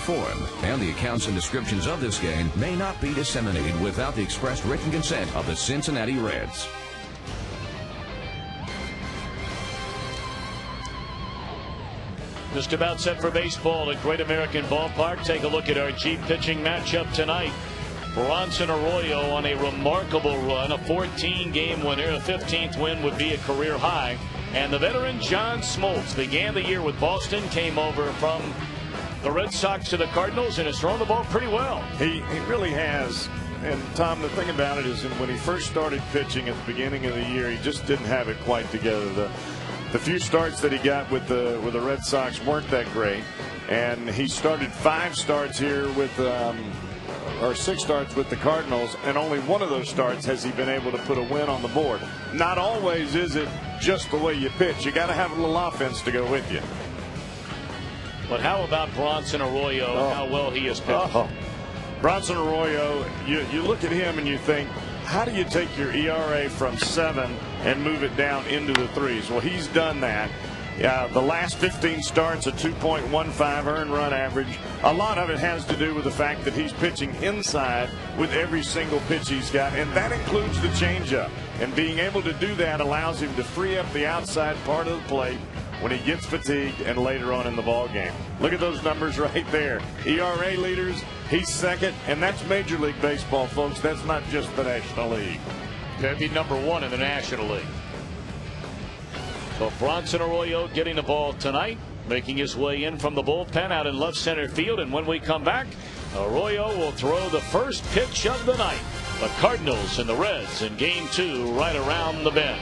form, and the accounts and descriptions of this game may not be disseminated without the express written consent of the Cincinnati Reds. Just about set for baseball at Great American Ballpark. Take a look at our Jeep pitching matchup tonight. Bronson Arroyo on a remarkable run, a 14-game winner. A 15th win would be a career high. And the veteran John Smoltz began the year with Boston, came over from the Red Sox to the Cardinals, and has thrown the ball pretty well. He really has. And Tom, the thing about it is, when he first started pitching at the beginning of the year, he just didn't have it quite together. The few starts that he got with the Red Sox weren't that great, and he started 5 starts here with or 6 starts with the Cardinals, and only one of those starts has he been able to put a win on the board. Not always is it just the way you pitch. You got to have a little offense to go with you. But how about Bronson Arroyo and how well he has pitched? Bronson Arroyo, you look at him and you think, how do you take your ERA from 7 and move it down into the 3s? Well, he's done that. The last 15 starts, a 2.15 earned run average. A lot of it has to do with the fact that he's pitching inside with every single pitch he's got, and that includes the changeup. And being able to do that allows him to free up the outside part of the plate when he gets fatigued and later on in the ball game. Look at those numbers right there. ERA leaders, he's second, and that's Major League Baseball, folks. That's not just the National League. That'd be #1 in the National League. So Bronson Arroyo getting the ball tonight, making his way in from the bullpen out in left center field. And when we come back, Arroyo will throw the first pitch of the night. The Cardinals and the Reds in Game 2 right around the bend.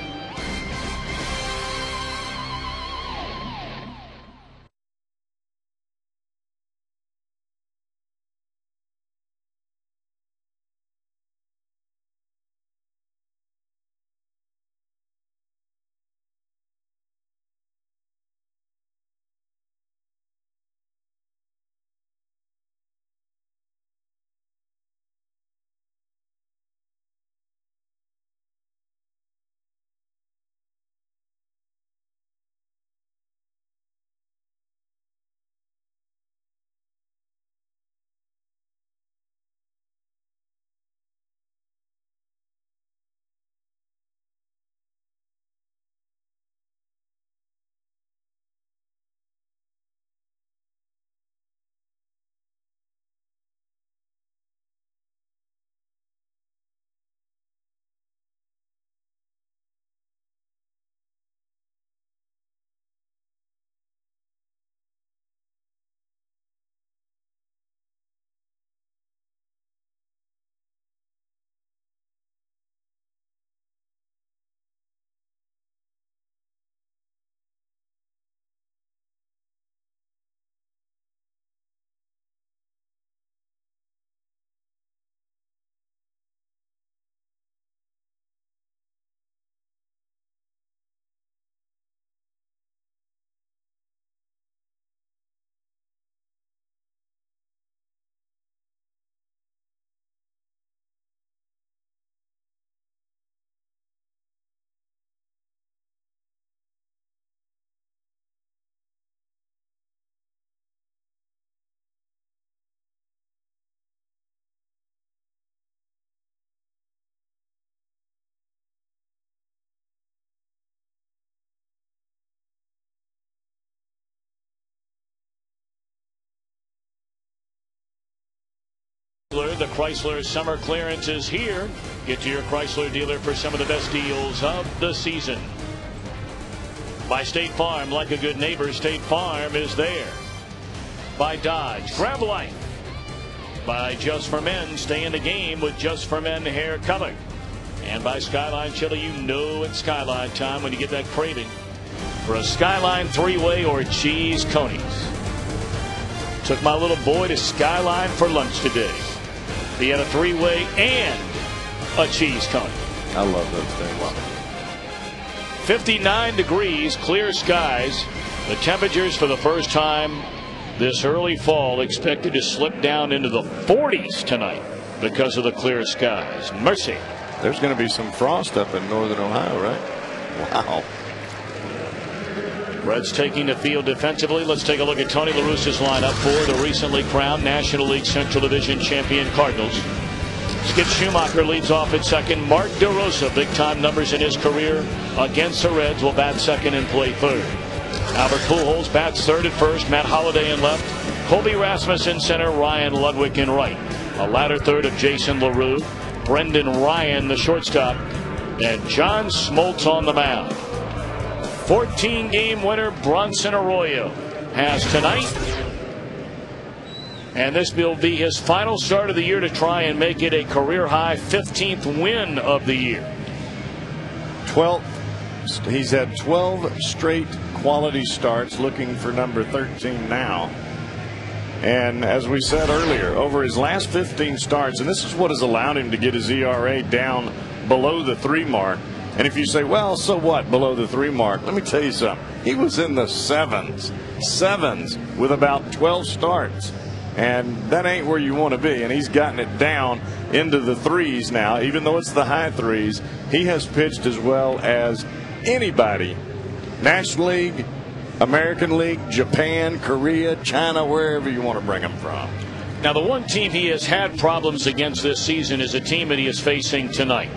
The Chrysler summer clearance is here. Get to your Chrysler dealer for some of the best deals of the season. By State Farm, like a good neighbor, State Farm is there. By Dodge, grab life. By Just for Men, stay in the game with Just for Men hair color. And by Skyline Chili, you know it's Skyline time when you get that craving for a Skyline 3-way or cheese conies. Took my little boy to Skyline for lunch today. He had a 3-way and a cheese coney. I love those things. 59 degrees, clear skies. The temperatures for the first time this early fall expected to slip down into the 40s tonight because of the clear skies. Mercy. There's going to be some frost up in northern Ohio, right? Wow. Reds taking the field defensively. Let's take a look at Tony La Russa's lineup for the recently crowned National League Central Division champion Cardinals. Skip Schumacher leads off at second. Mark DeRosa, big-time numbers in his career against the Reds, will bat second and play third. Albert Pujols bats third at first. Matt Holliday in left. Colby Rasmus in center. Ryan Ludwig in right. A ladder third of Jason LaRue. Brendan Ryan, the shortstop. And John Smoltz on the mound. 14-game winner Bronson Arroyo has tonight. And this will be his final start of the year to try and make it a career-high 15th win of the year. 12. He's had 12 straight quality starts, looking for number 13 now. And as we said earlier, over his last 15 starts, and this is what has allowed him to get his ERA down below the 3 mark. And if you say, well, so what below the 3 mark? Let me tell you something. He was in the sevens with about 12 starts. And that ain't where you want to be. And he's gotten it down into the 3s now, even though it's the high 3s. He has pitched as well as anybody. National League, American League, Japan, Korea, China, wherever you want to bring him from. Now, the one team he has had problems against this season is a team that he is facing tonight.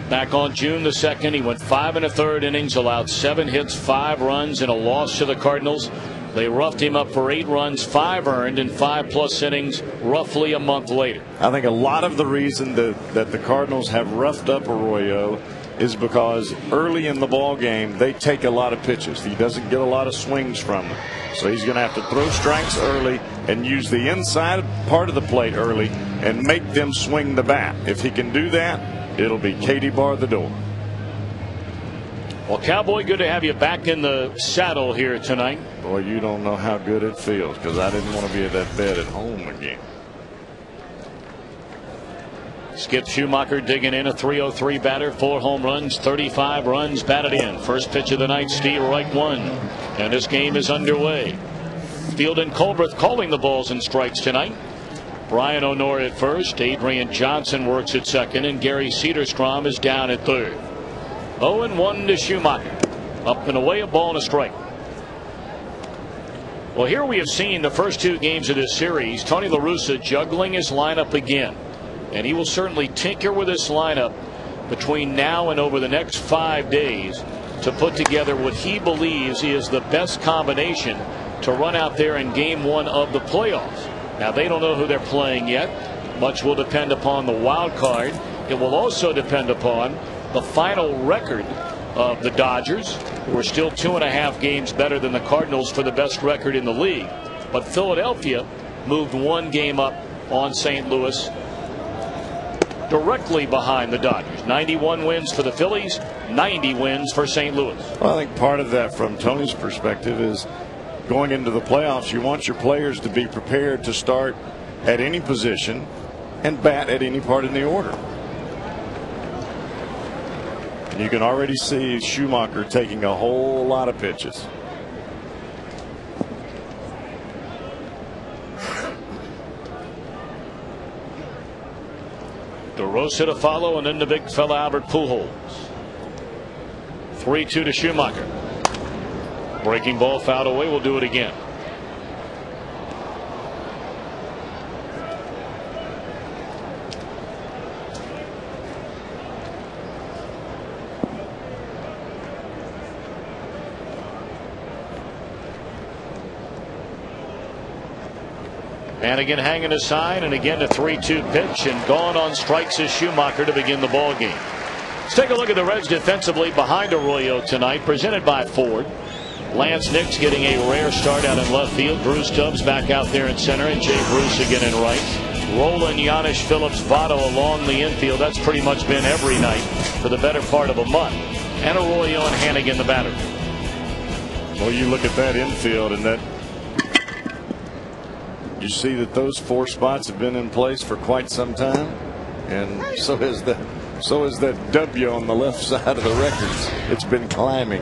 Back on June the 2nd, he went 5 1/3 innings, allowed 7 hits, 5 runs, and a loss to the Cardinals. They roughed him up for 8 runs, 5 earned, and 5+ innings roughly a month later. I think a lot of the reason that the Cardinals have roughed up Arroyo is because early in the ball game they take a lot of pitches. He doesn't get a lot of swings from them. So he's going to have to throw strikes early and use the inside part of the plate early and make them swing the bat. If he can do that, it'll be Katie bar the door. Well, Cowboy, good to have you back in the saddle here tonight. Boy, you don't know how good it feels, because I didn't want to be at that bed at home again. Skip Schumacher digging in, a .303 batter, 4 home runs, 35 runs batted in. First pitch of the night, Steve Reich 1. And this game is underway. Field and Colbreth calling the balls and strikes tonight. Brian O'Nor at first. Adrian Johnson works at second, and Gary Cederstrom is down at third. 0-1 to Schumacher. Up and away, a ball and a strike. Well, here we have seen the first 2 games of this series, Tony La Russa juggling his lineup again. And he will certainly tinker with his lineup between now and over the next 5 days to put together what he believes is the best combination to run out there in game 1 of the playoffs. Now, they don't know who they're playing yet. Much will depend upon the wild card. It will also depend upon the final record of the Dodgers, who are still 2.5 games better than the Cardinals for the best record in the league. But Philadelphia moved 1 game up on St. Louis, directly behind the Dodgers. 91 wins for the Phillies, 90 wins for St. Louis. Well, I think part of that, from Tony's perspective, is going into the playoffs, you want your players to be prepared to start at any position and bat at any part in the order. And you can already see Schumacher taking a whole lot of pitches. DeRosa to follow, and then the big fella Albert Pujols. 3-2 to Schumacher. Breaking ball fouled away. We'll do it again. And again hanging a sign, and again a 3-2 pitch, and gone on strikes is Schumacher to begin the ball game. Let's take a look at the Reds defensively behind Arroyo tonight, presented by Ford. Lance Nix getting a rare start out in left field. Drew Stubbs back out there in center, and Jay Bruce again in right. Roland, Janish, Phillips, Votto along the infield. That's pretty much been every night for the better part of a month. And Arroyo and Hannigan the batter. Well, you look at that infield, and that you see that those 4 spots have been in place for quite some time, and so is that W on the left side of the records. It's been climbing.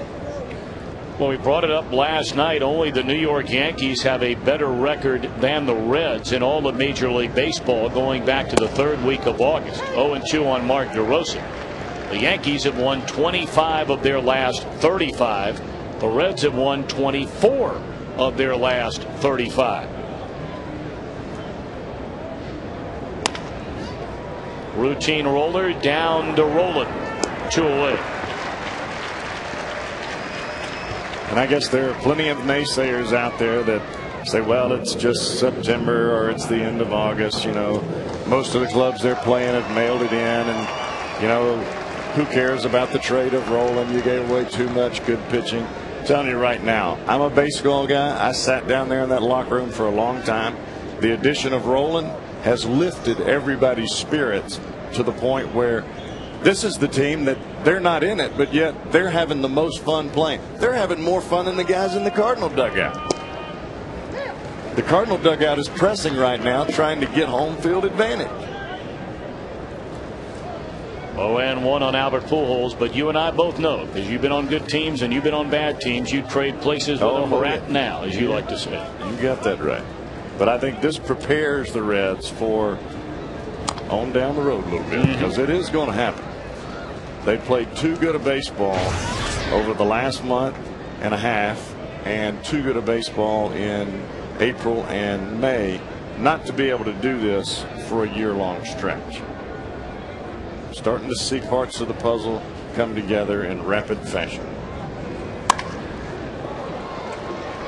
Well, we brought it up last night. Only the New York Yankees have a better record than the Reds in all of Major League Baseball going back to the 3rd week of August. 0-2 on Mark DeRosa. The Yankees have won 25 of their last 35. The Reds have won 24 of their last 35. Routine roller down to Roland. 2 away. And I guess there are plenty of naysayers out there that say, well, it's just September or it's the end of August. You know, most of the clubs they're playing have mailed it in, and you know, who cares about the trade of Roland? You gave away too much good pitching. I'm telling you right now, I'm a baseball guy. I sat down there in that locker room for a long time. The addition of Roland has lifted everybody's spirits to the point where this is the team that they're not in it, but yet they're having the most fun playing. They're having more fun than the guys in the Cardinal dugout. The Cardinal dugout is pressing right now, trying to get home field advantage. 0-1 on Albert Pujols, but you and I both know, because you've been on good teams and you've been on bad teams, you trade places with them right now, as you like to say. You got that right. But I think this prepares the Reds for on down the road a little bit, because it is going to happen. They played too good a baseball over the last month and a half, and too good a baseball in April and May not to be able to do this for a year-long stretch. Starting to see parts of the puzzle come together in rapid fashion.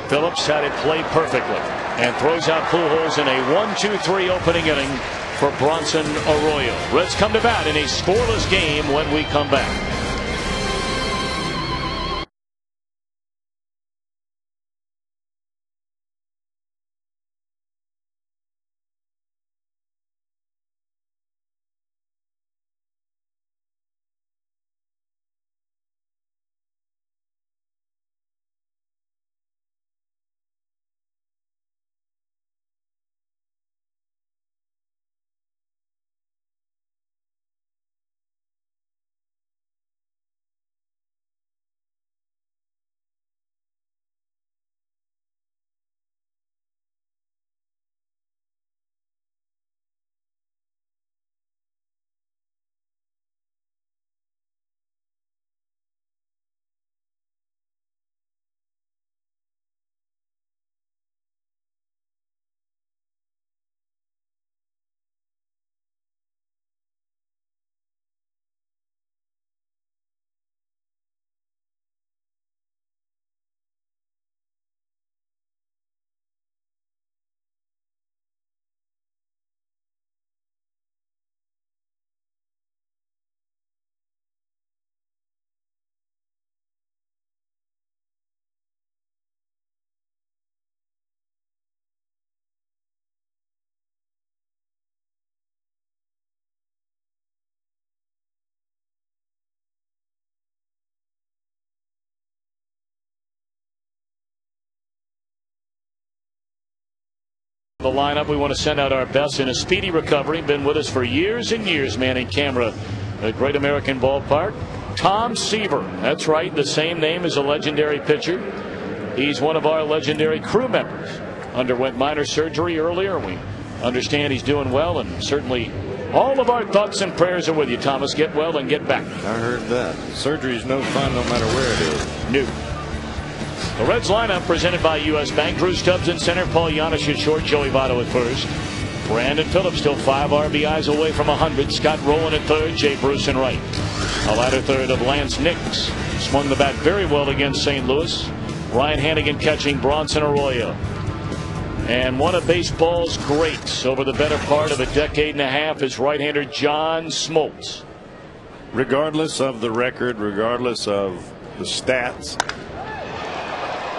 Phillips had it played perfectly and throws out Pujols in a 1-2-3 opening inning for Bronson Arroyo. Reds come to bat in a scoreless game when we come back. The lineup, we want to send out our best in a speedy recovery. Been with us for years and years, manning camera at Great American Ballpark. Tom Seaver, that's right, the same name as a legendary pitcher. He's one of our legendary crew members. Underwent minor surgery earlier. We understand he's doing well, and certainly all of our thoughts and prayers are with you, Thomas. Get well and get back. I heard that. Surgery's no fun no matter where it is. No. The Reds lineup presented by U.S. Bank. Drew Stubbs in center, Paul Giannis at short, Joey Votto at first. Brandon Phillips still 5 RBIs away from 100. Scott Rowland at third, Jay Bruce in right. A latter third of Lance Nix. Swung the bat very well against St. Louis. Ryan Hannigan catching Bronson Arroyo. And one of baseball's greats over the better part of a decade and a half is right-hander John Smoltz. Regardless of the record, regardless of the stats,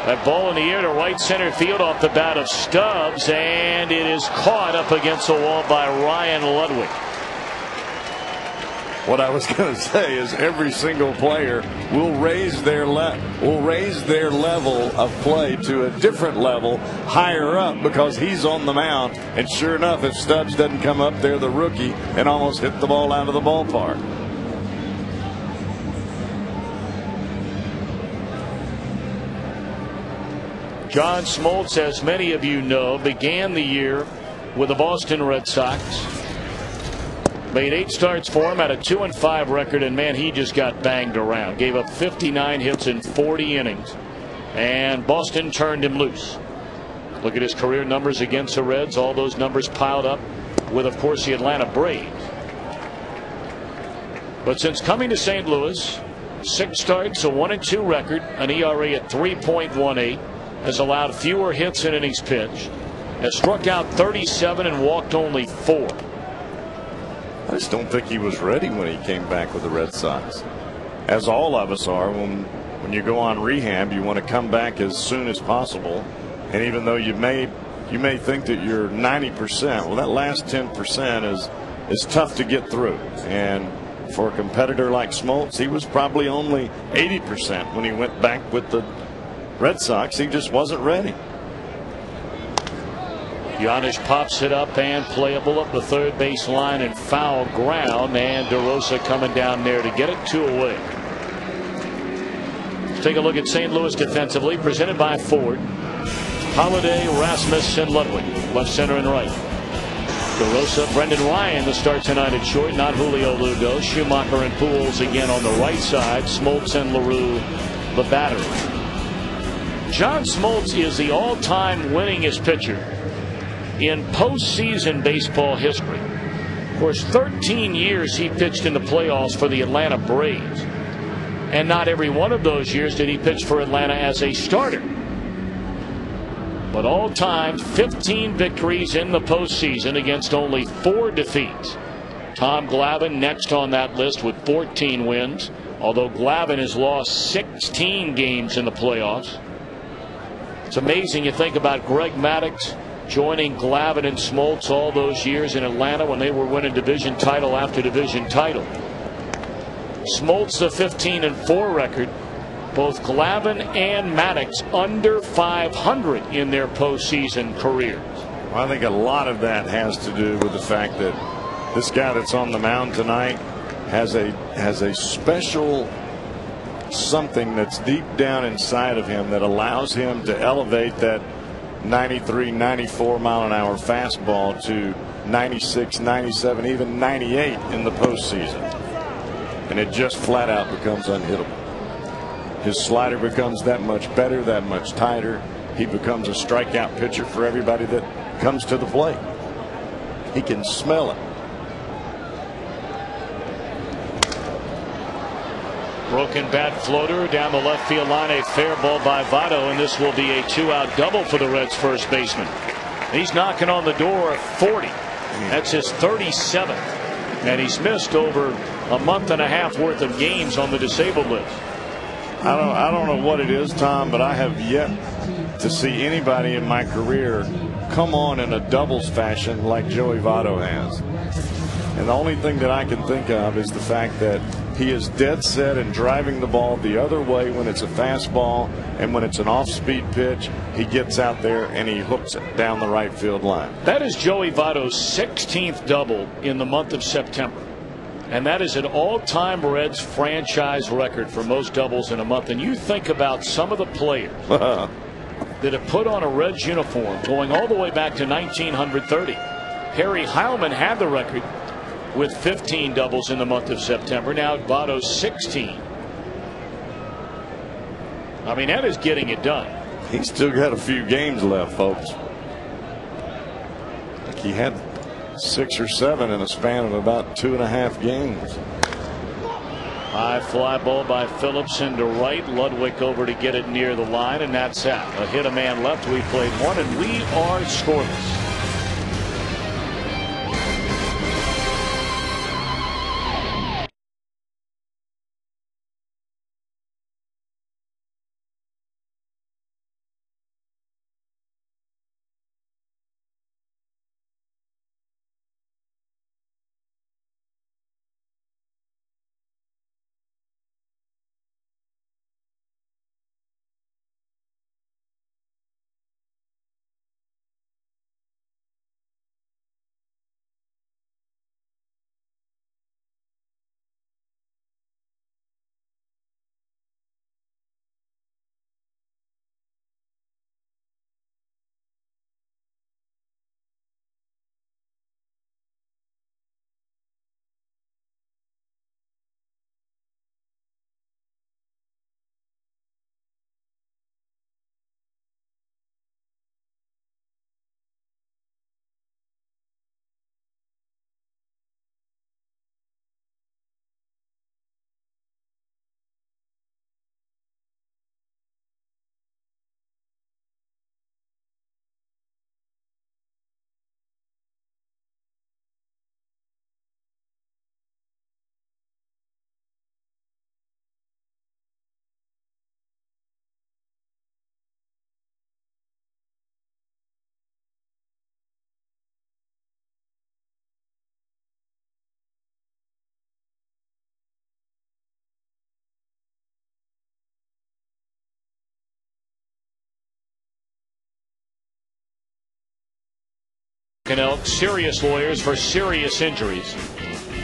that ball in the air to right center field off the bat of Stubbs, and it is caught up against the wall by Ryan Ludwig. What I was going to say is every single player will raise their level of play to a different level higher up because he's on the mound. And sure enough, if Stubbs doesn't come up there, the rookie, and almost hit the ball out of the ballpark. John Smoltz, as many of you know, began the year with the Boston Red Sox. Made 8 starts for him, had a 2-5 record, and man, he just got banged around. Gave up 59 hits in 40 innings. And Boston turned him loose. Look at his career numbers against the Reds. All those numbers piled up with, of course, the Atlanta Braves. But since coming to St. Louis, 6 starts, a 1-2 record, an ERA at 3.18, has allowed fewer hits in innings pitched, has struck out 37 and walked only 4. I just don't think he was ready when he came back with the Red Sox. As all of us are, when you go on rehab, you want to come back as soon as possible. And even though you may think that you're 90%, well, that last 10% is tough to get through. And for a competitor like Smoltz, he was probably only 80% when he went back with the Red Sox. He just wasn't ready. Giannis pops it up and playable up the third base line and foul ground, and DeRosa coming down there to get it, 2 away. Let's take a look at St. Louis defensively, presented by Ford. Holiday, Rasmus, and Ludwig, left, center, and right. DeRosa, Brendan Ryan to start tonight at short, not Julio Lugo. Schumacher and Pujols again on the right side. Smoltz and LaRue, the battery. John Smoltz is the all-time winningest pitcher in postseason baseball history. Of course, 13 years he pitched in the playoffs for the Atlanta Braves. And not every one of those years did he pitch for Atlanta as a starter. But all time, 15 victories in the postseason against only 4 defeats. Tom Glavine next on that list with 14 wins, although Glavine has lost 16 games in the playoffs. It's amazing you think about Greg Maddux joining Glavine and Smoltz all those years in Atlanta when they were winning division title after division title. Smoltz, the 15-4 record. Both Glavine and Maddux under 500 in their postseason careers. Well, I think a lot of that has to do with the fact that this guy that's on the mound tonight has a special something that's deep down inside of him that allows him to elevate that 93, 94 mile an hour fastball to 96, 97, even 98 in the postseason. And it just flat out becomes unhittable. His slider becomes that much better, that much tighter. He becomes a strikeout pitcher for everybody that comes to the plate. He can smell it. Broken bat floater down the left field line, a fair ball by Votto, and this will be a 2-out double for the Reds first baseman. He's knocking on the door of 40. That's his 37th, and he's missed over a month and a half worth of games on the disabled list. I don't know what it is, Tom, but I have yet to see anybody in my career come on in a doubles fashion like Joey Votto has. And the only thing that I can think of is the fact that he is dead set in driving the ball the other way when it's a fastball, and when it's an off-speed pitch, he gets out there and he hooks it down the right field line. That is Joey Votto's 16th double in the month of September. And that is an all-time Reds franchise record for most doubles in a month. And you think about some of the players that have put on a Reds uniform going all the way back to 1930. Harry Heilman had the record with 15 doubles in the month of September. Now Votto's 16. I mean, that is getting it done. He's still got a few games left, folks. Like he had 6 or 7 in a span of about 2.5 games. High fly ball by Phillips into right. Ludwig over to get it near the line, and that's out. A hit, a man left. We played 1, and we are scoreless. Elk, serious lawyers for serious injuries.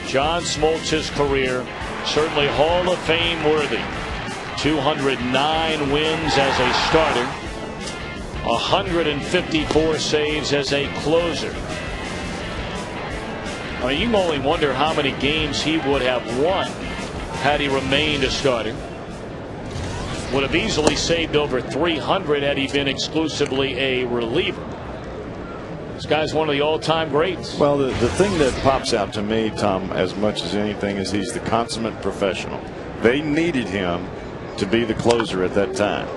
John Smoltz's career certainly Hall of Fame worthy. 209 wins as a starter, 154 saves as a closer. I mean, you can only wonder how many games he would have won had he remained a starter. Would have easily saved over 300 had he been exclusively a reliever. This guy's one of the all-time greats. Well, the thing that pops out to me, Tom, as much as anything, is he's the consummate professional. They needed him to be the closer at that time.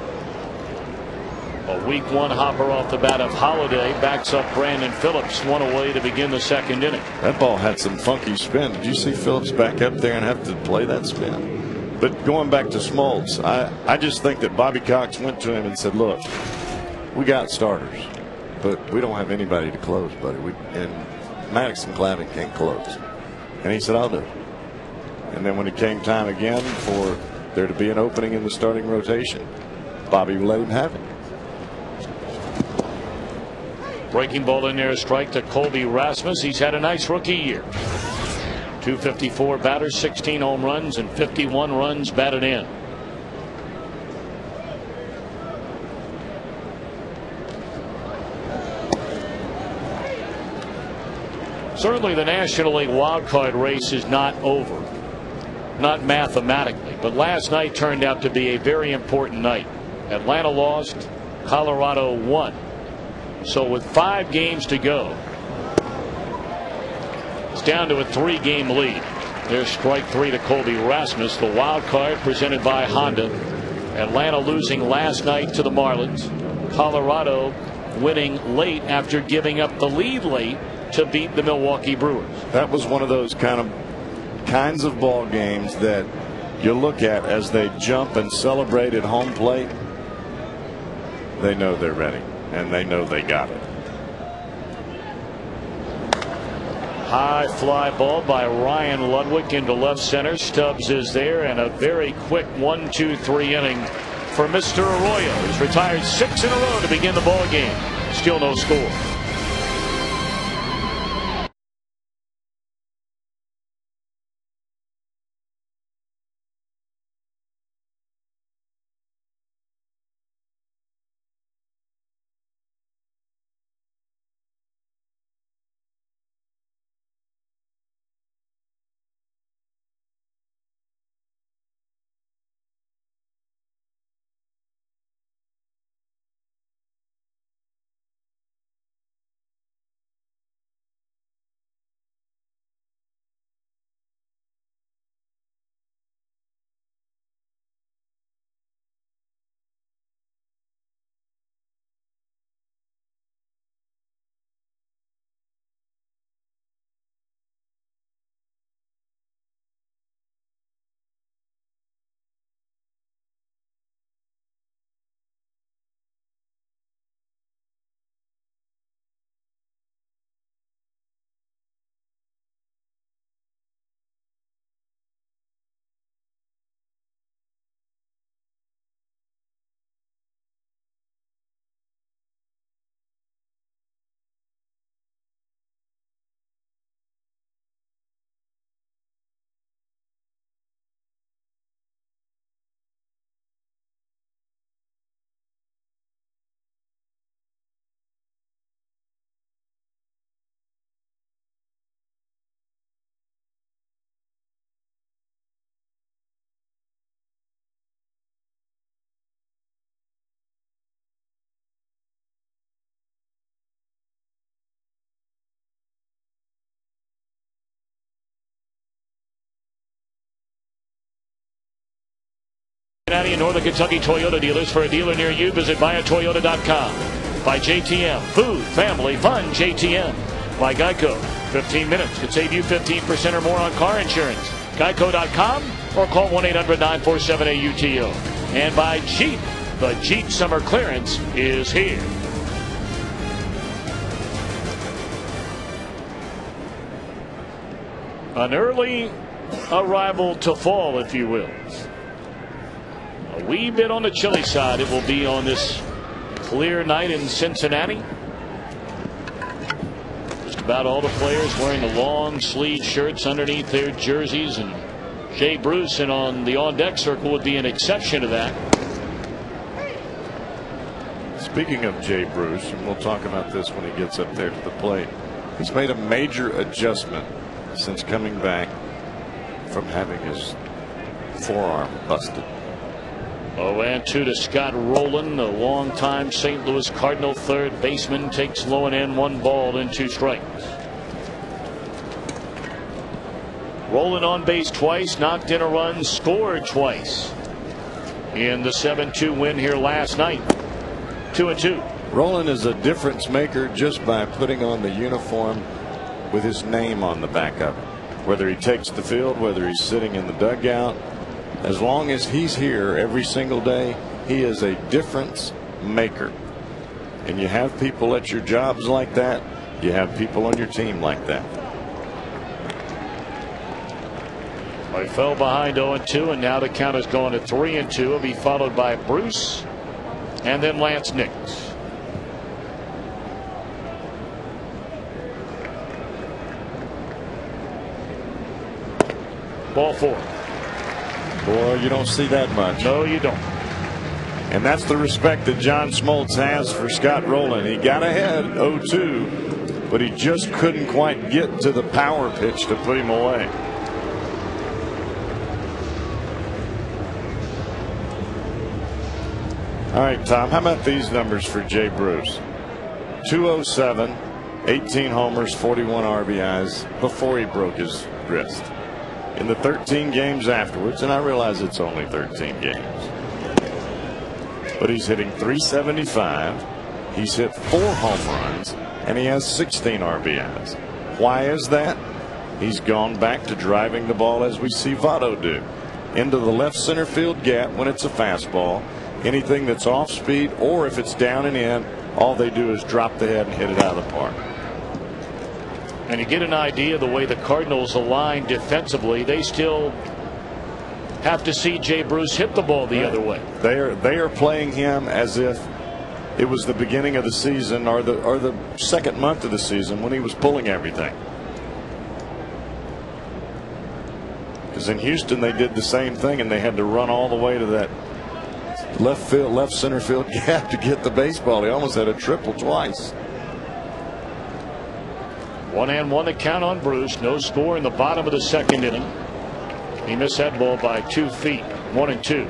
A week one hopper off the bat of Holiday backs up Brandon Phillips, one away to begin the second inning. That ball had some funky spin. Did you see Phillips back up there and have to play that spin? But going back to Smoltz, I just think that Bobby Cox went to him and said, look, we got starters, but we don't have anybody to close, buddy. And Maddox and Glavine can't close. And he said, I'll do it. And then when it came time again for there to be an opening in the starting rotation, Bobby let him have it. Breaking ball in there, a strike to Colby Rasmus. He's had a nice rookie year. 254 batters, 16 home runs, and 51 runs batted in. Certainly the National League wild card race is not over. Not mathematically, but last night turned out to be a very important night. Atlanta lost, Colorado won. So with 5 games to go, it's down to a 3-game lead. There's strike 3 to Colby Rasmus. The wild card presented by Honda. Atlanta losing last night to the Marlins. Colorado winning late after giving up the lead late to beat the Milwaukee Brewers. That was one of those kinds of ball games that you look at as they jump and celebrate at home plate. They know they're ready, and they know they got it. High fly ball by Ryan Ludwig into left center. Stubbs is there, and a very quick 1-2-3 inning for Mr. Arroyo. He's retired 6 in a row to begin the ball game. Still no score. Cincinnati and Northern Kentucky Toyota dealers. For a dealer near you, visit buyatoyota.com. By JTM, food, family, fun. JTM. By Geico, 15 minutes could save you 15% or more on car insurance. Geico.com or call 1-800-947-AUTO. And by Jeep, the Jeep summer clearance is here. An early arrival to fall, if you will. A wee bit on the chilly side it will be on this clear night in Cincinnati. about all the players wearing the long sleeve shirts underneath their jerseys, and Jay Bruce and on the on-deck circle would be an exception to that. Speaking of Jay Bruce, and we'll talk about this when he gets up there to the plate, he's made a major adjustment since coming back from having his forearm busted. 0-2 to Scott Rowland, the longtime St. Louis Cardinal third baseman, takes low and in, 1 ball and 2 strikes. Rowland on base twice, knocked in a run, scored twice in the 7-2 win here last night. 2-2. Rowland is a difference maker just by putting on the uniform with his name on the back of it. Whether he takes the field, whether he's sitting in the dugout, as long as he's here every single day, he is a difference maker. And you have people at your jobs like that. You have people on your team like that. He fell behind 0-2, and now the count is going to 3-2. He'll be followed by Bruce and then Lance Nix. Ball 4. Boy, you don't see that much. No, you don't. And that's the respect that John Smoltz has for Scott Rowland. He got ahead 0-2, but he just couldn't quite get to the power pitch to put him away. All right, Tom, how about these numbers for Jay Bruce? 207, 18 homers, 41 RBIs before he broke his wrist. In the 13 games afterwards, and I realize it's only 13 games, but he's hitting .375. He's hit 4 home runs, and he has 16 RBIs. Why is that? He's gone back to driving the ball as we see Votto do, into the left center field gap when it's a fastball. Anything that's off speed, or if it's down and in, all they do is drop the head and hit it out of the park. And you get an idea of the way the Cardinals align defensively. They still have to see Jay Bruce hit the ball the other way. They are playing him as if it was the beginning of the season or the second month of the season when he was pulling everything. Because in Houston they did the same thing, and they had to run all the way to that left center field gap to get the baseball. He almost had a triple twice. 1-1 to count on Bruce. No score in the bottom of the second inning. He missed that ball by 2 feet. 1-2.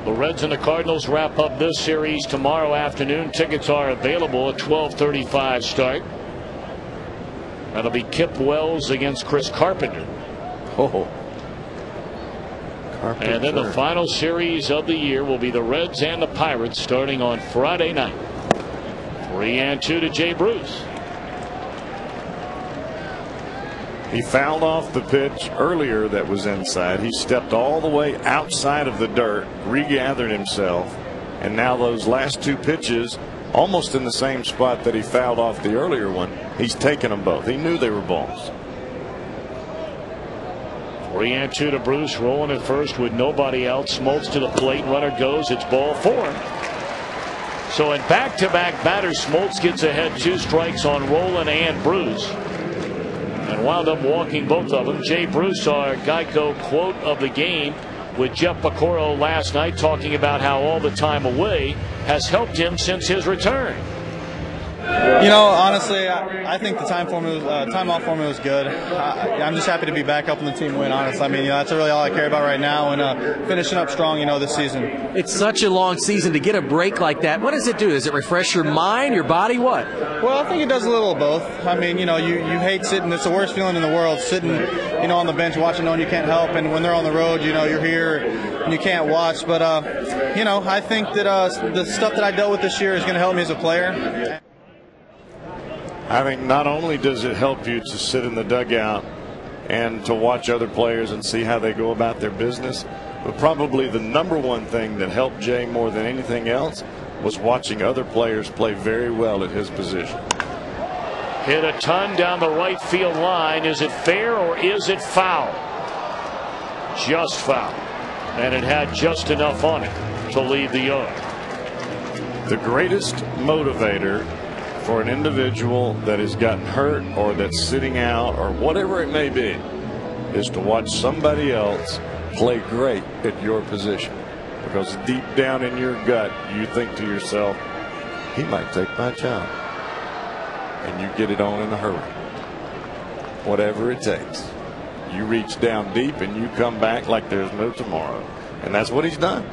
The Reds and the Cardinals wrap up this series tomorrow afternoon. Tickets are available at 12:35 start. That'll be Kip Wells against Chris Carpenter. Oh, Carpenter. And then the final series of the year will be the Reds and the Pirates starting on Friday night. 3-2 to Jay Bruce. He fouled off the pitch earlier that was inside. He stepped all the way outside of the dirt, regathered himself, and now those last 2 pitches, almost in the same spot that he fouled off the earlier one, he's taken them both. He knew they were balls. 3-2 to Bruce, rolling at first with nobody out. Smoltz to the plate, runner goes. It's ball 4. So in back-to-back batters, Smoltz gets ahead 2 strikes on Rowland and Bruce, and wound up walking both of them. Jay Bruce, our Geico quote of the game with Jeff Piccolo last night, talking about how all the time away has helped him since his return. You know, honestly, I think the time off formula was good. I'm just happy to be back helping the team win, honestly. I mean, that's really all I care about right now, and finishing up strong, this season. It's such a long season. To get a break like that, what does it do? Does it refresh your mind, your body, what? Well, I think it does a little of both. I mean, you hate sitting. It's the worst feeling in the world, sitting, on the bench watching knowing you can't help, and when they're on the road, you're here and you can't watch. But, I think that the stuff that I dealt with this year is going to help me as a player. I think not only does it help you to sit in the dugout and to watch other players and see how they go about their business, But probably the #1 thing that helped Jay more than anything else was watching other players play very well at his position. Hit a ton down the right field line. Is it fair or is it foul? Just foul. And it had just enough on it to leave the yard. The greatest motivator for an individual that has gotten hurt or that's sitting out or whatever it may be is to watch somebody else play great at your position. Because deep down in your gut, you think to yourself, he might take my job. And you get it on in a hurry. Whatever it takes. You reach down deep and you come back like there's no tomorrow. And that's what he's done.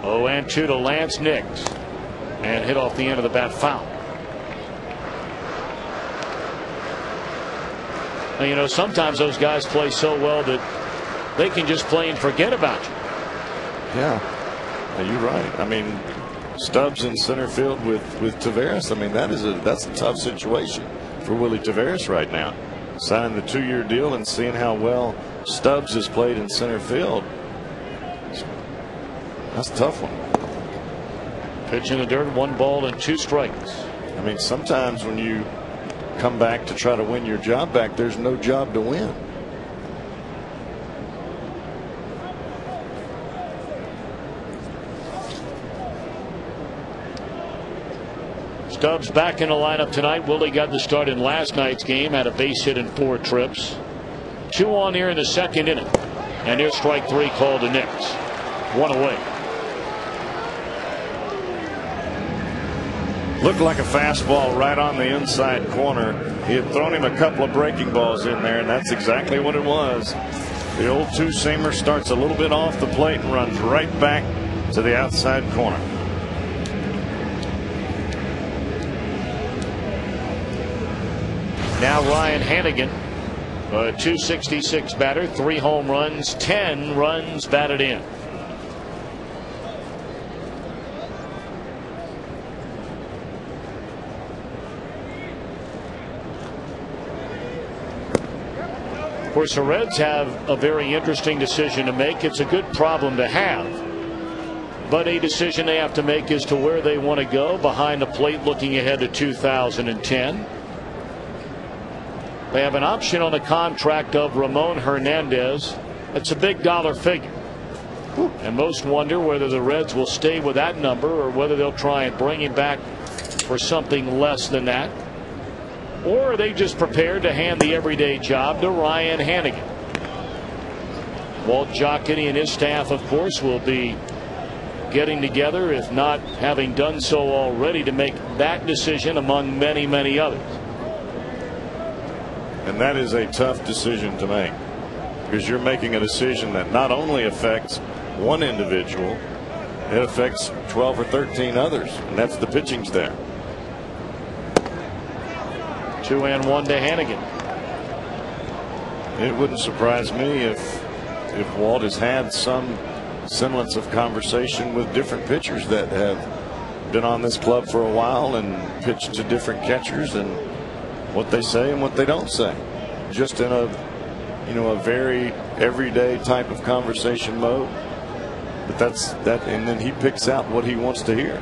Oh, and 2 to Lance Nix. And hit off the end of the bat, foul. Now, you know, sometimes those guys play so well that they can just play and forget about you. Yeah, you're right. I mean, Stubbs in center field with Taveras. I mean, that's a tough situation for Willie Taveras right now. Signing the 2-year deal and seeing how well Stubbs has played in center field. That's a tough one. Pitch in the dirt, 1 ball and 2 strikes. I mean, sometimes when you come back to try to win your job back, there's no job to win. Stubbs back in the lineup tonight. Willie got the start in last night's game. Had a base hit in 4 trips. 2 on here in the 2nd inning. And here's strike 3 called to Nix. 1 away. Looked like a fastball right on the inside corner. He had thrown him a couple of breaking balls in there, and that's exactly what it was. The old 2-seamer starts a little bit off the plate and runs right back to the outside corner. Now Ryan Hannigan, a .266 batter, 3 home runs, 10 runs batted in. Of course, the Reds have a very interesting decision to make. It's a good problem to have, but a decision they have to make as to where they want to go behind the plate looking ahead to 2010. They have an option on the contract of Ramon Hernandez. It's a big dollar figure. And most wonder whether the Reds will stay with that number or whether they'll try and bring him back for something less than that. Or are they just prepared to hand the everyday job to Ryan Hannigan? Walt Jocketty and his staff, of course, will be getting together, if not having done so already, to make that decision among many, many others. And that is a tough decision to make, because you're making a decision that not only affects one individual, it affects 12 or 13 others, and that's the pitching staff. 2-1 to Hannigan. It wouldn't surprise me if Walt has had some semblance of conversation with different pitchers that have been on this club for a while and pitched to different catchers, and what they say and what they don't say, just in a very everyday type of conversation mode. But that's that, and then he picks out what he wants to hear.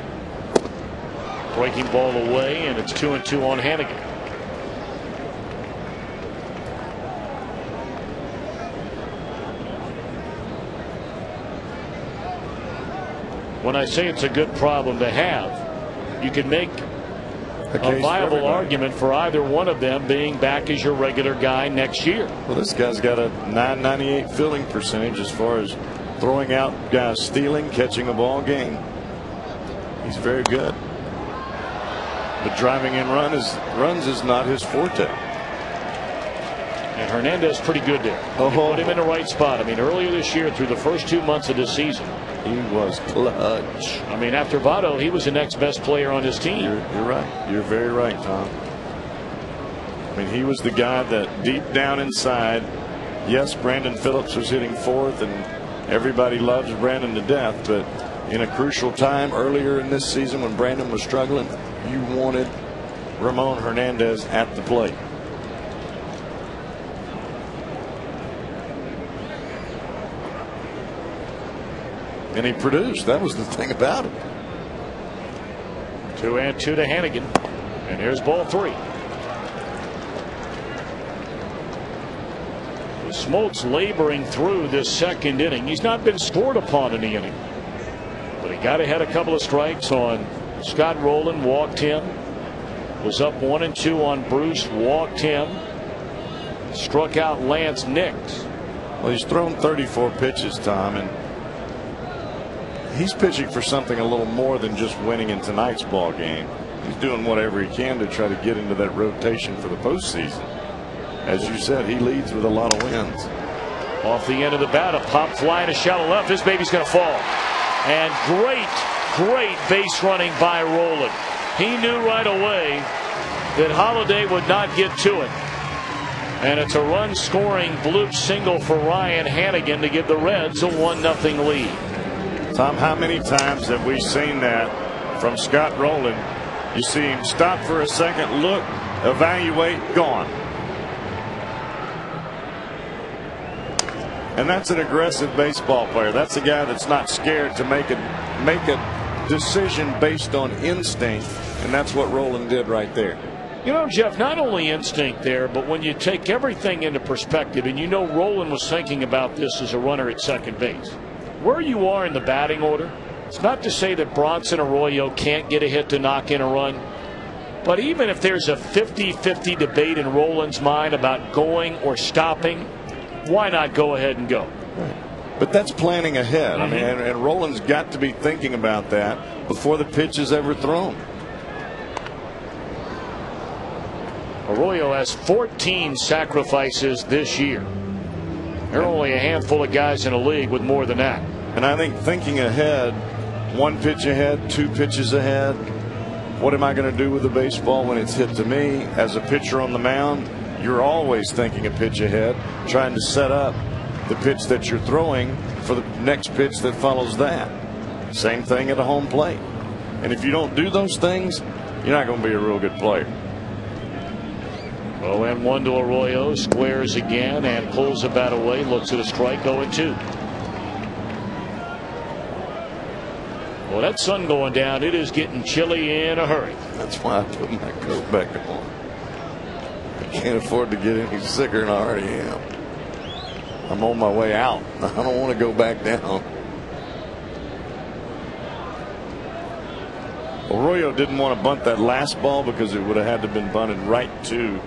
Breaking ball away, and it's 2-2 on Hannigan. When I say it's a good problem to have, you can make a viable argument for either one of them being back as your regular guy next year. Well, this guy's got a .998 fielding percentage as far as throwing out guys, stealing, catching a ball game. He's very good. But driving in runs is not his forte. And Hernandez pretty good there. Put him in the right spot. I mean, earlier this year, through the first 2 months of the season, he was clutch. I mean, after Votto, he was the next best player on his team. You're right. You're very right, Tom. I mean, he was the guy that deep down inside, yes, Brandon Phillips was hitting 4th, and everybody loves Brandon to death, but in a crucial time earlier in this season when Brandon was struggling, you wanted Ramon Hernandez at the plate. And he produced. That was the thing about it. 2-2 to Hannigan. And here's ball 3. Smoltz laboring through this second inning. He's not been scored upon in the inning, but he got ahead a couple of strikes on Scott Rowland, walked him. Was up 1-2 on Bruce, walked him. Struck out Lance Nix. Well, he's thrown 34 pitches, Tom, and he's pitching for something a little more than just winning in tonight's ball game. He's doing whatever he can to try to get into that rotation for the postseason. As you said, he leads with a lot of wins. Off the end of the bat, a pop fly to shallow left. This baby's going to fall. And great base running by Rowland. He knew right away that Holiday would not get to it. And it's a run scoring bloop single for Ryan Hannigan to give the Reds a 1-0 lead. Tom, how many times have we seen that from Scott Rowland? You see him stop for a second, look, evaluate, gone. And that's an aggressive baseball player. That's a guy that's not scared to make a decision based on instinct, and that's what Rowland did right there. You know, Jeff, not only instinct there, but when you take everything into perspective, and you know Rowland was thinking about this as a runner at second base. Where you are in the batting order, it's not to say that Bronson Arroyo can't get a hit to knock in a run, but even if there's a 50-50 debate in Rowland's mind about going or stopping, why not go ahead and go? Right. But that's planning ahead. I mean, and Rowland's got to be thinking about that before the pitch is ever thrown. Arroyo has 14 sacrifices this year. There are only a handful of guys in the league with more than that. And I think thinking ahead, 1 pitch ahead, 2 pitches ahead, what am I going to do with the baseball when it's hit to me? As a pitcher on the mound, you're always thinking a pitch ahead, trying to set up the pitch that you're throwing for the next pitch that follows that. Same thing at a home plate. And if you don't do those things, you're not going to be a real good player. 0-1 to Arroyo, squares again and pulls the bat away, looks at a strike, 0-2. Well, that sun going down, it is getting chilly in a hurry. That's why I put my coat back on. I can't afford to get any sicker than I already am. I'm on my way out. I don't want to go back down. Arroyo didn't want to bunt that last ball because it would have had to have been bunted right to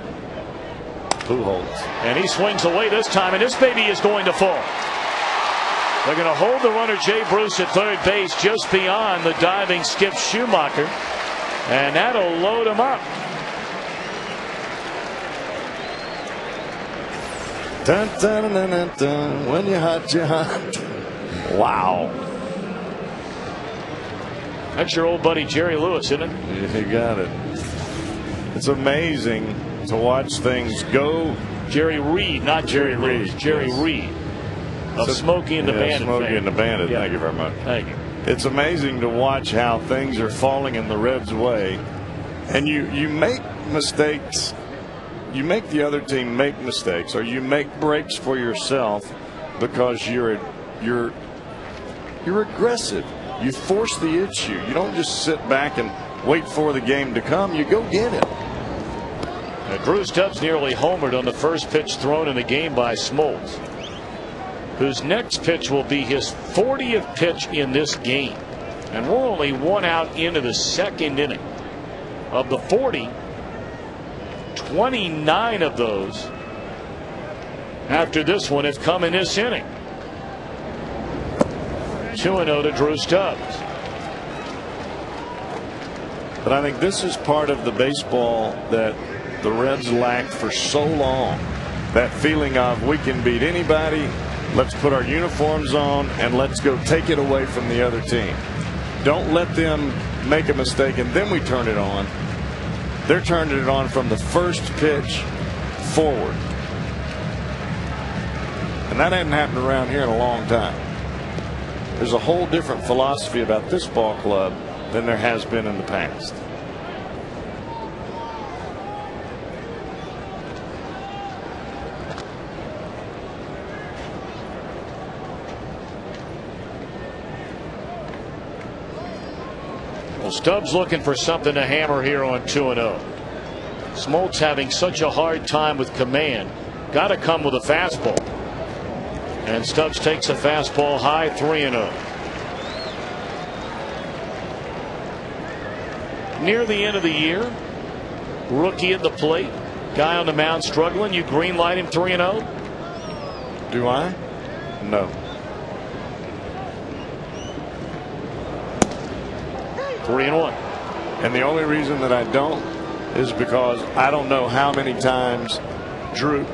Pujols. And he swings away this time, and this baby is going to fall. They're going to hold the runner Jay Bruce at third base just beyond the diving Skip Schumacher, and that'll load him up. Dun, dun, dun, dun, dun. When you're hot, you're hot. Wow. That's your old buddy Jerry Lewis, isn't it? Yeah, you got it. It's amazing to watch things go. Jerry Reed, not Jerry Lewis. Jerry Reed of Smokey and the Bandit. Smokey and the Bandit. Yeah. Thank you very much. Thank you. It's amazing to watch how things are falling in the Reds' way, and you make mistakes. You make the other team make mistakes, or you make breaks for yourself because you're aggressive. You force the issue. You don't just sit back and wait for the game to come. You go get it. Drew Stubbs nearly homered on the first pitch thrown in the game by Smoltz, whose next pitch will be his 40th pitch in this game. And we're only 1 out into the second inning. Of the 40, 29 of those after this one have come in this inning. 2-0 to Drew Stubbs. But I think this is part of the baseball that the Reds lacked for so long. That feeling of we can beat anybody. Let's put our uniforms on and let's go take it away from the other team. Don't let them make a mistake and then we turn it on. They're turning it on from the first pitch forward. And that hasn't happened around here in a long time. There's a whole different philosophy about this ball club than there has been in the past. Well, Stubbs looking for something to hammer here on 2-0. Smoltz having such a hard time with command. Got to come with a fastball. And Stubbs takes a fastball high, 3-0. Near the end of the year, rookie at the plate, guy on the mound struggling. You green light him 3-0? Do I? No. 3-1. And the only reason that I don't is because I don't know how many times Drew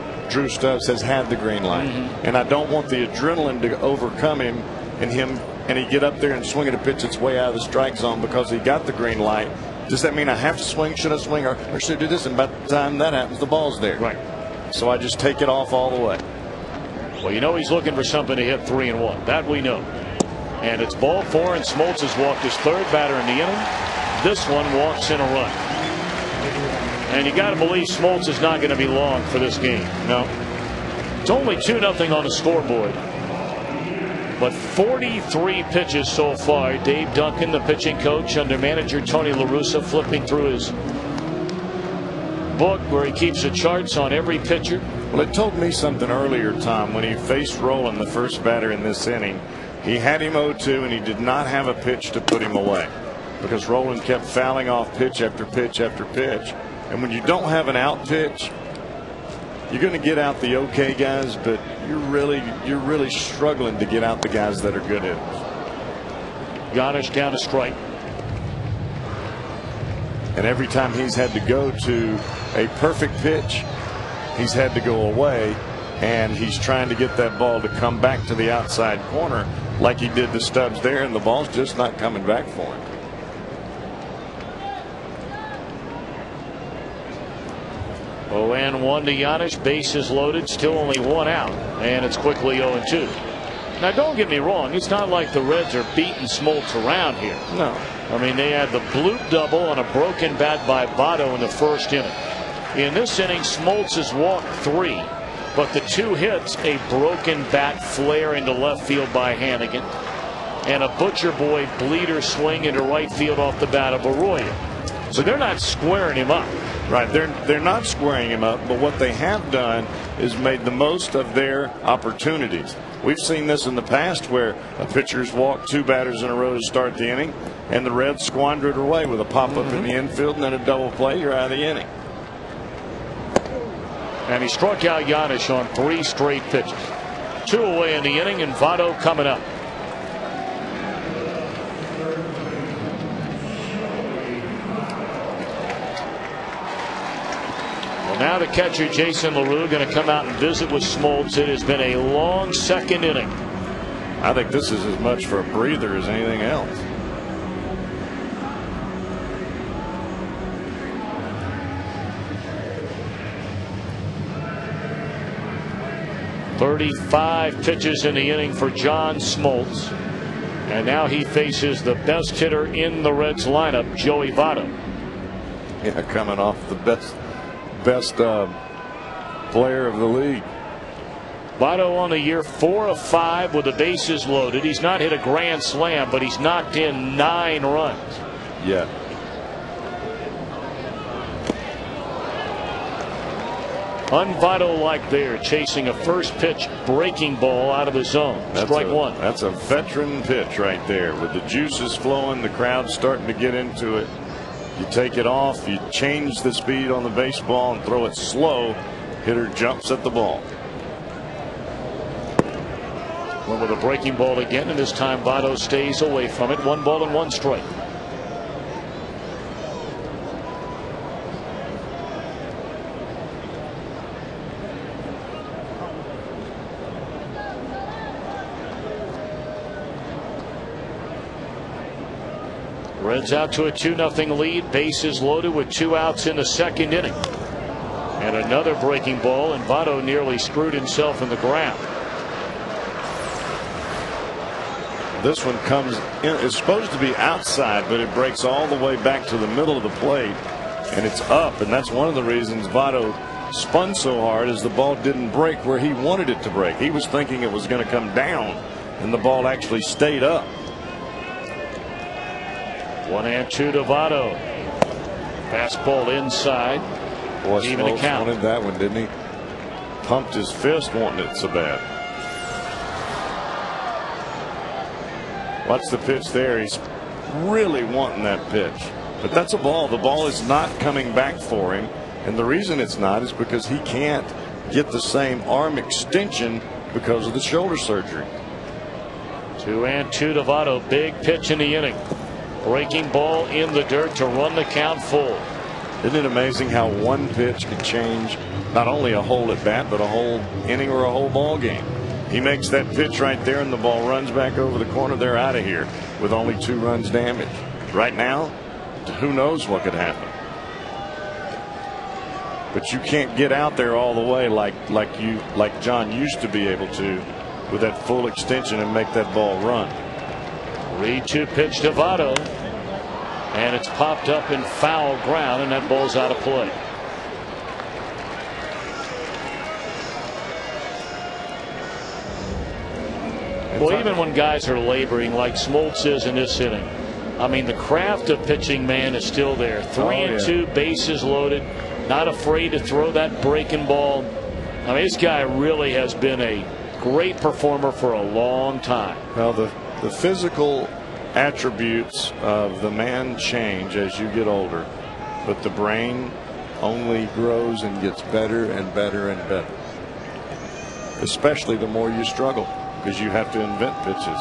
Stubbs has had the green light. And I don't want the adrenaline to overcome him and he get up there and swing at a pitch that's way out of the strike zone because he got the green light. Does that mean I have to swing? Should I swing or should I do this? And by the time that happens, the ball's there. Right. So I just take it off all the way. Well, you know he's looking for something to hit 3-1. That we know. And it's ball 4, and Smoltz has walked his third batter in the inning. This one walks in a run. And you got to believe Smoltz is not going to be long for this game. No. It's only 2-0 on the scoreboard. But 43 pitches so far. Dave Duncan, the pitching coach under manager Tony La Russa, flipping through his book where he keeps the charts on every pitcher. Well, it told me something earlier, Tom, when he faced Roland, the first batter in this inning. He had him 0-2 and he did not have a pitch to put him away because Roland kept fouling off pitch after pitch after pitch. And when you don't have an out pitch, you're going to get out the okay guys, but you're really struggling to get out the guys that are good hitters. Giannis down a strike. And every time he's had to go to a perfect pitch, he's had to go away, and he's trying to get that ball to come back to the outside corner like he did to Stubbs there, and the ball's just not coming back for him. Oh, and 1 to Giannis, bases loaded, still only 1 out, and it's quickly 0-2. Now, don't get me wrong, it's not like the Reds are beating Smoltz around here. No. I mean, they had the bloop double on a broken bat by Votto in the first inning. In this inning, Smoltz has walked 3, but the 2 hits, a broken bat flare into left field by Hannigan, and a Butcher Boy bleeder swing into right field off the bat of Arroyo. So they're not squaring him up. Right, they're not squaring him up, but what they have done is made the most of their opportunities. We've seen this in the past where a pitcher's walked 2 batters in a row to start the inning, and the Reds squander it away with a pop-up in the infield and then a double play. You're out of the inning. And he struck out Giannis on 3 straight pitches. 2 away in the inning, and Votto coming up. Now the catcher Jason LaRue going to come out and visit with Smoltz. It has been a long second inning. I think this is as much for a breather as anything else. "35 pitches in the inning for John Smoltz. And now he faces the best hitter in the Reds lineup, Joey Votto. Yeah, coming off the best player of the league. Votto on the year 4 of 5 with the bases loaded. He's not hit a grand slam, but he's knocked in 9 runs. Yeah. Un-Votto like there, chasing a first pitch breaking ball out of the zone. Strike 1. That's a veteran pitch right there with the juices flowing, the crowd starting to get into it. You take it off, you change the speed on the baseball and throw it slow. Hitter jumps at the ball. One with a breaking ball again, and this time Votto stays away from it. 1 ball and 1 strike. Reds out to a 2-0 lead. Bases loaded with 2 outs in the second inning. And another breaking ball, and Votto nearly screwed himself in the ground. This one comes in, it's supposed to be outside, but it breaks all the way back to the middle of the plate, and it's up. And that's one of the reasons Votto spun so hard, is the ball didn't break where he wanted it to break. He was thinking it was going to come down, and the ball actually stayed up. 1-2 to Votto. Fastball inside. Boy, Even a count. Wanted that one, didn't he? Pumped his fist wanting it so bad. Watch the pitch there. He's really wanting that pitch. But that's a ball. The ball is not coming back for him. And the reason it's not is because he can't get the same arm extension because of the shoulder surgery. 2-2 to Votto. Big pitch in the inning. Breaking ball in the dirt to run the count full. Isn't it amazing how one pitch can change not only a whole at bat, but a whole inning or a whole ball game? He makes that pitch right there and the ball runs back over the corner. They're out of here with only 2 runs damaged. Right now, who knows what could happen. But you can't get out there all the way like John used to be able to with that full extension and make that ball run. 3-2 pitch to Votto. And it's popped up in foul ground, and that ball's out of play. Well, even when guys are laboring like Smoltz is in this inning, I mean, the craft of pitching, man, is still there. 3-2, bases loaded, not afraid to throw that breaking ball. I mean, this guy really has been a great performer for a long time. Well, the physical attributes of the man change as you get older, but the brain only grows and gets better and better and better, especially the more you struggle because you have to invent pitches.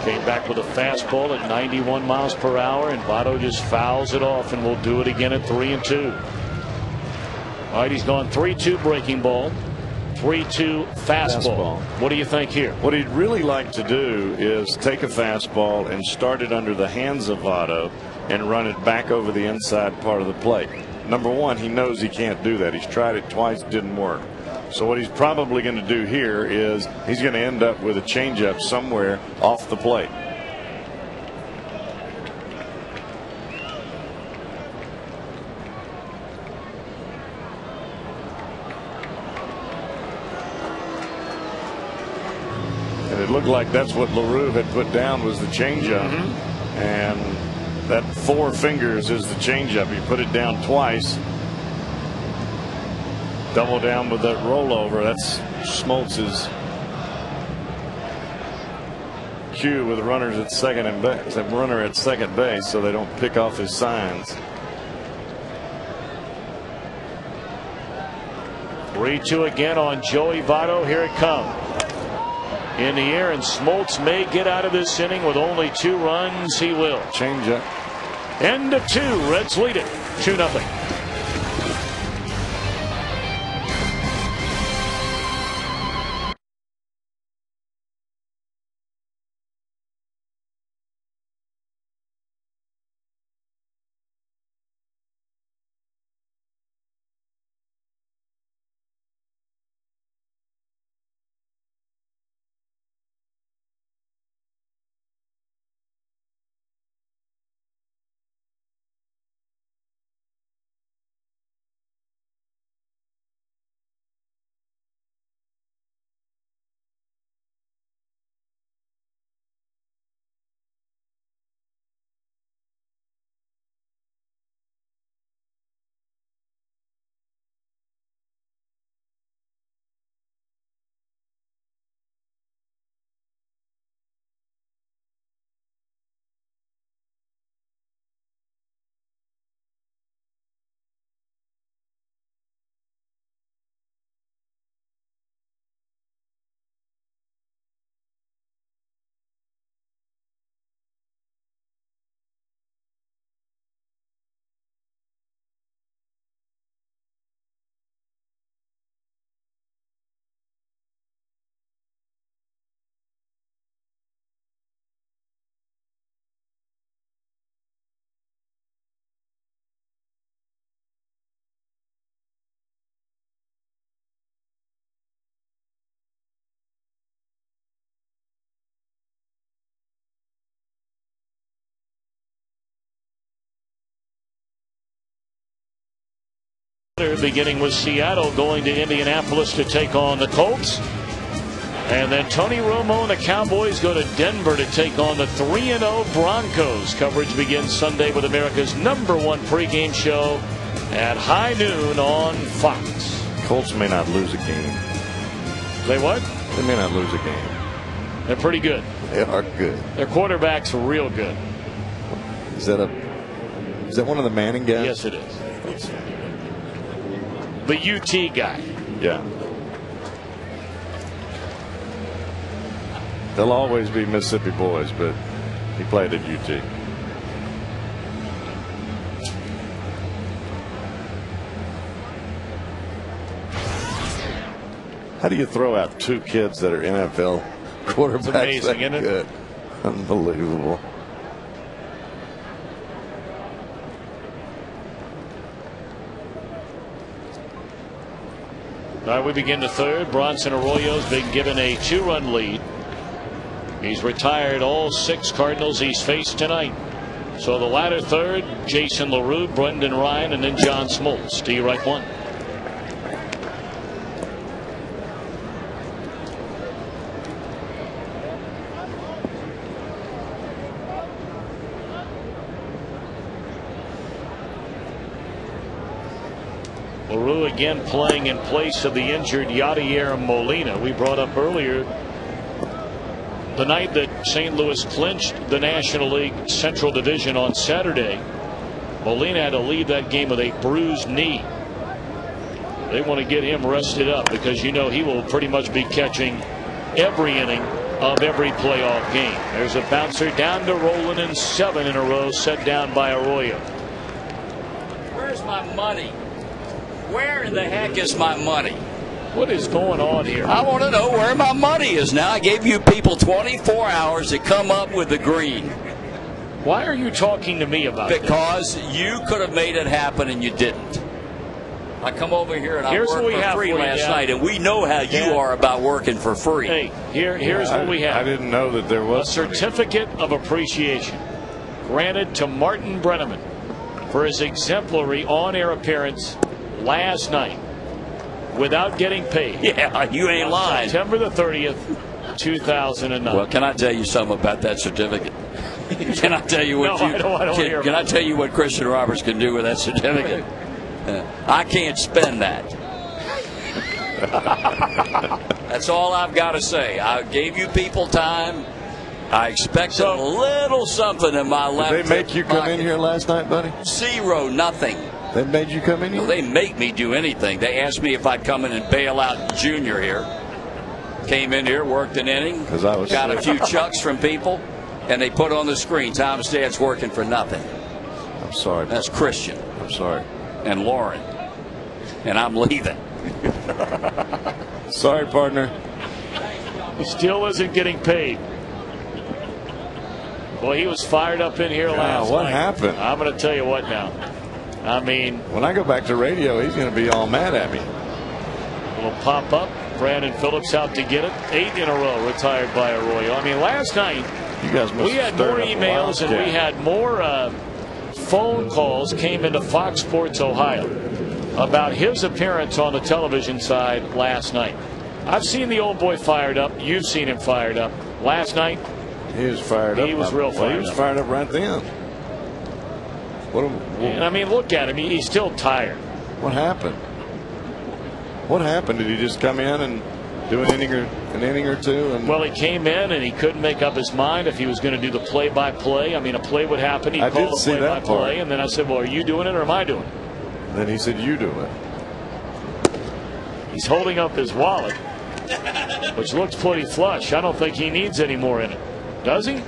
Came back with a fastball at 91 miles per hour, and Votto just fouls it off, and will do it again at 3-2. All right, he's gone 3-2 breaking ball, 3-2 fastball. What do you think here? What he'd really like to do is take a fastball and start it under the hands of Votto and run it back over the inside part of the plate. Number one, he knows he can't do that. He's tried it twice, didn't work. So what he's probably going to do here is he's going to end up with a changeup somewhere off the plate. And it looked like that's what LaRue had put down was the changeup. And that 4 fingers is the changeup. He put it down twice. Double down with that rollover. That's Smoltz's cue with runners at second and base. A runner at second base, so they don't pick off his signs. 3-2 again on Joey Votto. Here it comes. In the air, and Smoltz may get out of this inning with only 2 runs. He will. Changeup. End of 2. Reds lead it 2-0. Beginning with Seattle, going to Indianapolis to take on the Colts. And then Tony Romo and the Cowboys go to Denver to take on the 3-0 Broncos. Coverage begins Sunday with America's #1 pregame show at high noon on Fox. Colts may not lose a game. Say what? They may not lose a game. They're pretty good. They are good. Their quarterback's real good. Is that one of the Manning guys? Yes, it is. The UT guy. Yeah. They'll always be Mississippi boys, but he played at UT. How do you throw out 2 kids that are NFL quarterbacks? It's amazing, isn't it? Good. Unbelievable. All right, we begin the third. Bronson Arroyo's been given a 2-run lead. He's retired all 6 Cardinals he's faced tonight. So the latter third, Jason LaRue, Brendan Ryan, and then John Smoltz. To your right one. LaRue again playing in place of the injured Yadier Molina. We brought up earlier the night that St. Louis clinched the National League Central Division on Saturday. Molina had to leave that game with a bruised knee. They want to get him rested up because he will pretty much be catching every inning of every playoff game. There's a bouncer down to Roland in 7 in a row, set down by Arroyo. Where's my money? Where in the heck is my money? What is going on here? I want to know where my money is now. I gave you people 24 hours to come up with the green. Why are you talking to me about because you could have made it happen and you didn't. I come over here and I worked for free last night, and we know how you are about working for free. Hey, here's what we have. I didn't know that there was a certificate of appreciation granted to Martin Brenneman for his exemplary on-air appearance last night without getting paid. Yeah, you ain't lying. September the 30th, 2009. Well, can I tell you something about that certificate? Can I tell you what can I tell you what Christian Roberts can do with that certificate? I can't spend that. That's all I've got to say. I gave you people time. I expected a little something in my left. Did they make you come in here last night, buddy? 0, nothing. They made you come in here? Well, they make me do anything. They asked me if I'd come in and bail out Junior here. Came in here, worked an inning, got a few chucks from people, and they put on the screen, Tom Stad's working for nothing. I'm sorry. That's Christian. I'm sorry. And Lauren. And I'm leaving. Sorry, partner. He still isn't getting paid. Well, he was fired up in here last night. What happened? I'm going to tell you what now. I mean, when I go back to radio, he's going to be all mad at me. Will pop up. Brandon Phillips out to get it. 8 in a row retired by Arroyo. I mean, last night we had more emails and we had more phone calls came into Fox Sports Ohio about his appearance on the television side last night. I've seen the old boy fired up. You've seen him fired up. Last night he was fired up. He was real fired up. He was fired up right then. And I mean, look at him. He's still tired. What happened? What happened? Did he just come in and do an inning or two? And well, he came in and he couldn't make up his mind if he was going to do the play-by-play. I mean, a play would happen. He'd call the play-by-play, and then I said, "Well, are you doing it or am I doing it?" And then he said, "You do it." He's holding up his wallet, which looks pretty flush. I don't think he needs any more in it, does he?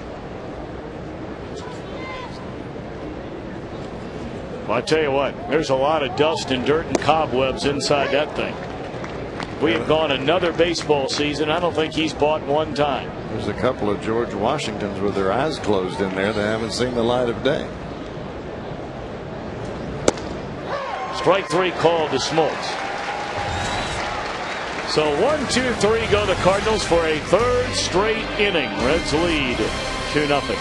Well, I tell you what, there's a lot of dust and dirt and cobwebs inside that thing. We have gone another baseball season. I don't think he's bought one time. There's a couple of George Washingtons with their eyes closed in there that haven't seen the light of day. Strike 3 called to Smoltz. So 1, 2, 3 go the Cardinals for a 3rd straight inning. Reds lead 2-0.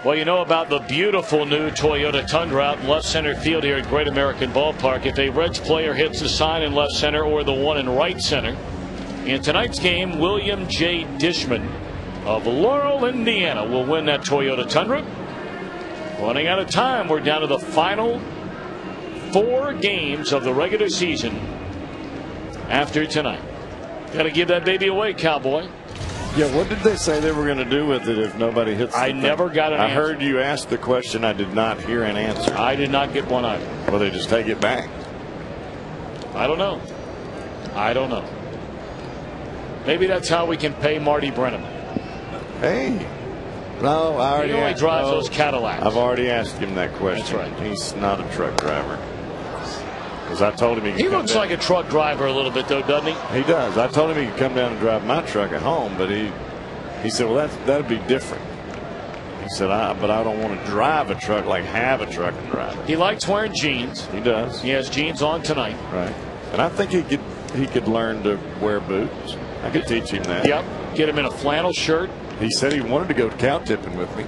Well, you know about the beautiful new Toyota Tundra out in left center field here at Great American Ballpark. If a Reds player hits the sign in left center or the one in right center, in tonight's game, William J. Dishman of Laurel, Indiana, will win that Toyota Tundra. Running out of time, we're down to the final 4 games of the regular season after tonight. Got to give that baby away, Cowboy. Yeah, what did they say they were going to do with it if nobody hits the thing? Never got an answer. I heard you ask the question. I did not hear an answer. I did not get one either. Well, they just take it back. I don't know. I don't know. Maybe that's how we can pay Marty Brennan. Hey. No, I already He only drives those Cadillacs. I've already asked him that question. That's right. He's not a truck driver. Because I told him he looks like a truck driver a little bit, though, doesn't he? He does. I told him he could come down and drive my truck at home, but he said, well, that'd be different. He said, but I don't want to drive a truck, like have a truck and drive it. He likes wearing jeans. He does. He has jeans on tonight. Right. And I think he could learn to wear boots. I could teach him that. Yep. Get him in a flannel shirt. He said he wanted to go cow tipping with me.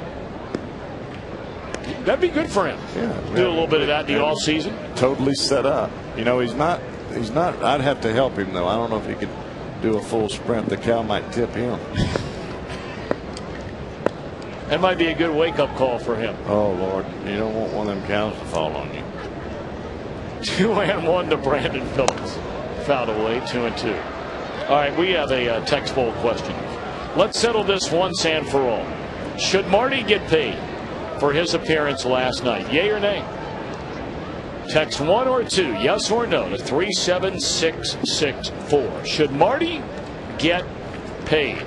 That'd be good for him. Yeah. Do a little bit of that in the off season. Totally set up. You know, he's not. I'd have to help him though. I don't know if he could do a full sprint. The cow might tip him. That might be a good wake-up call for him. Oh Lord, you don't want one of them cows to fall on you. 2-1 to Brandon Phillips. Fouled away, 2-2. All right, we have a text poll question. Let's settle this once and for all. Should Marty get paid for his appearance last night? Yay or nay? Text 1 or 2, yes or no, to 37664. Should Marty get paid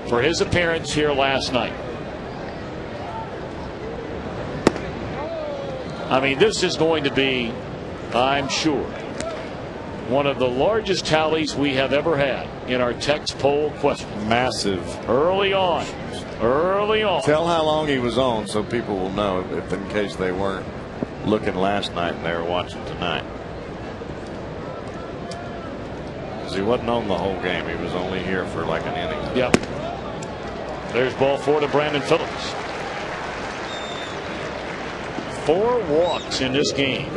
for his appearance here last night? I mean, this is going to be, I'm sure, one of the largest tallies we have ever had in our text poll question. Massive. Early on. Early on. Tell how long he was on so people will know if in case they weren't looking last night and they were watching tonight. Because he wasn't on the whole game. He was only here for like an inning. Yep. There's ball 4 to Brandon Phillips. 4 walks in this game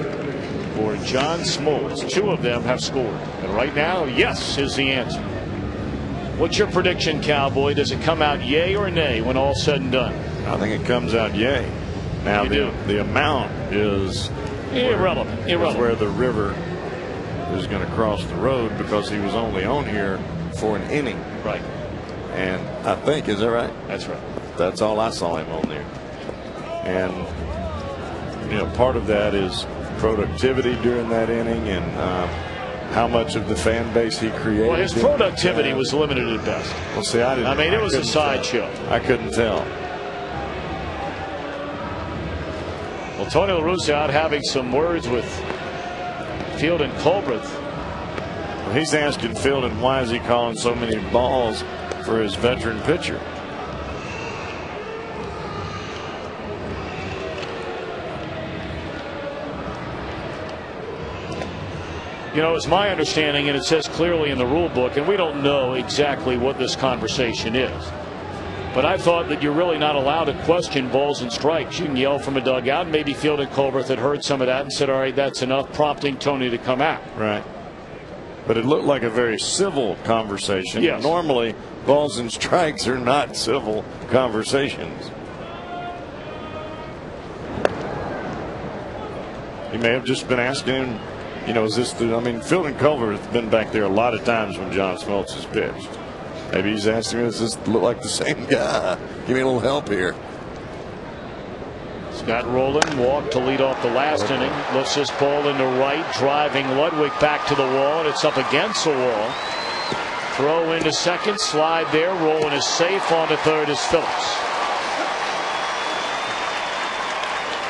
for John Smoltz. 2 of them have scored. And right now, yes is the answer. What's your prediction, Cowboy? Does it come out yay or nay when all's said and done? I think it comes out yay. Now the amount is irrelevant. Where the river is going to cross the road because he was only on here for an inning. Right. And I think, is that right? That's right. That's all I saw him on there. And you know, part of that is productivity during that inning and how much of the fan base he created. Well, his productivity was limited at best. Well, see, I mean, it was a sideshow. I couldn't tell. Well, Tony La Russa out having some words with Field and Culbreth. Well, he's asking Field, and why is he calling so many balls for his veteran pitcher? You know, it's my understanding, and it says clearly in the rule book, and we don't know exactly what this conversation is, but I thought that you're really not allowed to question balls and strikes. You can yell from a dugout. Maybe Field and Culbreth had heard some of that and said, all right, that's enough, prompting Tony to come out. Right. But it looked like a very civil conversation. Yes. Normally, balls and strikes are not civil conversations. He may have just been asking him, you know, is this the, I mean, Field and Culver has been back there a lot of times when John Smoltz has pitched. Maybe he's asking me, does this look like the same guy? Give me a little help here. Scott Rowland walked to lead off the last inning. Lifts this ball into right, driving Ludwig back to the wall, and it's up against the wall. Throw into second, slide there. Rowland is safe. On to third is Phillips.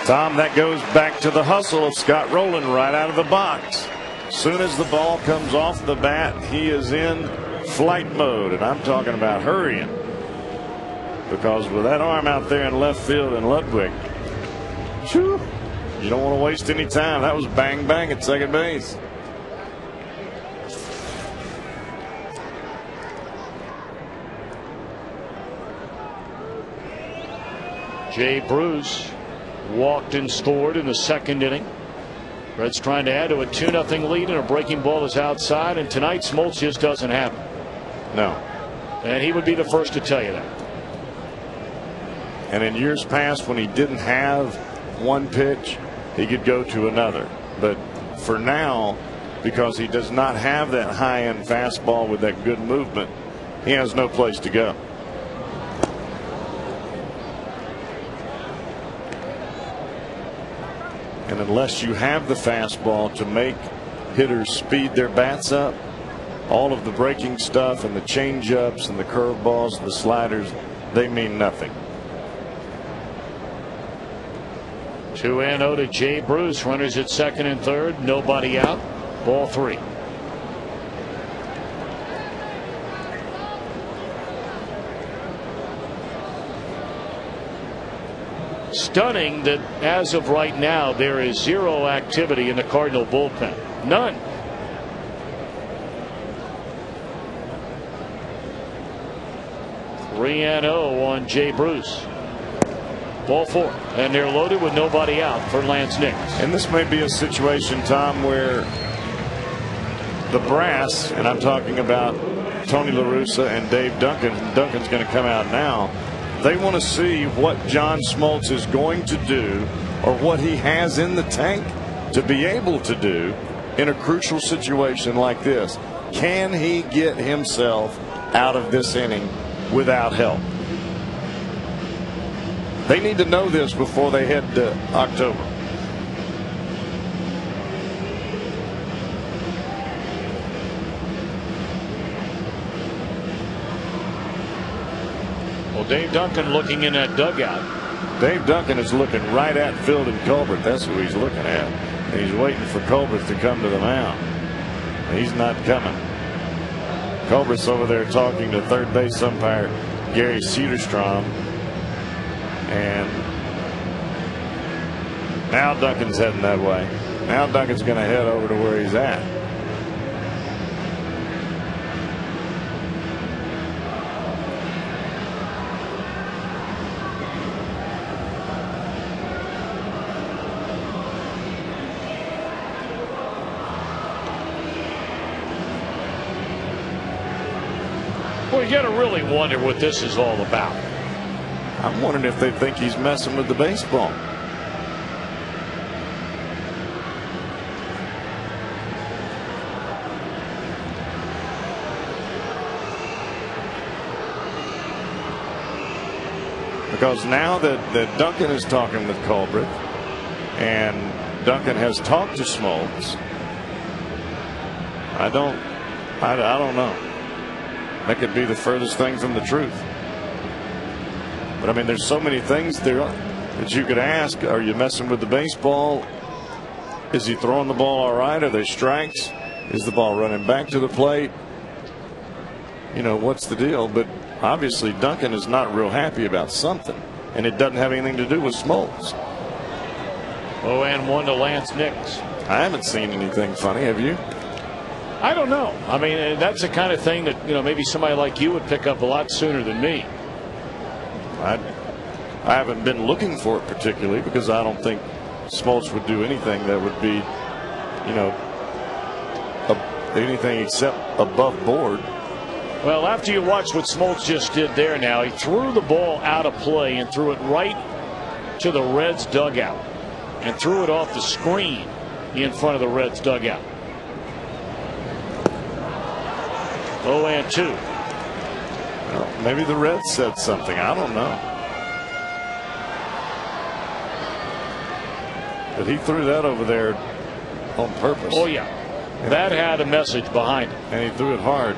Tom, that goes back to the hustle of Scott Rowland right out of the box. As soon as the ball comes off the bat, he is in flight mode, and I'm talking about hurrying. Because with that arm out there in left field and Ludwig, whew, you don't want to waste any time. That was bang bang at second base. Jay Bruce walked and scored in the second inning. Reds trying to add to a 2-0 lead, and a breaking ball is outside, and tonight Smoltz just doesn't have it. No. And he would be the first to tell you that. And in years past, when he didn't have one pitch, he could go to another. But for now, because he does not have that high-end fastball with that good movement, he has no place to go. And unless you have the fastball to make hitters speed their bats up, all of the breaking stuff and the change-ups and the curveballs and the sliders, they mean nothing. 2-0 to Jay Bruce. Runners at second and third. Nobody out. Ball 3. Stunning that as of right now there is zero activity in the Cardinal bullpen. None. (3-0) on Jay Bruce. Ball 4, and they're loaded with nobody out for Lance Nix. And this may be a situation, Tom, where the brass, and I'm talking about Tony La Russa and Dave Duncan. Duncan's going to come out now. They want to see what John Smoltz is going to do, or what he has in the tank to be able to do in a crucial situation like this. Can he get himself out of this inning without help? They need to know this before they head to October. Well, Dave Duncan looking in that dugout. Dave Duncan is looking right at Field and Colbert. That's who he's looking at. And he's waiting for Colbert to come to the mound. He's not coming. Colbert's over there talking to third base umpire Gary Cederstrom. And now Duncan's heading that way. Now Duncan's going to head over to where he's at. Well, you got to really wonder what this is all about. I'm wondering if they think he's messing with the baseball. Because now that Duncan is talking with Colbert and Duncan has talked to Smoltz, I don't know. That could be the furthest thing from the truth. But I mean, there's so many things there that you could ask. Are you messing with the baseball? Is he throwing the ball all right? Are there strikes? Is the ball running back to the plate? You know, what's the deal? But obviously Duncan is not real happy about something, and it doesn't have anything to do with Smoltz. 0-1 to Lance Nix. I haven't seen anything funny. Have you? I don't know. I mean, that's the kind of thing that, you know, maybe somebody like you would pick up a lot sooner than me. I haven't been looking for it particularly, because I don't think Smoltz would do anything that would be, you know, anything except above board. Well, after you watch what Smoltz just did there now, he threw the ball out of play and threw it right to the Reds dugout and threw it off the screen in front of the Reds dugout. 0-2. Well, maybe the Reds said something. I don't know. But he threw that over there on purpose. Oh, yeah. That had a message behind it. And he threw it hard.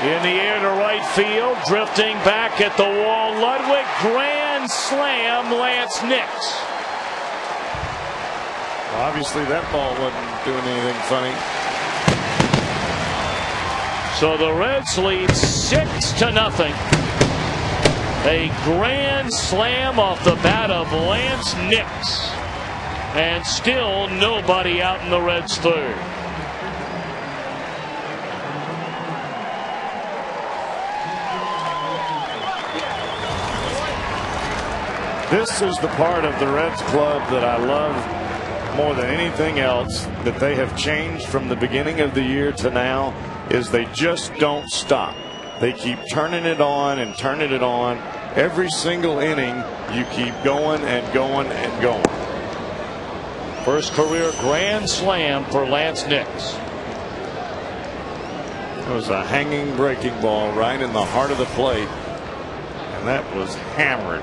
In the air to right field, drifting back at the wall, Ludwig, grand slam, Lance Nix. Well, obviously that ball wasn't doing anything funny. So the Reds lead 6-0. A grand slam off the bat of Lance Nix. And still nobody out in the Reds' third. This is the part of the Reds club that I love more than anything else, that they have changed from the beginning of the year to now, is they just don't stop. They keep turning it on and turning it on. Every single inning, you keep going and going and going. First career grand slam for Lance Nix. It was a hanging breaking ball right in the heart of the plate, and that was hammered.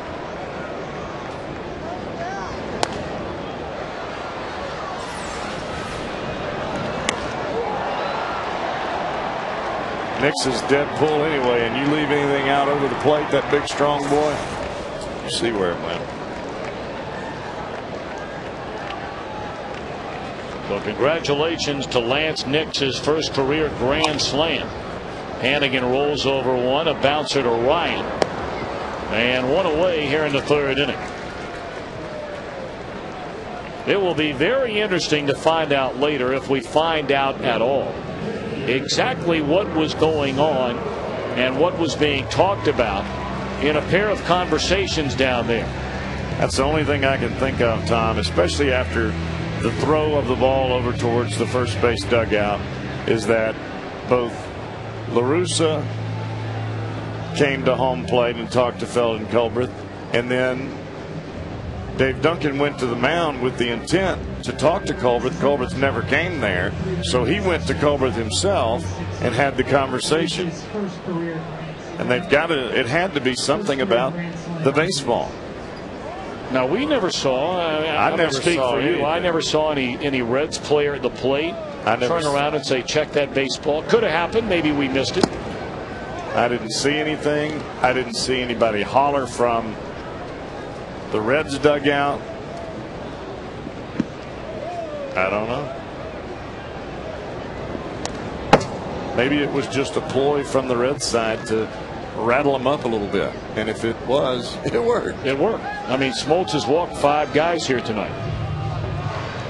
Nix is dead pull anyway, and you leave anything out over the plate, that big strong boy, you see where it went. Well, congratulations to Lance Nix, his first career grand slam. Hannigan rolls over one, a bouncer to Ryan, and one away here in the third inning. It will be very interesting to find out later, if we find out at all, exactly what was going on and what was being talked about in a pair of conversations down there. That's the only thing I can think of, Tom, especially after the throw of the ball over towards the first base dugout, is that both La Russa came to home plate and talked to Felton Culbreth, and then Dave Duncan went to the mound with the intent to talk to Culbreth. Culbreth never came there, so he went to Culbreth himself and had the conversation. And they've got to, it had to be something about the baseball. Now, we never saw, I never speak for you, I never saw any Reds player at the plate turn around and say, check that baseball. Could have happened. Maybe we missed it. I didn't see anything. I didn't see anybody holler from the Reds dugout. I don't know. Maybe it was just a ploy from the Reds side to rattle them up a little bit. And if it was, it worked. It worked. I mean, Smoltz has walked 5 guys here tonight,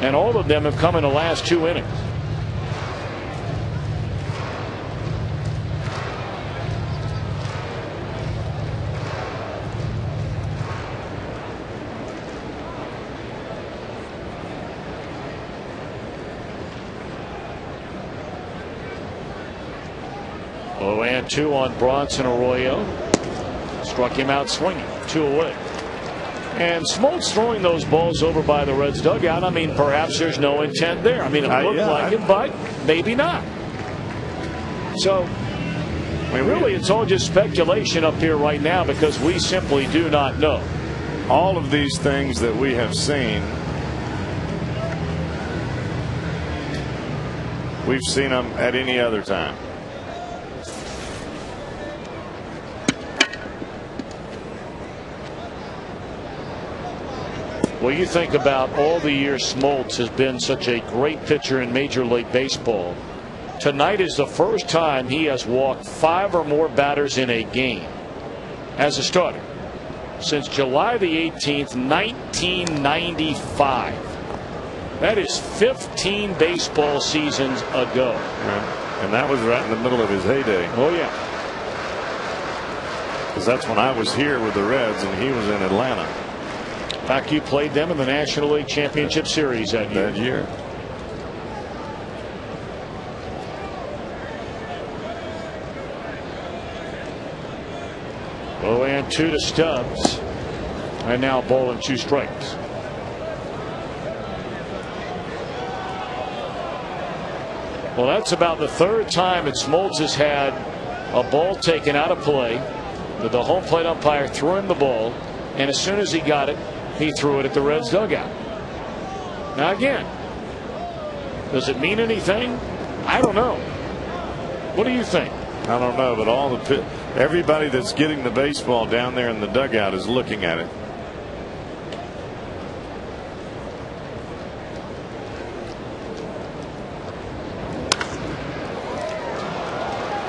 and all of them have come in the last 2 innings. Oh, and 2 on Bronson Arroyo. Struck him out swinging. 2 away. And Smoltz throwing those balls over by the Reds dugout. I mean, perhaps there's no intent there. I mean, it looked like it, but maybe not. So, I mean, really, it's all just speculation up here right now, because we simply do not know. All of these things that we have seen, we've seen them at any other time. Well, you think about all the years Smoltz has been such a great pitcher in Major League Baseball. Tonight is the first time he has walked 5 or more batters in a game as a starter since July the 18th, 1995. That is 15 baseball seasons ago. And that was right in the middle of his heyday. Oh, yeah. Because that's when I was here with the Reds and he was in Atlanta. In fact, you played them in the National League Championship Series that year. Oh, and 2 to Stubbs. And now ball and 2 strikes. Well, that's about the 3rd time that Smoltz has had a ball taken out of play, that the home plate umpire threw him the ball, and as soon as he got it, he threw it at the Reds dugout. Now again, does it mean anything? I don't know. What do you think? I don't know, but everybody that's getting the baseball down there in the dugout is looking at it.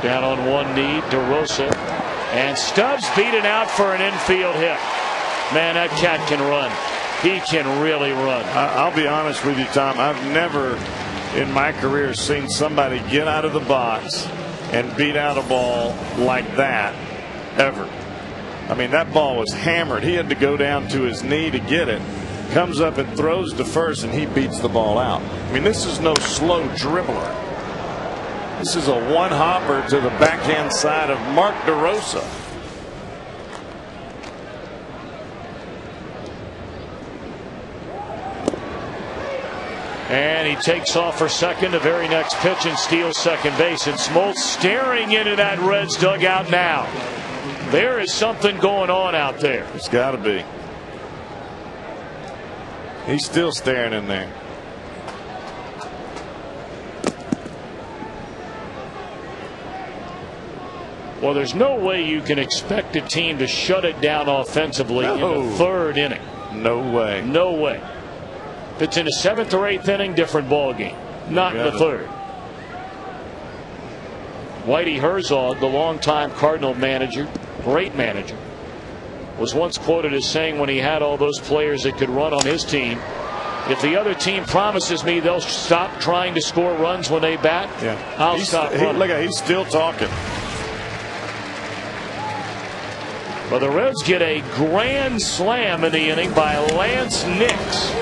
Down on one knee, DeRosa, and Stubbs beaten out for an infield hit. Man, that cat can run. He can really run. I'll be honest with you, Tom. I've never in my career seen somebody get out of the box and beat out a ball like that ever. I mean, that ball was hammered. He had to go down to his knee to get it. Comes up and throws to first, and he beats the ball out. I mean, this is no slow dribbler. This is a one-hopper to the backhand side of Mark DeRosa. And he takes off for second, the very next pitch, and steals second base. And Smoltz staring into that Reds dugout now. There is something going on out there. It's got to be. He's still staring in there. Well, there's no way you can expect a team to shut it down offensively in the third inning. No way. No way. If it's in the seventh or eighth inning, different ball game. Not in the third. Whitey Herzog, the longtime Cardinal manager, great manager, was once quoted as saying when he had all those players that could run on his team, if the other team promises me they'll stop trying to score runs when they bat, I'll stop running. Look, he's still talking. Well, the Reds get a grand slam in the inning by Lance Nix.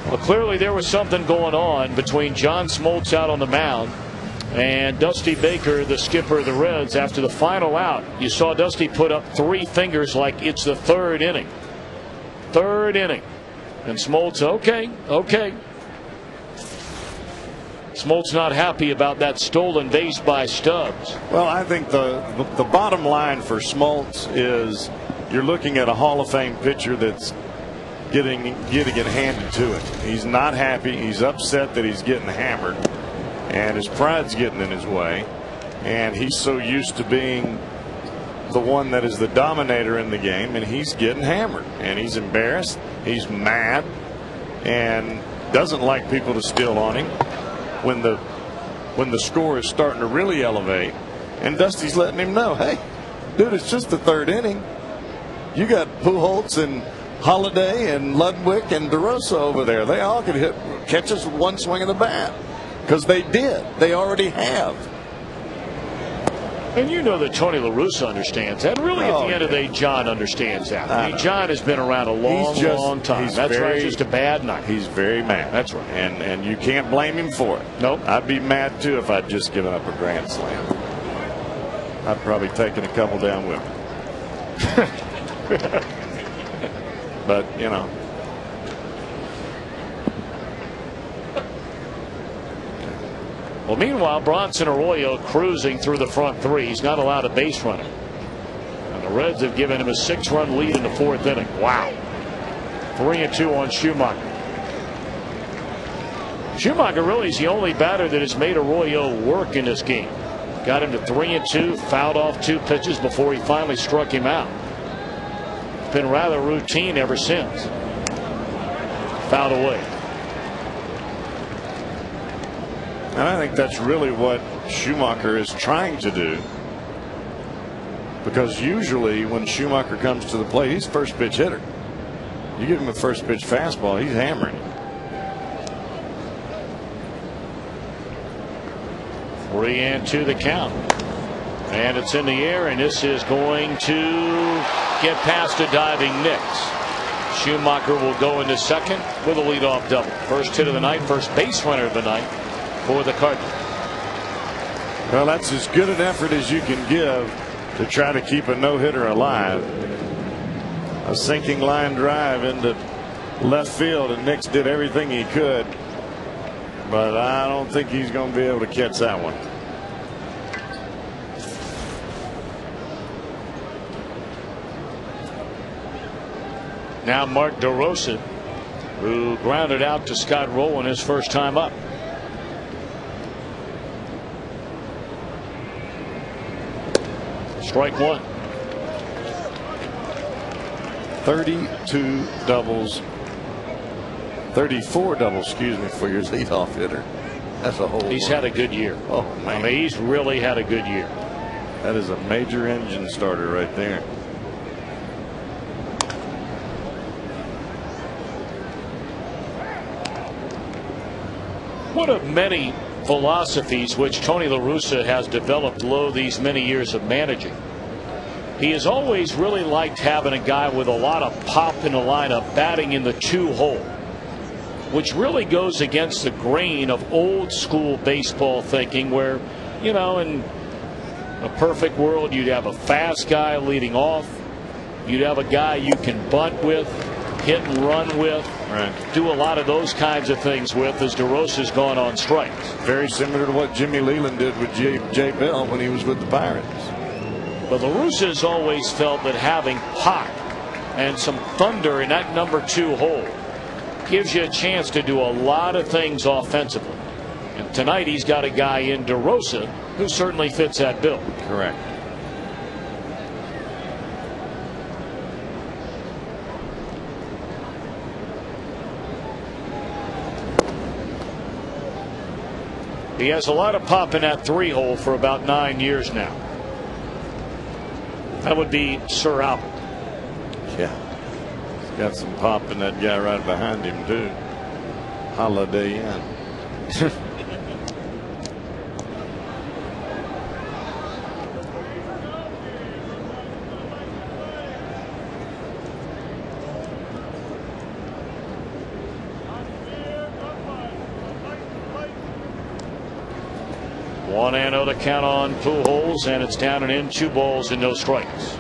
Well, clearly there was something going on between John Smoltz out on the mound and Dusty Baker, the skipper of the Reds, after the final out. You saw Dusty put up three fingers like it's the third inning. Third inning. And Smoltz, okay. Smoltz not happy about that stolen base by Stubbs. Well, I think the bottom line for Smoltz is you're looking at a Hall of Fame pitcher that's getting it handed to him. He's not happy. He's upset that he's getting hammered, and his pride's getting in his way, and he's so used to being the one that is the dominator in the game, and he's getting hammered, and he's embarrassed. He's mad and doesn't like people to steal on him when the score is starting to really elevate. And Dusty's letting him know, hey, dude, it's just the third inning. You got Pujols and Holiday and Ludwig and DeRosa over there. They all could catch us with one swing of the bat, because they did. They already have. And you know that Tony La Russa understands that. Really, at the end of the day, John understands that. I mean, John has been around a long time. That's right. Just a bad night. He's very mad. That's right. And you can't blame him for it. Nope. I'd be mad too if I'd just given up a grand slam. I'd probably taken a couple down with him. But, you know. Well, meanwhile, Bronson Arroyo cruising through the front three. He's not allowed a base runner. And the Reds have given him a 6-run lead in the fourth inning. Wow. 3-2 on Schumacher. Schumacher really is the only batter that has made Arroyo work in this game. Got him to 3-2, fouled off 2 pitches before he finally struck him out. It's been rather routine ever since. Fouled away. And I think that's really what Schumacher is trying to do. Because usually when Schumacher comes to the plate, he's first pitch hitter. You give him a first pitch fastball, he's hammering. 3-2 the count. And it's in the air, and this is going to get past a diving Nix. Schumacher will go into second with a leadoff double. First hit of the night, first base runner of the night for the Cardinals. Well, that's as good an effort as you can give to try to keep a no-hitter alive. A sinking line drive into left field, and Nix did everything he could. But I don't think he's going to be able to catch that one. Now Mark DeRosa, who grounded out to Scott Rowland his first time up. Strike one. 32 doubles. 34 doubles, excuse me, for your leadoff hitter. That's a whole lot. He's had a good year. Oh, man. I mean, he's really had a good year. That is a major engine starter right there. One of many philosophies which Tony La Russa has developed through these many years of managing. He has always really liked having a guy with a lot of pop in the lineup batting in the 2-hole, which really goes against the grain of old school baseball thinking, where, you know, in a perfect world you'd have a fast guy leading off, you'd have a guy you can bunt with, hit and run with, right, do a lot of those kinds of things with, as DeRosa's gone on strikes. Very similar to what Jimmy Leland did with Jay Bell when he was with the Pirates. But La Russa has always felt that having pop and some thunder in that number 2 hole gives you a chance to do a lot of things offensively. And tonight he's got a guy in DeRosa who certainly fits that bill. Correct. He has a lot of pop in that 3-hole for about 9 years now. That would be Sir Albert. Yeah. He's got some pop in that guy right behind him, too. Holiday Inn. One and oh to count on Pujols, and it's down and in, 2 balls and no strikes.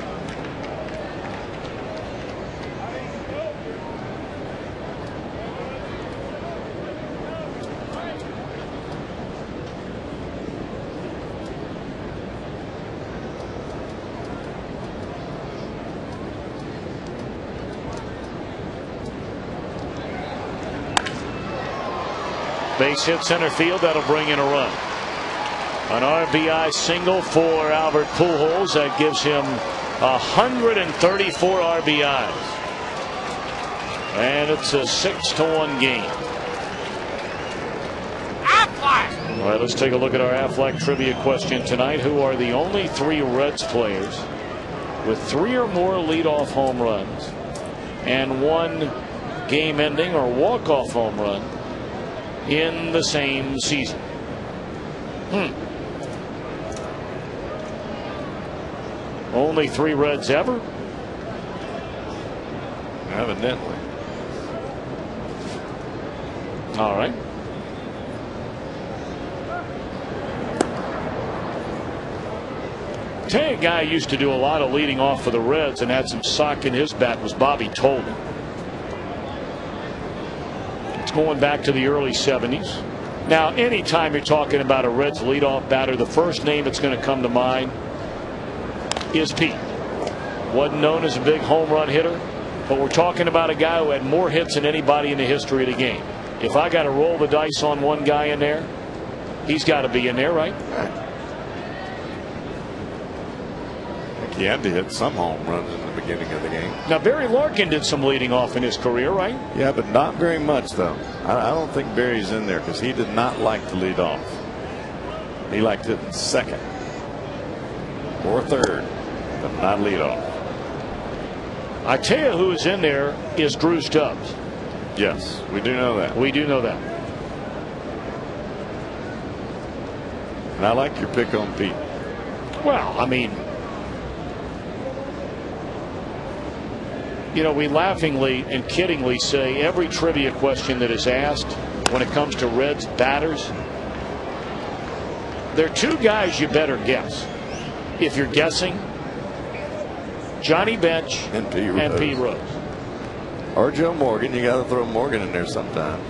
Base hit center field, that'll bring in a run. An RBI single for Albert Pujols that gives him 134 RBIs. And it's a 6-1 game. Aflac! All right, let's take a look at our Aflac trivia question tonight. Who are the only 3 Reds players with 3 or more leadoff home runs and 1 game-ending or walk-off home run in the same season? Only 3 Reds ever? Evidently. All right. Tell you a guy who used to do a lot of leading off for the Reds and had some sock in his bat was Bobby Tolan. It's going back to the early 70s. Now, anytime you're talking about a Reds leadoff batter, the first name that's going to come to mind is Pete. Wasn't known as a big home run hitter, but we're talking about a guy who had more hits than anybody in the history of the game. If I got to roll the dice on one guy in there, he's got to be in there, right? He had to hit some home runs in the beginning of the game. Now, Barry Larkin did some leading off in his career, right? Yeah, but not very much, though. I don't think Barry's in there because he did not like to lead off. He liked it in second or third, but not leadoff. I tell you who is in there is Drew Stubbs. Yes, we do know that. We do know that. And I like your pick on Pete. Well, I mean, you know, we laughingly and kiddingly say every trivia question that is asked when it comes to Reds batters, there are two guys you better guess. If you're guessing, Johnny Bench and P. Rose. Or Joe Morgan. You got to throw Morgan in there sometime.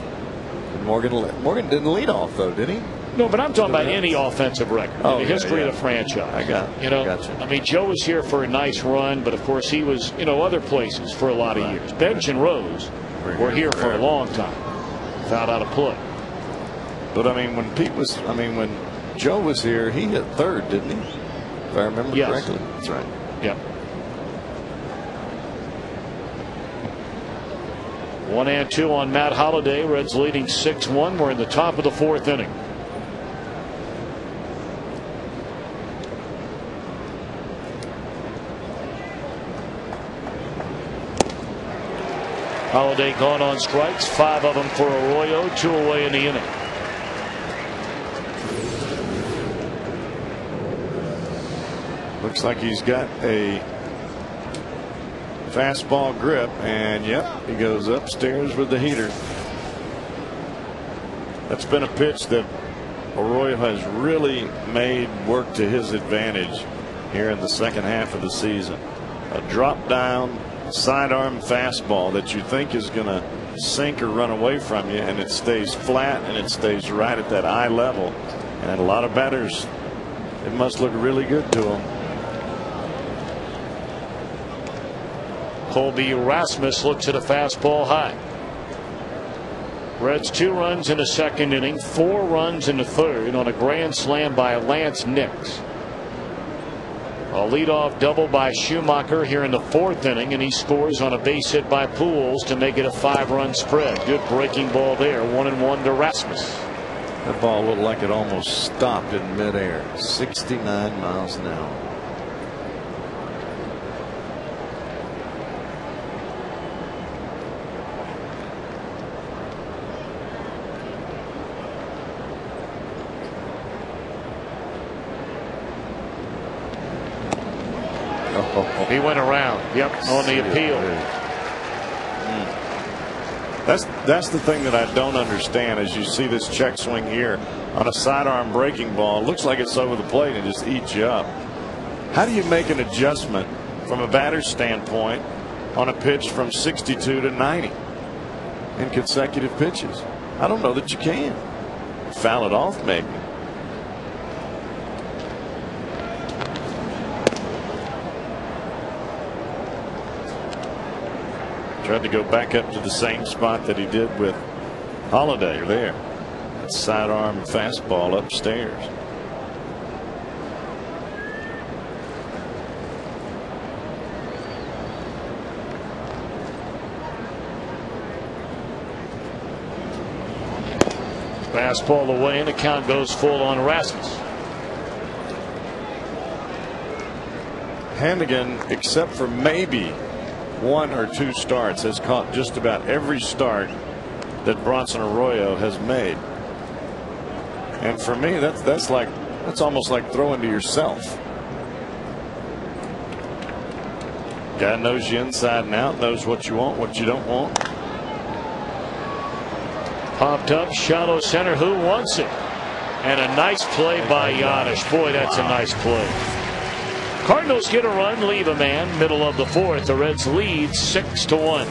Morgan didn't lead off, though, did he? No, but I'm talking about any offensive record in the history of the franchise. I got it. You know, I mean, Joe was here for a nice run, but of course he was, you know, other places for a lot of years. Bench and Rose were here for a long time. Found out a play. But I mean, when Joe was here, he hit third, didn't he? If I remember correctly. That's right. Yep. 1-2 on Matt Holliday. Reds leading 6-1. We're in the top of the fourth inning. Holliday gone on strikes, 5 of them for Arroyo, 2 away in the inning. Looks like he's got a fastball grip, and yep, he goes upstairs with the heater. That's been a pitch that Arroyo has really made work to his advantage here in the second half of the season. A drop down sidearm fastball that you think is going to sink or run away from you, and it stays flat and it stays right at that eye level. And a lot of batters, it must look really good to them. Colby Rasmus looks at a fastball high. Reds 2 runs in the second inning, 4 runs in the third on a grand slam by Lance Nix. A leadoff double by Schumacher here in the fourth inning, and he scores on a base hit by Pujols to make it a 5-run spread. Good breaking ball there. 1-1 to Rasmus. That ball looked like it almost stopped in midair. 69 miles an hour. He went around. Yep, on the appeal. That's the thing that I don't understand. As you see this check swing here on a sidearm breaking ball, it looks like it's over the plate and just eats you up. How do you make an adjustment from a batter's standpoint on a pitch from 62 to 90 in consecutive pitches? I don't know that you can. Foul it off, maybe. Tried to go back up to the same spot that he did with Holliday there. That sidearm fastball upstairs. Fastball away, and the count goes full on Rasmus. Hannigan, except for maybe 1 or 2 starts, has caught just about every start that Bronson Arroyo has made. And for me, that's almost like throwing to yourself. Guy knows you inside and out, knows what you want, what you don't want. Popped up, shallow center. Who wants it? And a nice play by Yadish. Boy, that's a nice play. Cardinals get a run, leave a man. Middle of the fourth. The Reds lead 6-1.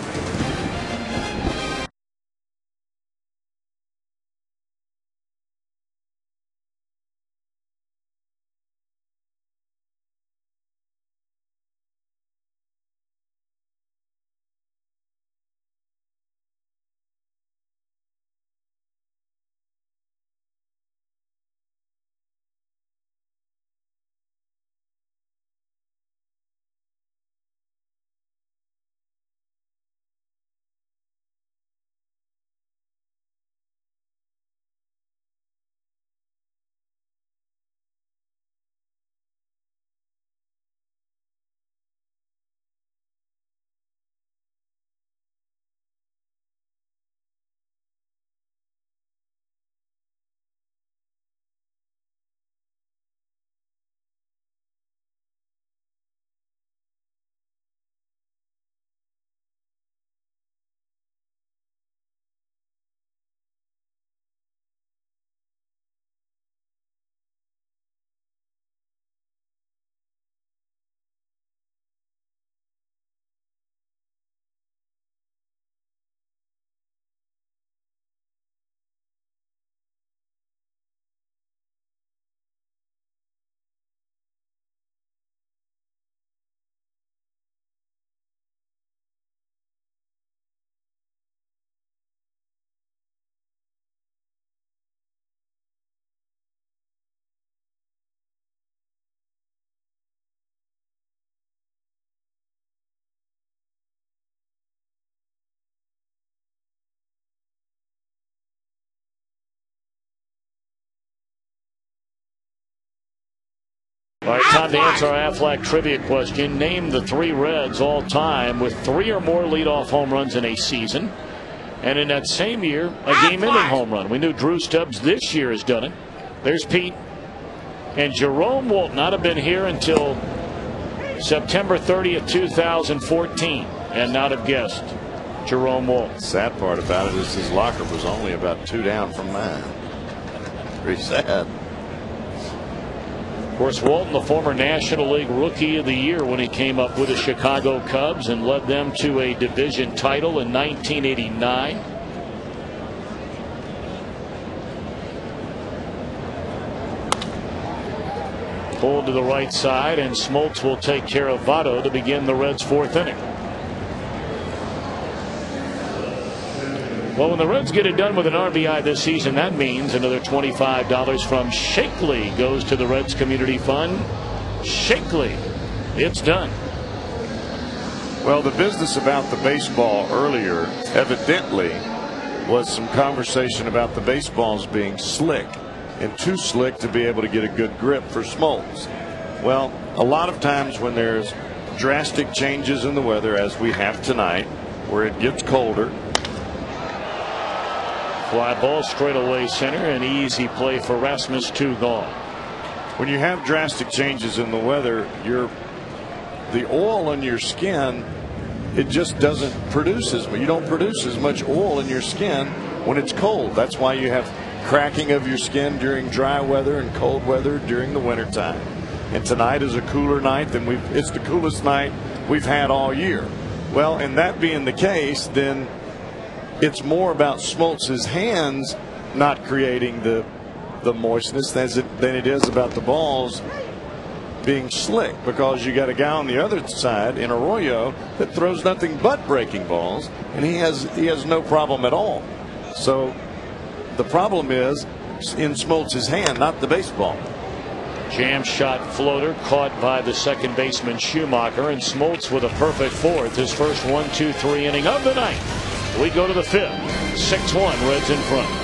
All right, time to answer our Aflac trivia question. Name the 3 Reds all time with 3 or more leadoff home runs in a season. And in that same year, a game-ending home run. We knew Drew Stubbs this year has done it. There's Pete. And Jerome will not have been here until September 30th, 2014, and not have guessed Jerome Walt. Sad part about it is his locker was only about 2 down from mine. Pretty sad. Of course, Walton, the former National League Rookie of the Year when he came up with the Chicago Cubs and led them to a division title in 1989. Pulled to the right side, and Smoltz will take care of Votto to begin the Reds' 4th inning. Well, when the Reds get it done with an RBI this season, that means another $25 from Shakely goes to the Reds Community Fund. Shakely, it's done. Well, the business about the baseball earlier evidently was some conversation about the baseballs being slick and too slick to be able to get a good grip for Smoltz. Well, a lot of times when there's drastic changes in the weather, as we have tonight, where it gets colder. Fly ball straight away center, an easy play for Rasmus, 2 gone. When you have drastic changes in the weather, the oil on your skin, it just doesn't produce as much. You don't produce as much oil in your skin when it's cold. That's why you have cracking of your skin during dry weather and cold weather during the winter time. And tonight is a cooler night than it's the coolest night we've had all year. Well, and that being the case, then it's more about Smoltz's hands not creating the moistness than it is about the balls being slick, because you got a guy on the other side in Arroyo that throws nothing but breaking balls, and he has no problem at all. So the problem is in Smoltz's hand, not the baseball. Jam shot floater caught by the second baseman Schumacher, and Smoltz with a perfect 4th, his first 1-2-3 inning of the night. We go to the 5th. 6-1 Reds in front.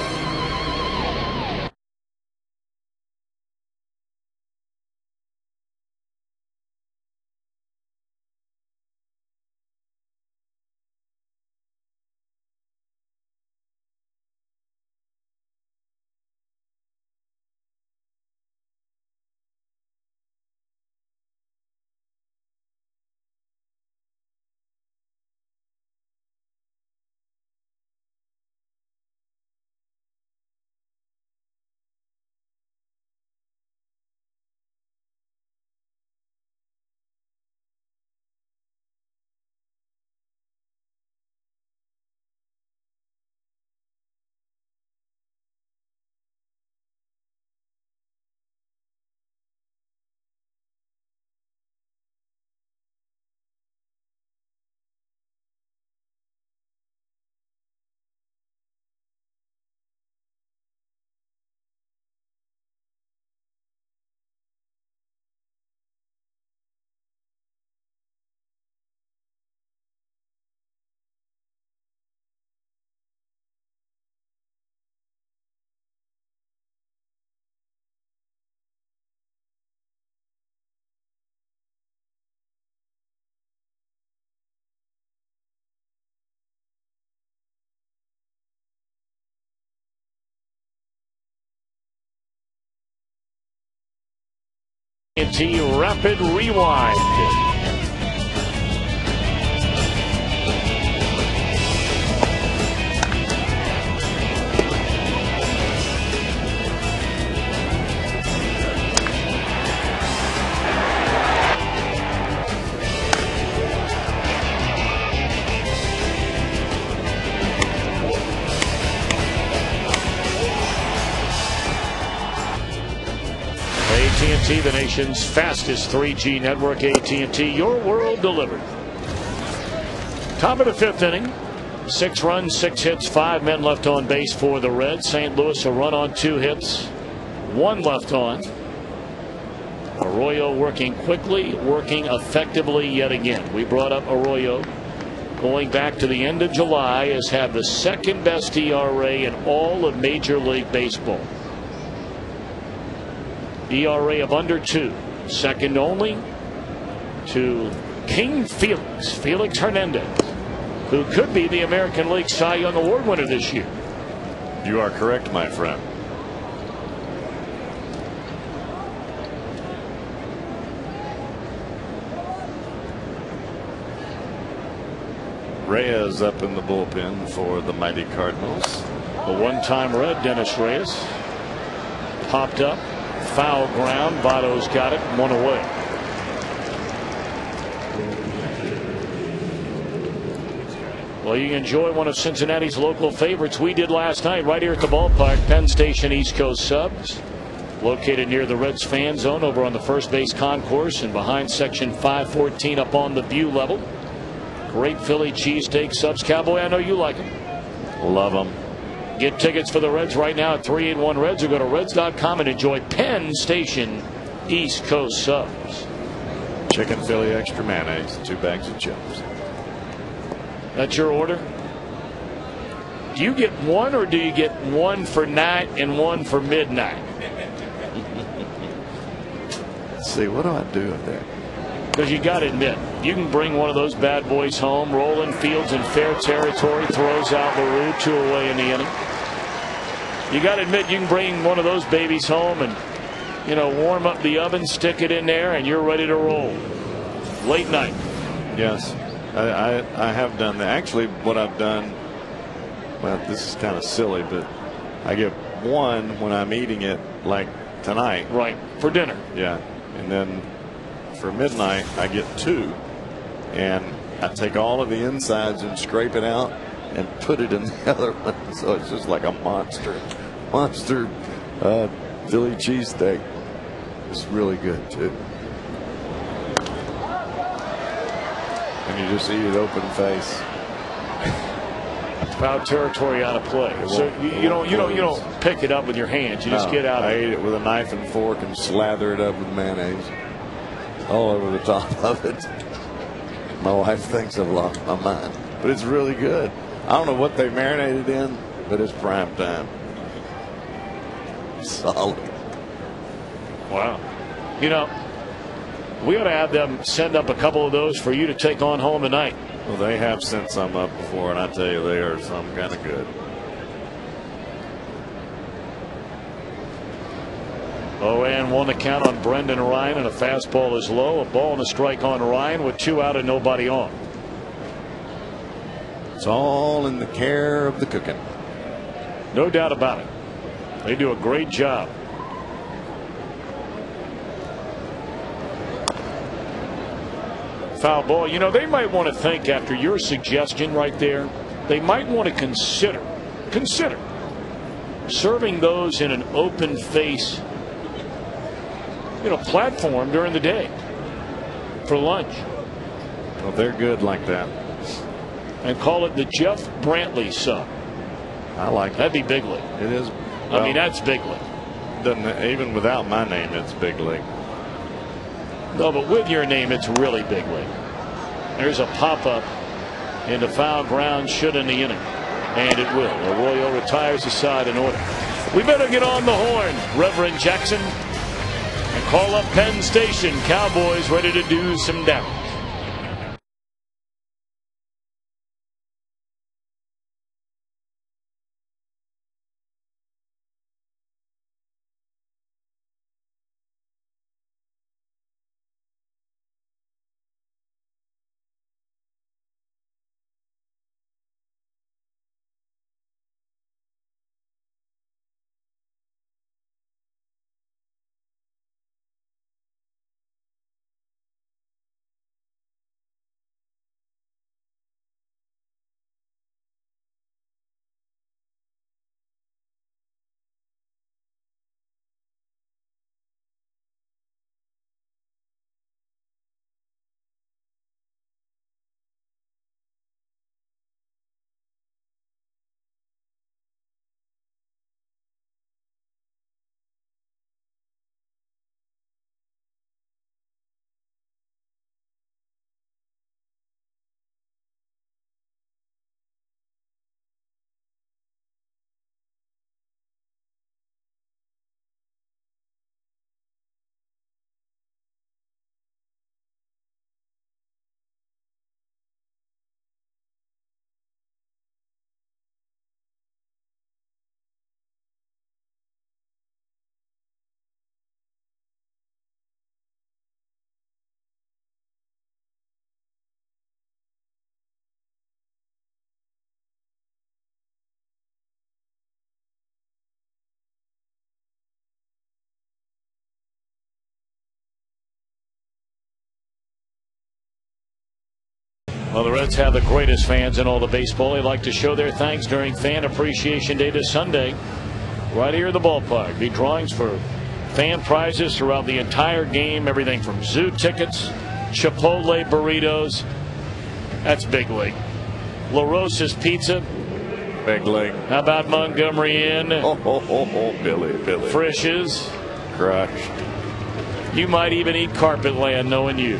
AT&T Rapid Rewind. AT&T, the nation's fastest 3G network. AT&T, your world delivered. Top of the 5th inning. 6 runs, 6 hits, 5 men left on base for the Reds. St. Louis a run on 2 hits, 1 left on. Arroyo working quickly, working effectively yet again. We brought up Arroyo going back to the end of July has had the 2nd best ERA in all of Major League Baseball. ERA of under 2, second only to King Felix Hernandez, who could be the American League Cy Young Award winner this year. You are correct, my friend. Reyes up in the bullpen for the mighty Cardinals. A one-time Red, Dennis Reyes, popped up, foul ground. Votto's got it, 1 away. Well, you can enjoy one of Cincinnati's local favorites. We did last night right here at the ballpark. Penn Station East Coast Subs, located near the Reds fan zone over on the first base concourse and behind section 514 up on the view level. Great Philly cheesesteak subs. Cowboy, I know you like them. Love them. Get tickets for the Reds right now at 381 Reds, or go to Reds.com and enjoy Penn Station East Coast Subs. Chicken Philly extra mayonnaise, 2 bags of chips. That's your order? Do you get one, or do you get one for night and one for midnight? Let's see, what do I do with that? Because you got to admit, you can bring one of those bad boys home. Rolling Fields in fair territory, throws out LaRue, 2 away in the inning. You got to admit, you can bring one of those babies home and, you know, warm up the oven, stick it in there, and you're ready to roll. Late night. Yes, I have done that. Actually, what I've done, well, this is kind of silly, but I get one when I'm eating it, like tonight. Right, for dinner. Yeah, and then for midnight I get 2, and I take all of the insides and scrape it out and put it in the other one, so it's just like a monster Philly cheesesteak. It's really good too, and you just eat it open face. Foul territory out of play. So you don't pick it up with your hands. You just get out of I it. ate it with a knife and fork and slather it up with mayonnaise all over the top of it. My wife thinks I've lost my mind, but it's really good. I don't know what they marinated in, but it's prime time. Solid. Wow. You know, we ought to have them send up a couple of those for you to take on home tonight. Well, they have sent some up before, and I tell you, they are some kind of good. 0-1 to count on Brendan Ryan, and a fastball is low. A ball and a strike on Ryan with 2 out and nobody on. It's all in the care of the cooking. No doubt about it. They do a great job. Foul ball. You know, they might want to think, after your suggestion right there, they might want to consider serving those in an open face, platform during the day for lunch. Well, they're good like that. And call it the Jeff Brantley sub. I like it. That'd be big league. It is. I mean, that's big league. Doesn't, even without my name, it's big league. No, but with your name, it's really big league. There's a pop-up into foul ground, should in the inning. And it will. Arroyo retires the side in order. We better get on the horn, Reverend Jackson, and call up Penn Station. Cowboys ready to do some damage. Well, the Reds have the greatest fans in all of baseball. They like to show their thanks during Fan Appreciation Day this Sunday, right here at the ballpark. Big drawings for fan prizes throughout the entire game. Everything from zoo tickets, Chipotle burritos. That's big league. La Rosa's Pizza. Big league. How about Montgomery Inn? Billy. Frisch's. Crushed. You might even eat carpet land knowing you.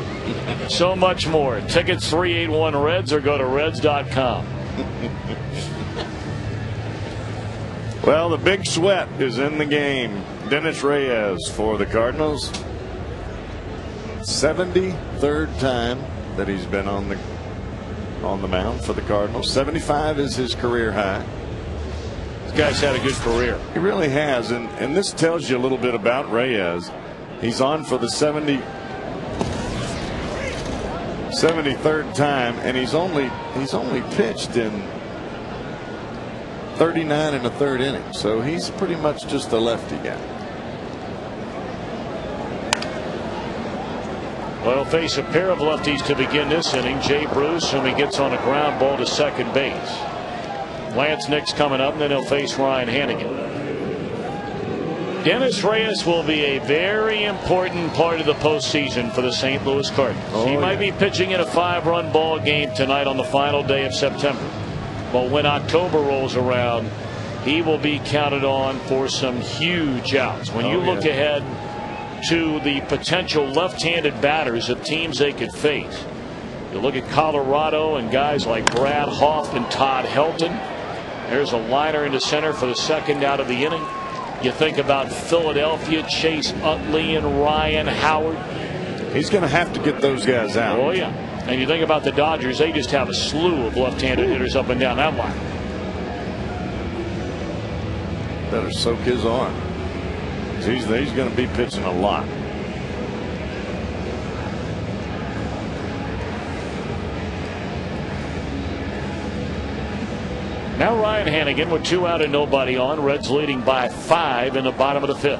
So much more. Tickets 381 Reds or go to Reds.com. Well, the big sweat is in the game. Dennis Reyes for the Cardinals. 73rd time that he's been on the mound for the Cardinals. 75 is his career high. This guy's had a good career. He really has, and this tells you a little bit about Reyes. He's on for the 73rd time, and he's only pitched in 39 1/3 innings, so he's pretty much just a lefty guy. Well, he'll face a pair of lefties to begin this inning. Jay Bruce, whom he gets on a ground ball to second base. Lance Nix coming up, and then he'll face Ryan Hannigan. Dennis Reyes will be a very important part of the postseason for the St. Louis Cardinals. He might be pitching in a 5-run ball game tonight on the final day of September. But when October rolls around, he will be counted on for some huge outs. When you look ahead to the potential left-handed batters of teams they could face, you look at Colorado and guys like Brad Hoff and Todd Helton. There's a liner into center for the second out of the inning. You think about Philadelphia, Chase Utley and Ryan Howard. He's going to have to get those guys out. Oh, yeah. And you think about the Dodgers, they just have a slew of left-handed hitters up and down that line. Better soak his arm. He's going to be pitching a lot. Now Ryan Hannigan with 2 out and nobody on. Reds leading by 5 in the bottom of the 5th.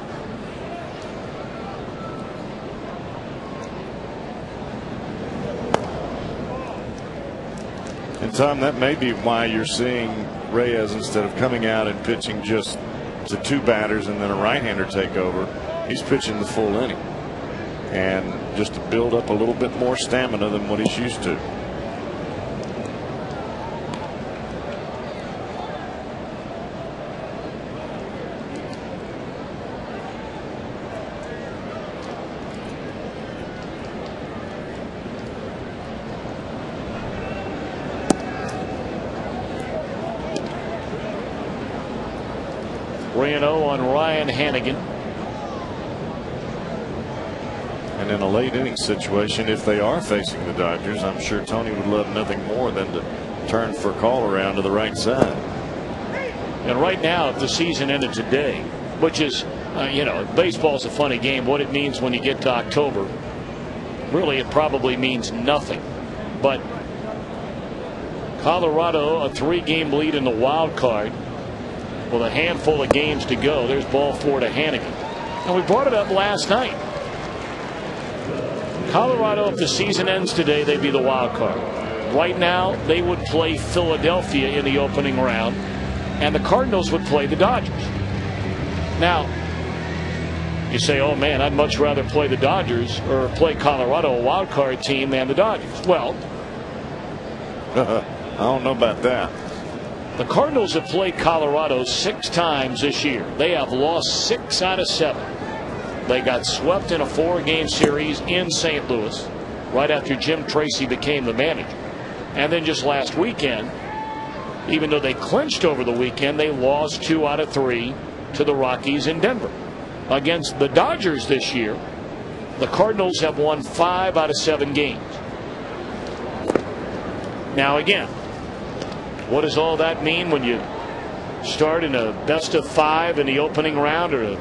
And Tom, that may be why you're seeing Reyes, instead of coming out and pitching just to 2 batters and then a right-hander take over, he's pitching the full inning, and just to build up a little bit more stamina than what he's used to. On Ryan Hannigan. And in a late inning situation, if they are facing the Dodgers, I'm sure Tony would love nothing more than to turn for a call around to the right side. And right now, if the season ended today, which is, baseball's a funny game. What it means when you get to October, really, it probably means nothing. But Colorado, a 3-game lead in the wild card, with a handful of games to go. There's ball 4 to Hannigan. And we brought it up last night. Colorado, if the season ends today, they'd be the wild card. Right now, they would play Philadelphia in the opening round, and the Cardinals would play the Dodgers. Now, you say, oh man, I'd much rather play the Dodgers or play Colorado, a wild card team, than the Dodgers. Well, I don't know about that. The Cardinals have played Colorado 6 times this year. They have lost 6 out of 7. They got swept in a 4-game series in St. Louis right after Jim Tracy became the manager. And then just last weekend, even though they clinched over the weekend, they lost 2 out of 3 to the Rockies in Denver. Against the Dodgers this year, the Cardinals have won 5 out of 7 games. Now again, what does all that mean when you start in a best-of-5 in the opening round, or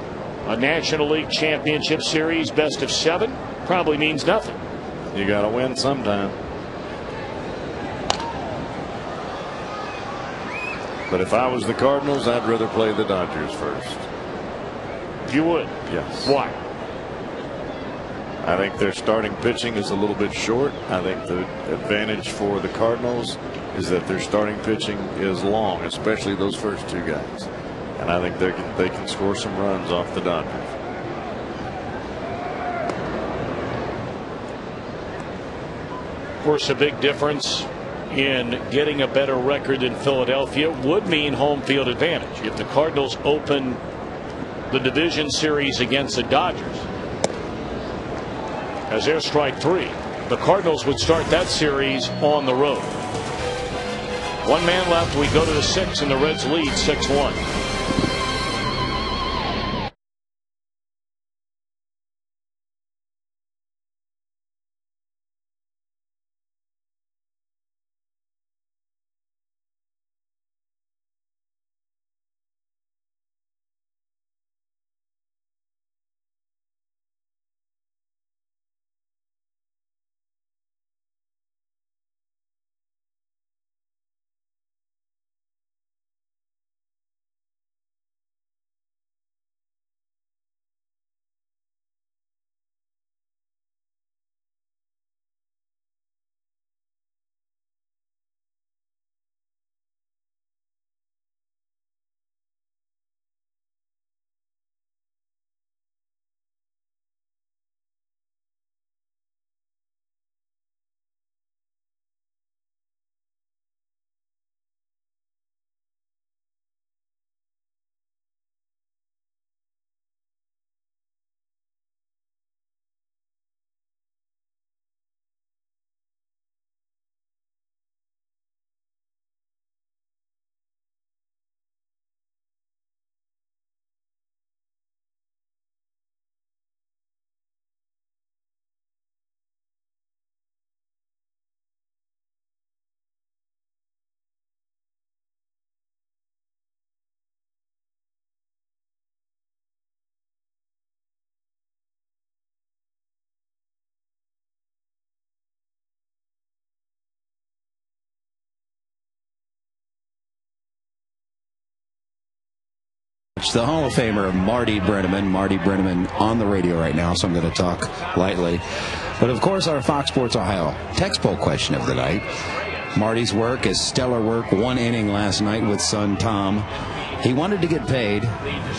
a National League Championship Series best-of-7? Probably means nothing. You got to win sometime. But if I was the Cardinals, I'd rather play the Dodgers first. You would? Yes. Why? I think their starting pitching is a little bit short. I think the advantage for the Cardinals is that their starting pitching is long, especially those first two guys. And I think they can score some runs off the Dodgers. Of course, a big difference in getting a better record than Philadelphia would mean home field advantage. If the Cardinals open the division series against the Dodgers, as their strike three, the Cardinals would start that series on the road. One man left. We go to the sixth, and the Reds lead 6-1. The Hall of Famer Marty Brennaman on the radio right now, so I'm going to talk lightly. But of course, our Fox Sports Ohio text poll question of the night. Marty's work is stellar work. 1 inning last night with son Tom. He wanted to get paid.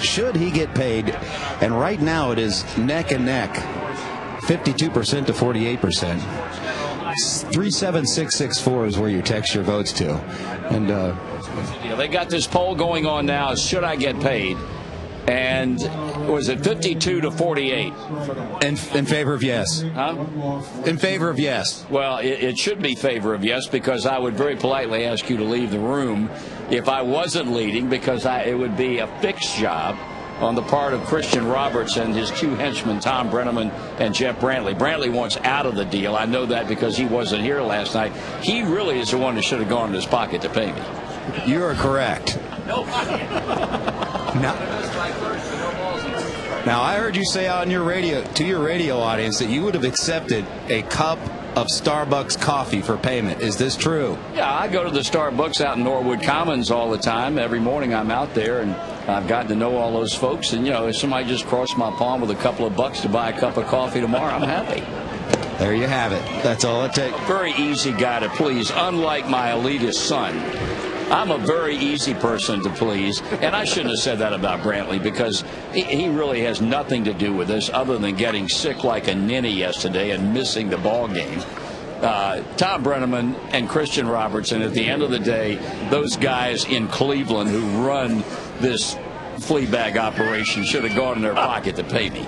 Should he get paid? And right now it is neck and neck, 52% to 48%. 37664 is where you text your votes to. And they got this poll going on now. Should I get paid? And was it 52 to 48? In favor of yes. Huh? In favor of yes. Well, it should be favor of yes, because I would very politely ask you to leave the room if I wasn't leading, because it would be a fixed job on the part of Christian Roberts and his two henchmen, Tom Brennaman and Jeff Brantley. Brantley wants out of the deal. I know that because he wasn't here last night. He really is the one that should have gone in his pocket to pay me. You are correct. Now, I heard you say out in your radio, to your radio audience, that you would have accepted a cup of Starbucks coffee for payment. Is this true? Yeah, I go to the Starbucks out in Norwood Commons all the time. Every morning I'm out there, and I've gotten to know all those folks. And, you know, if somebody just crossed my palm with a couple of bucks to buy a cup of coffee tomorrow, I'm happy. There you have it. That's all it takes. Very easy guy to please, unlike my elitist son. I'm a very easy person to please, and I shouldn't have said that about Brantley, because he really has nothing to do with this other than getting sick like a ninny yesterday and missing the ball game. Tom Brennaman and Christian Robertson, at the end of the day, those guys in Cleveland who run this flea bag operation should have gone in their pocket to pay me.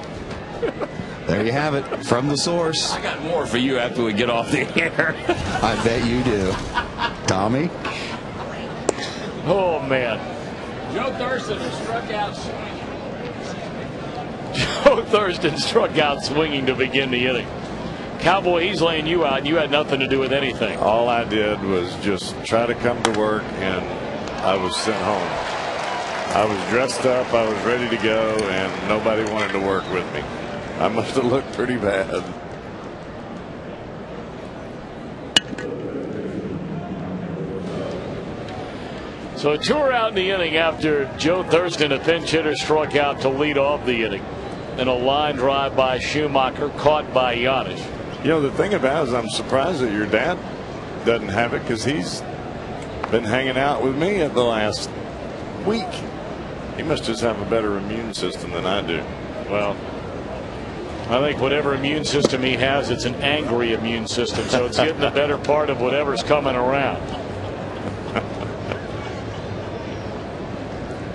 There you have it, from the source. I got more for you after we get off the air. I bet you do. Tommy? Oh, man. Joe Thurston struck out swinging. Joe Thurston struck out swinging to begin the inning. Cowboy, he's laying you out. You had nothing to do with anything. All I did was just try to come to work, and I was sent home. I was dressed up, I was ready to go, and nobody wanted to work with me. I must have looked pretty bad. So a 2 are out in the inning after Joe Thurston, a pinch hitter, struck out to lead off the inning. and a line drive by Schumacher, caught by Giannis. You know, the thing about it is I'm surprised that your dad doesn't have it, because he's been hanging out with me at the last week. He must just have a better immune system than I do. Well, I think whatever immune system he has, it's an angry immune system, so it's getting the better part of whatever's coming around.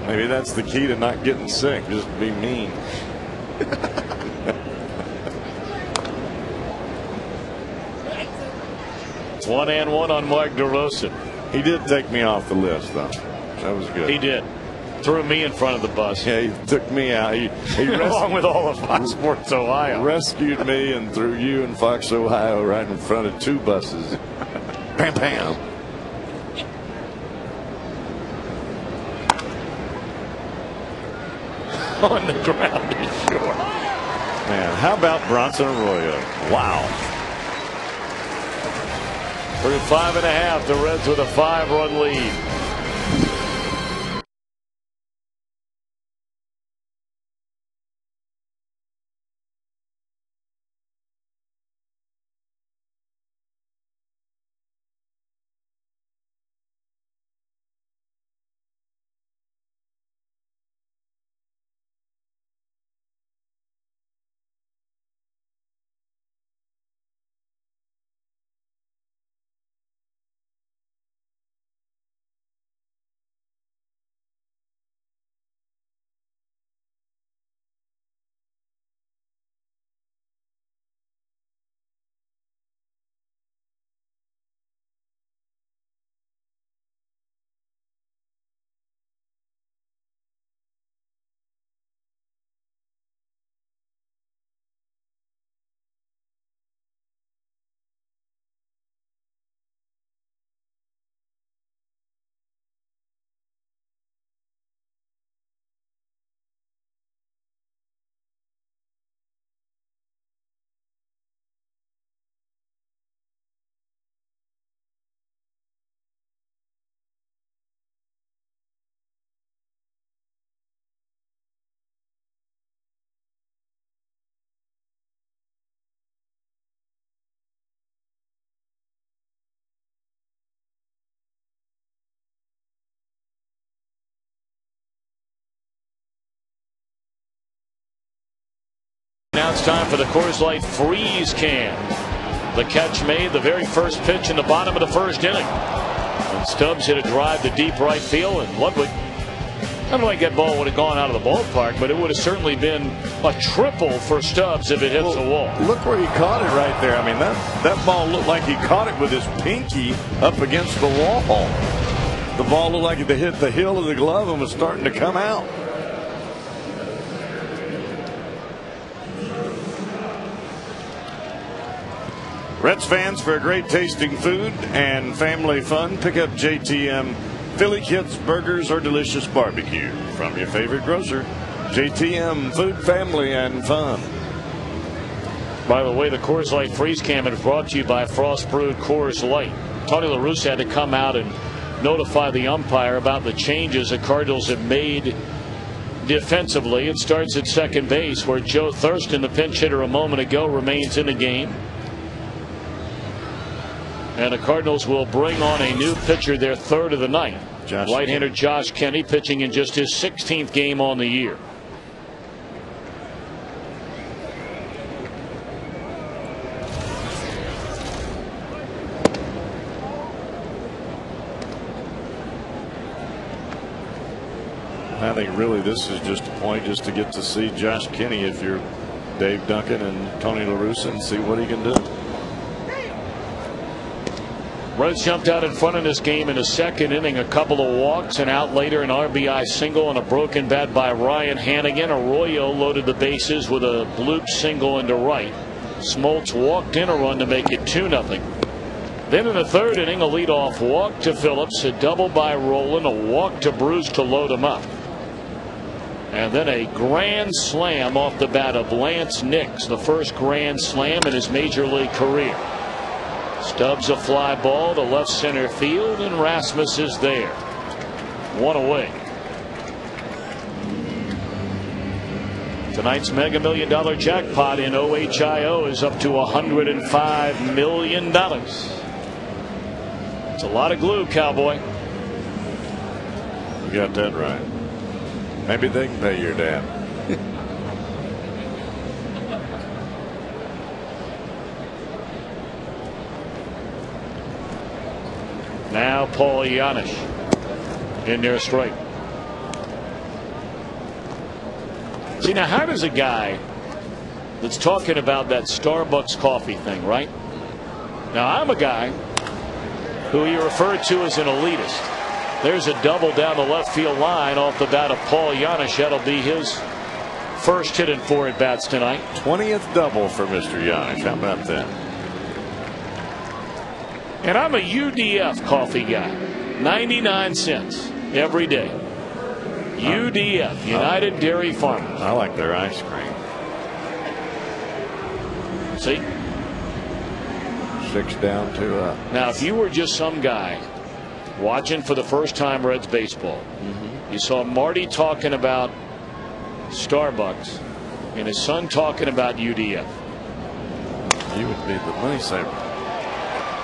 Maybe that's the key to not getting sick, just be mean. It's 1-1 on Mark DeRosa. He did take me off the list, though. That was good. He did. Threw me in front of the bus. Yeah, he took me out. He along with all of Fox Sports Ohio. Rescued me and threw you and Fox Ohio right in front of 2 buses. Bam, bam. On the ground, is sure. Man, how about Bronson Arroyo? Wow. Through 5.5, the Reds with a 5-run lead. Now it's time for the Coors Light Freeze Can. The catch made the very first pitch in the bottom of the first inning. And Stubbs hit a drive to deep right field, and Ludwig, I don't think that ball would have gone out of the ballpark, but it would have certainly been a triple for Stubbs if it hits the wall. Look where he caught it right there. I mean, that ball looked like he caught it with his pinky up against the wall. The ball looked like it hit the heel of the glove and was starting to come out. Reds fans, for great tasting food and family fun, pick up JTM Philly Kits Burgers or delicious barbecue from your favorite grocer. JTM, food, family, and fun. By the way, the Coors Light Freeze Can is brought to you by Frost Brewed Coors Light. Tony La Russa had to come out and notify the umpire about the changes the Cardinals have made defensively. It starts at second base, where Joe Thurston, the pinch hitter a moment ago, remains in the game. And the Cardinals will bring on a new pitcher, their third of the night. Right-hander Josh Kenny, pitching in just his 16th game on the year. I think really this is just a point just to get to see Josh Kenny if you're Dave Duncan and Tony La Russa, and see what he can do. Reds jumped out in front of this game in the second inning. A couple of walks, and out later an RBI single and a broken bat by Ryan Hannigan. Arroyo loaded the bases with a bloop single into right. Smoltz walked in a run to make it 2-0. Then in the third inning, a leadoff walk to Phillips, a double by Rowland, a walk to Bruce to load him up. And then a grand slam off the bat of Lance Nix, the first grand slam in his major league career. Stubbs a fly ball to left center field, and Rasmus is there. One away. Tonight's Mega $1 Million jackpot in OHIO is up to $105 million. It's a lot of glue, Cowboy. You got that right. Maybe they can pay your dad. Now Paul Giannis in there straight. See, now how does a guy that's talking about that Starbucks coffee thing, right? Now I'm a guy who you referred to as an elitist. There's a double down the left field line off the bat of Paul Giannis. That'll be his first hit in 4 at-bats tonight. 20th double for Mr. Giannis. How about that? And I'm a UDF coffee guy. 99 cents every day. UDF, United Dairy Farmers. I like their ice cream. See? 6 down, 2 up. Now, if you were just some guy watching for the first time Reds baseball, you saw Marty talking about Starbucks and his son talking about UDF. You would be the money saver.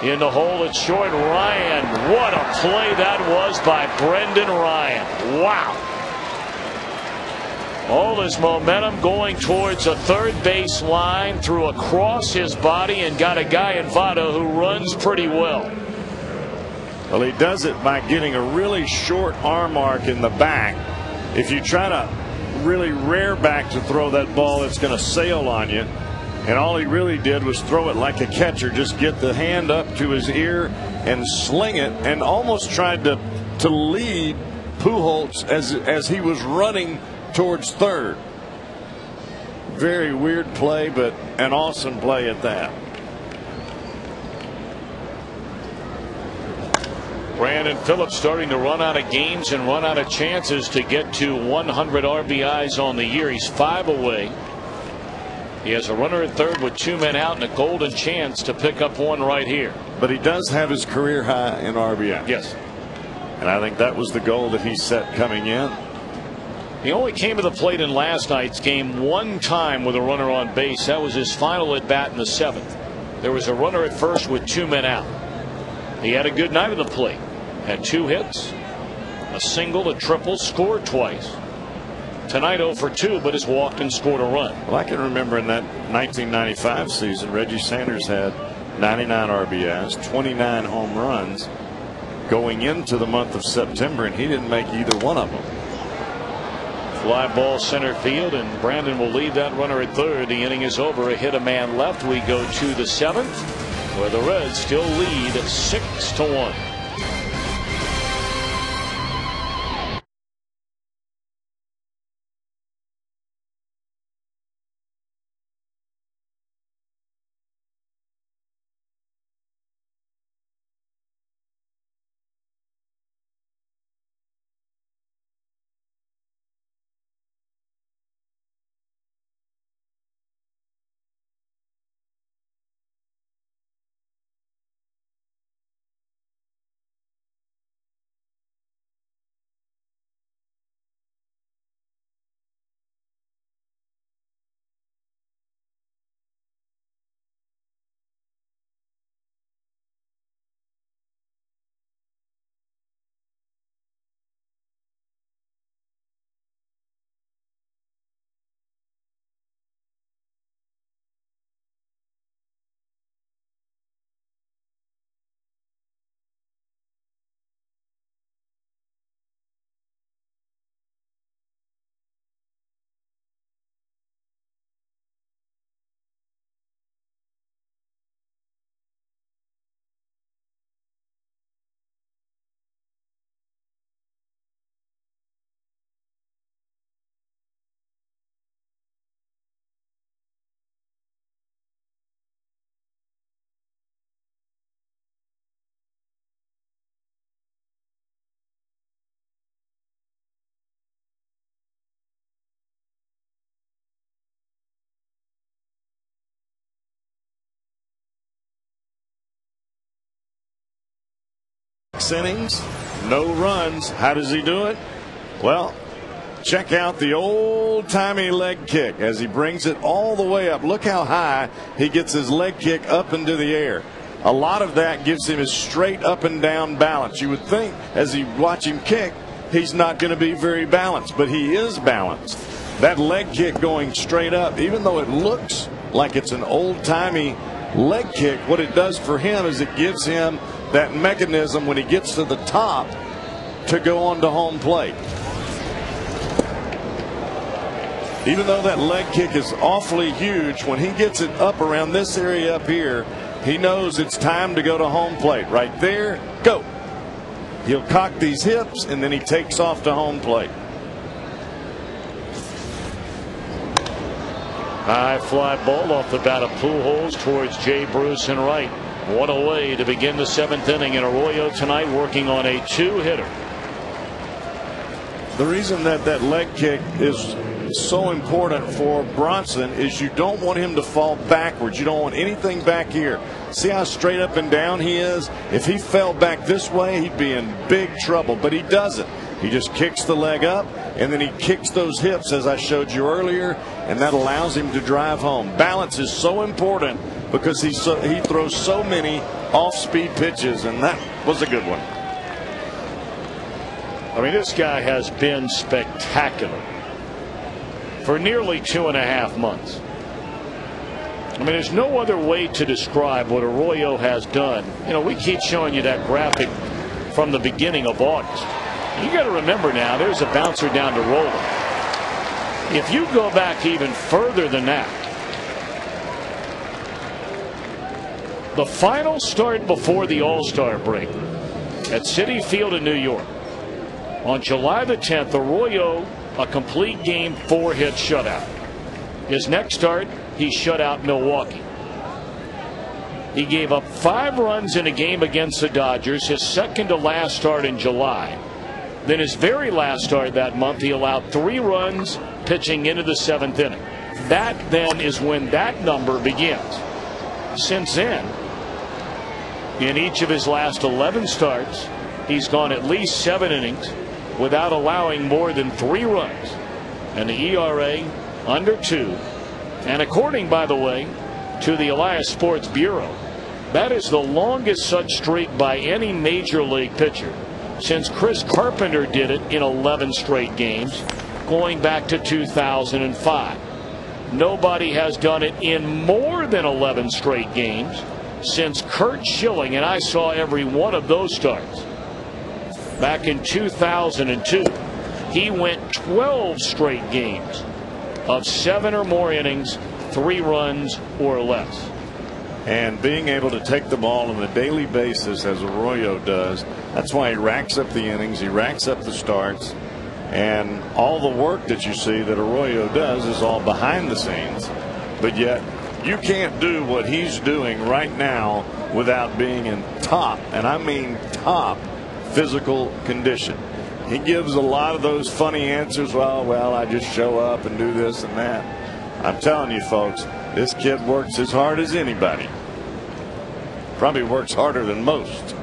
In the hole, it's short. Ryan, what a play that was by Brendan Ryan. Wow. All this momentum going towards a third base line, threw across his body and got a guy in Votto who runs pretty well. Well, he does it by getting a really short arm arc in the back. If you try to really rear back to throw that ball, it's going to sail on you. And all he really did was throw it like a catcher, just get the hand up to his ear and sling it, and almost tried to lead Pujols as he was running towards third. Very weird play, but an awesome play at that. Brandon Phillips starting to run out of games and run out of chances to get to 100 RBIs on the year. He's 5 away. He has a runner at third with 2 men out and a golden chance to pick up one right here. But he does have his career high in RBI. Yes. And I think that was the goal that he set coming in. He only came to the plate in last night's game 1 time with a runner on base. That was his final at bat in the 7th. There was a runner at first with 2 men out. He had a good night at the plate. Had 2 hits, a single, a triple, scored twice. Tonight 0 for 2, but has walked and scored a run. Well, I can remember in that 1995 season, Reggie Sanders had 99 RBIs, 29 home runs going into the month of September, and he didn't make either one of them. Fly ball center field, and Brandon will leave that runner at third. The inning is over. A hit, a man left. We go to the 7th, where the Reds still lead 6-1. Innings, no runs. How does he do it? Well, check out the old-timey leg kick as he brings it all the way up. Look how high he gets his leg kick up into the air. A lot of that gives him his straight up and down balance. You would think as you watch him kick, he's not going to be very balanced, but he is balanced. That leg kick going straight up, even though it looks like it's an old-timey leg kick, what it does for him is it gives him that mechanism when he gets to the top to go on to home plate. Even though that leg kick is awfully huge, when he gets it up around this area up here, he knows it's time to go to home plate. Right there, go. He'll cock these hips, and then he takes off to home plate. High fly ball off the bat of Pujols towards Jay Bruce and right. One away to begin the 7th inning, and Arroyo tonight working on a 2-hitter. The reason that leg kick is so important for Bronson is you don't want him to fall backwards. You don't want anything back here. See how straight up and down he is? If he fell back this way, he'd be in big trouble, but he doesn't. He just kicks the leg up, and then he kicks those hips as I showed you earlier, and that allows him to drive home. Balance is so important because he throws so many off-speed pitches, and that was a good one. I mean, this guy has been spectacular for nearly 2.5 months. I mean, there's no other way to describe what Arroyo has done. You know, we keep showing you that graphic from the beginning of August. You got to remember now, there's a bouncer down to Roller. If you go back even further than that, the final start before the All-Star break at Citi Field in New York on July the 10th, Arroyo, a complete game 4-hit shutout. His next start, he shut out Milwaukee. He gave up 5 runs in a game against the Dodgers, his second to last start in July. Then his very last start that month, he allowed 3 runs pitching into the 7th inning. That then is when that number begins. Since then, in each of his last 11 starts, he's gone at least 7 innings without allowing more than 3 runs, and the ERA under 2. And according, by the way, to the Elias Sports Bureau, that is the longest such streak by any major league pitcher since Chris Carpenter did it in 11 straight games going back to 2005. Nobody has done it in more than 11 straight games since Curt Schilling, and I saw every one of those starts. Back in 2002, he went 12 straight games of 7 or more innings, 3 runs or less. And being able to take the ball on a daily basis as Arroyo does, that's why he racks up the innings, he racks up the starts, and all the work that you see that Arroyo does is all behind the scenes. But yet you can't do what he's doing right now without being in top, and I mean top, physical condition. He gives a lot of those funny answers. Well, I just show up and do this and that. I'm telling you, folks, this kid works as hard as anybody. Probably works harder than most.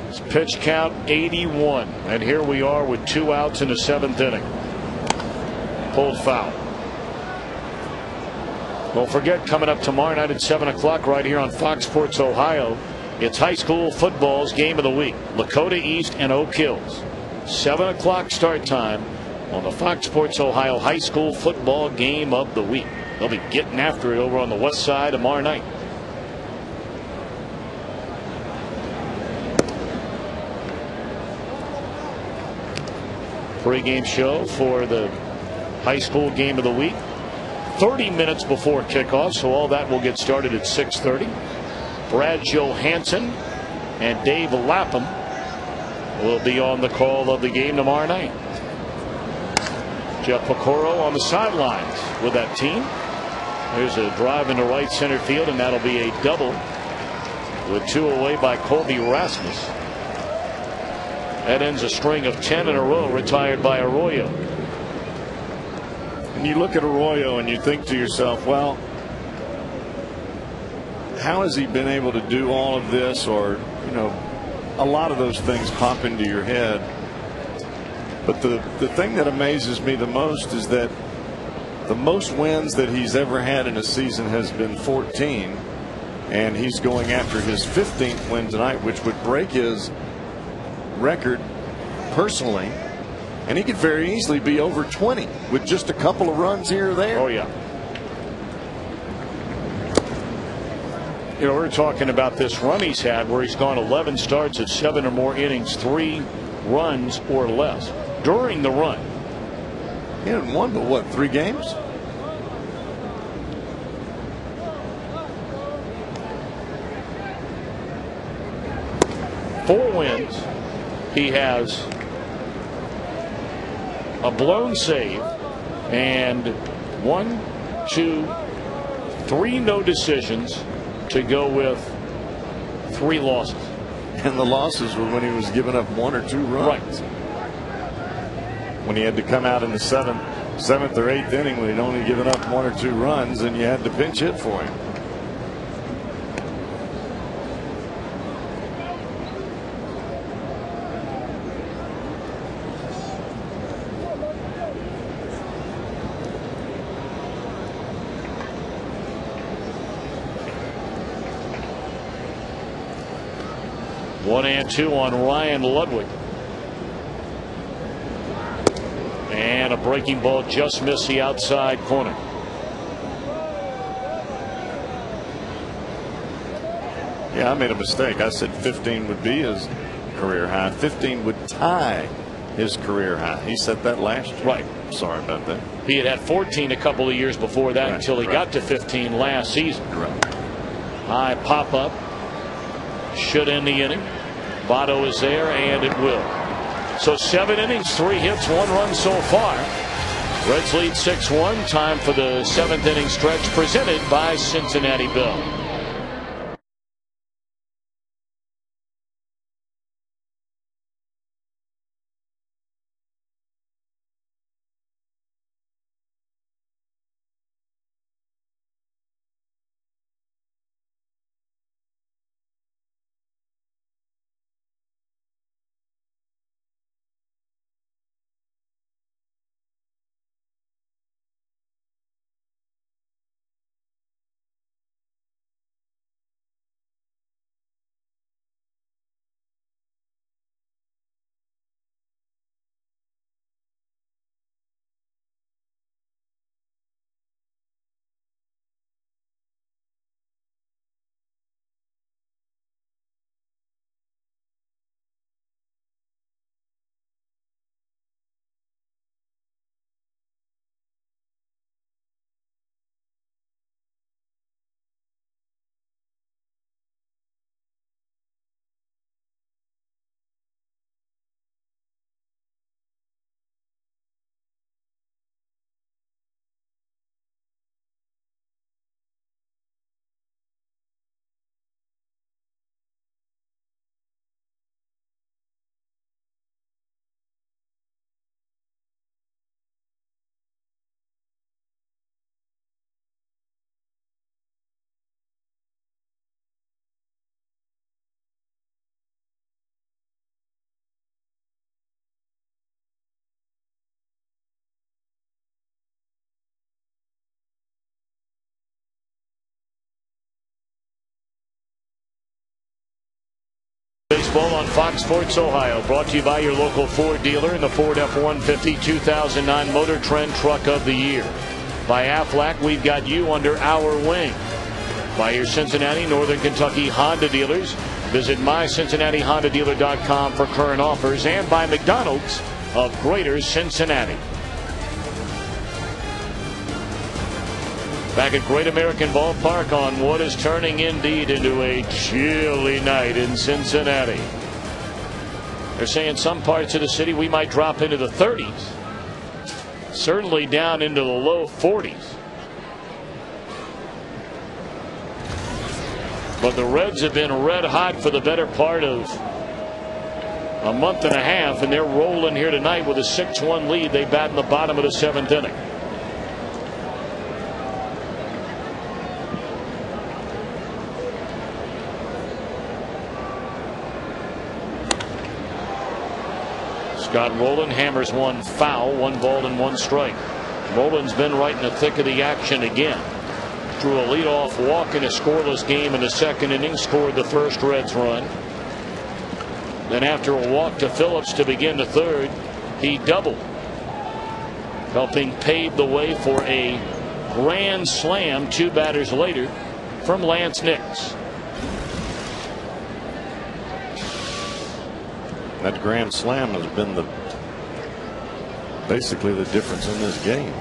His pitch count 81, and here we are with 2 outs in the 7th inning. Pulled foul. Don't forget, coming up tomorrow night at 7 o'clock right here on Fox Sports Ohio, it's high school football's game of the week. Lakota East and Oak Hills. 7 o'clock start time on the Fox Sports Ohio high school football game of the week. They'll be getting after it over on the west side tomorrow night. Pre-game show for the high school game of the week. 30 minutes before kickoff, so all that will get started at 6:30. Brad Johansson and Dave Lapham will be on the call of the game tomorrow night. Jeff Picoro on the sidelines with that team. There's a drive into right center field, and that'll be a double with 2 away by Colby Rasmus. That ends a string of 10 in a row retired by Arroyo. And you look at Arroyo and you think to yourself, well, how has he been able to do all of this? Or, you know, a lot of those things pop into your head. But the thing that amazes me the most is that the most wins that he's ever had in a season has been 14, and he's going after his 15th win tonight, which would break his record personally, and he could very easily be over 20 with just a couple of runs here or there. Oh yeah. You know, we're talking about this run he's had where he's gone 11 starts at 7 or more innings, 3 runs or less during the run. He hadn't won but what, 3 games? Four wins. He has a blown save and 1, 2, 3 no decisions to go with 3 losses. And the losses were when he was giving up 1 or 2 runs. Right. When he had to come out in the 7th or 8th inning when he'd only given up 1 or 2 runs, and you had to pinch hit for him. One and 2 on Ryan Ludwig. And a breaking ball just missed the outside corner. Yeah, I made a mistake. I said 15 would be his career high. 15 would tie his career high. He set that last year. Right. Sorry about that. He had had 14 a couple of years before that, until he got to 15 last season. Right. High pop up. Should end the inning. Votto is there, and it will. So 7 innings, 3 hits, 1 run so far. Reds lead 6-1. Time for the 7th inning stretch, presented by Cincinnati Bell. Baseball on Fox Sports Ohio, brought to you by your local Ford dealer in the Ford F-150 2009 Motor Trend Truck of the Year. By Aflac, we've got you under our wing. By your Cincinnati, Northern Kentucky Honda dealers. Visit mycincinnatihondadealer.com for current offers. And by McDonald's of Greater Cincinnati. Back at Great American Ballpark on what is turning indeed into a chilly night in Cincinnati. They're saying some parts of the city we might drop into the 30s. Certainly down into the low 40s. But the Reds have been red hot for the better part of a month and a half, and they're rolling here tonight with a 6-1 lead. They bat in the bottom of the 7th inning. Scott Rowland hammers one foul, 1 ball and 1 strike. Rowland's been right in the thick of the action again. Drew a leadoff walk in a scoreless game in the 2nd inning, scored the first Reds run. Then after a walk to Phillips to begin the 3rd, he doubled, helping pave the way for a grand slam 2 batters later from Lance Nix. That grand slam has been basically the difference in this game.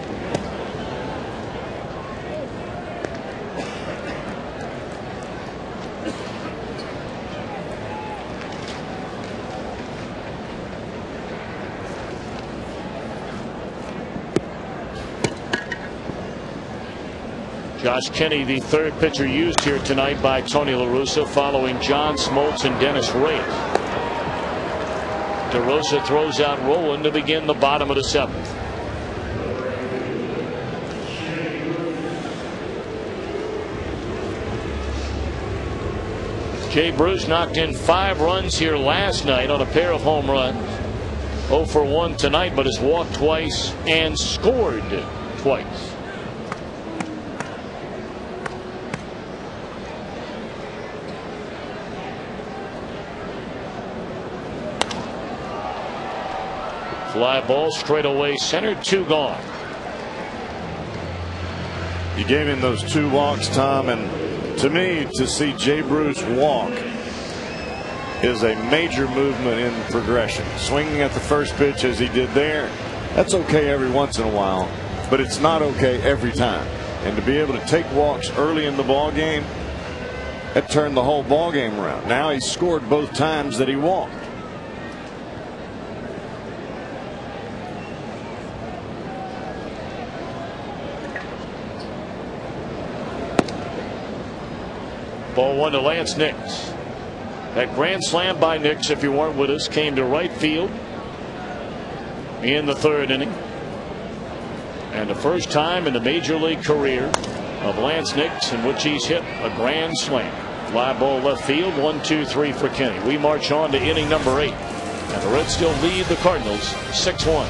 Josh Kinney, the 3rd pitcher used here tonight by Tony La Russa, following John Smoltz and Dennis Reyes. DeRosa throws out Rowland to begin the bottom of the 7th. Jay Bruce knocked in 5 runs here last night on a pair of home runs. 0 for 1 tonight, but has walked twice and scored twice. Fly ball straight away center, 2 gone. You gave him those 2 walks, Tom, and to me, to see Jay Bruce walk is a major movement in progression. Swinging at the first pitch as he did there, that's okay every once in a while, but it's not okay every time. And to be able to take walks early in the ball game, that turned the whole ball game around. Now he scored both times that he walked. Ball 1 to Lance Nix. That grand slam by Nix, if you weren't with us, came to right field in the 3rd inning. And the first time in the major league career of Lance Nix in which he's hit a grand slam. Fly ball left field, 1-2-3 for Kenny. We march on to inning number 8. And the Reds still lead the Cardinals 6-1.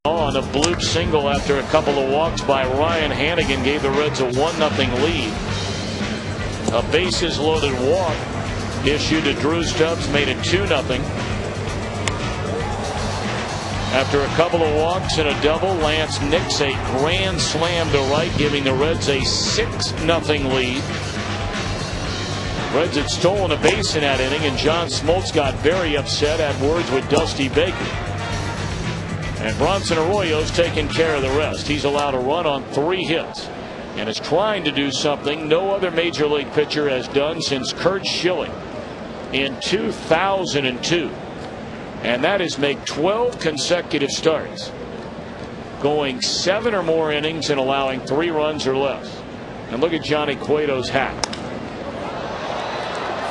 On a bloop single after a couple of walks by Ryan Hannigan gave the Reds a 1-0 lead. A bases loaded walk issued to Drew Stubbs made it 2-0. After a couple of walks and a double, Lance Nix a grand slam to right, giving the Reds a 6-0 lead. Reds had stolen a base in that inning, and John Smoltz got very upset, had words with Dusty Baker. And Bronson Arroyo's taking care of the rest. He's allowed a run on 3 hits and is trying to do something no other major league pitcher has done since Curt Schilling in 2002. And that is make 12 consecutive starts, going 7 or more innings and allowing 3 runs or less. And look at Johnny Cueto's hat.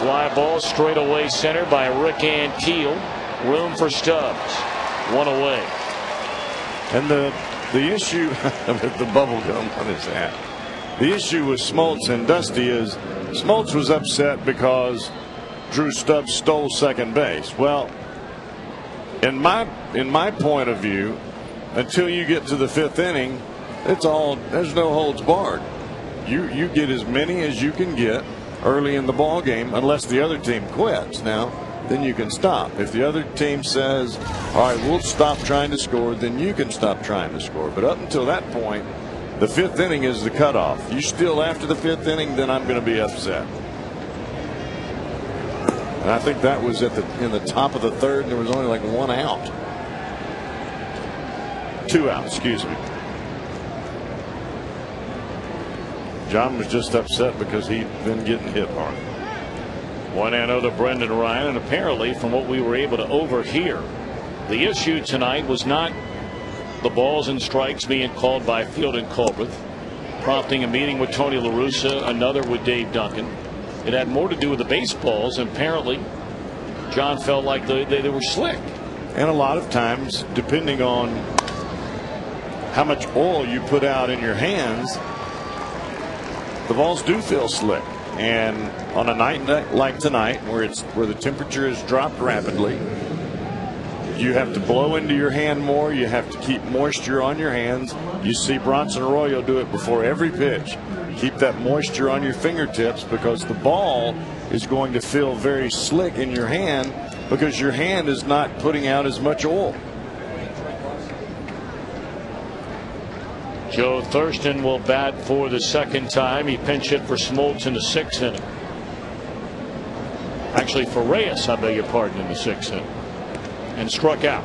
Fly ball straight away center by Rick Ankiel. Room for Stubbs. One away. And the issue with the bubble gum on his hat. The issue with Smoltz and Dusty is Smoltz was upset because Drew Stubbs stole second base. Well, in my point of view, until you get to the fifth inning, there's no holds barred. You get as many as you can get early in the ball game, unless the other team quits. Now, then you can stop. If the other team says, all right, we'll stop trying to score, then you can stop trying to score. But up until that point, the fifth inning is the cutoff. You still after the fifth inning, then I'm going to be upset. And I think that was in the top of the third, and there was only like 1 out. 2 out, excuse me. John was just upset because he'd been getting hit hard. 1-0 to Brendan Ryan, and apparently from what we were able to overhear, the issue tonight was not the balls and strikes being called by Field and Culbreth, prompting a meeting with Tony La Russa, another with Dave Duncan. It had more to do with the baseballs, and apparently John felt like they were slick. And a lot of times, depending on how much oil you put out in your hands, the balls do feel slick. And on a night like tonight, where the temperature has dropped rapidly, you have to blow into your hand more. You have to keep moisture on your hands. You see Bronson Arroyo do it before every pitch. Keep that moisture on your fingertips, because the ball is going to feel very slick in your hand, because your hand is not putting out as much oil. Joe Thurston will bat for the second time. He pinch hit for Smoltz in the 6th inning. Actually, for Reyes, I beg your pardon, in the 6th inning, and struck out.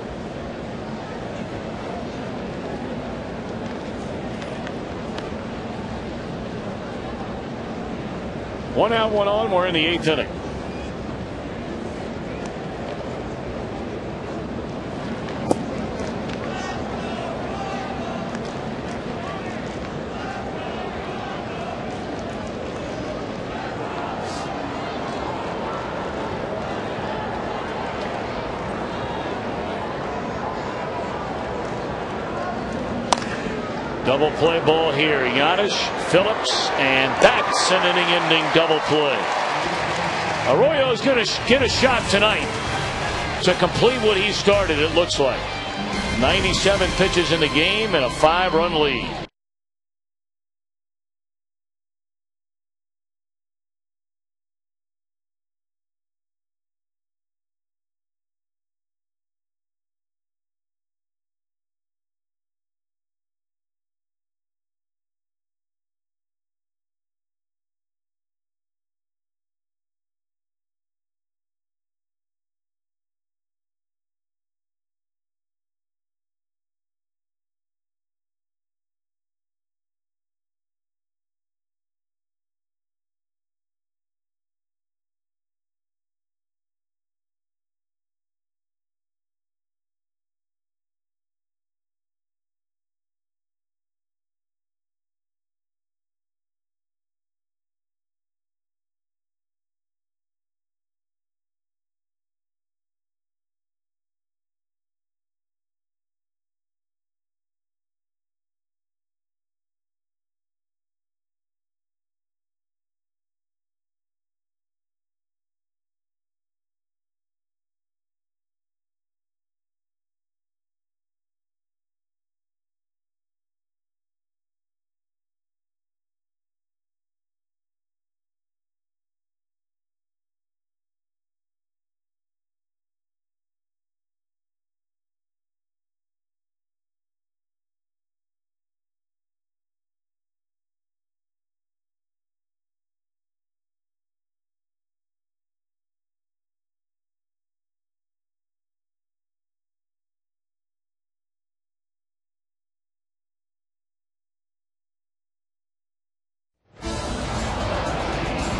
One out, one on. We're in the 8th inning. Double play ball here. Giannis, Phillips, and that's an inning-ending double play. Arroyo's going to get a shot tonight to complete what he started, it looks like. 97 pitches in the game and a 5-run lead.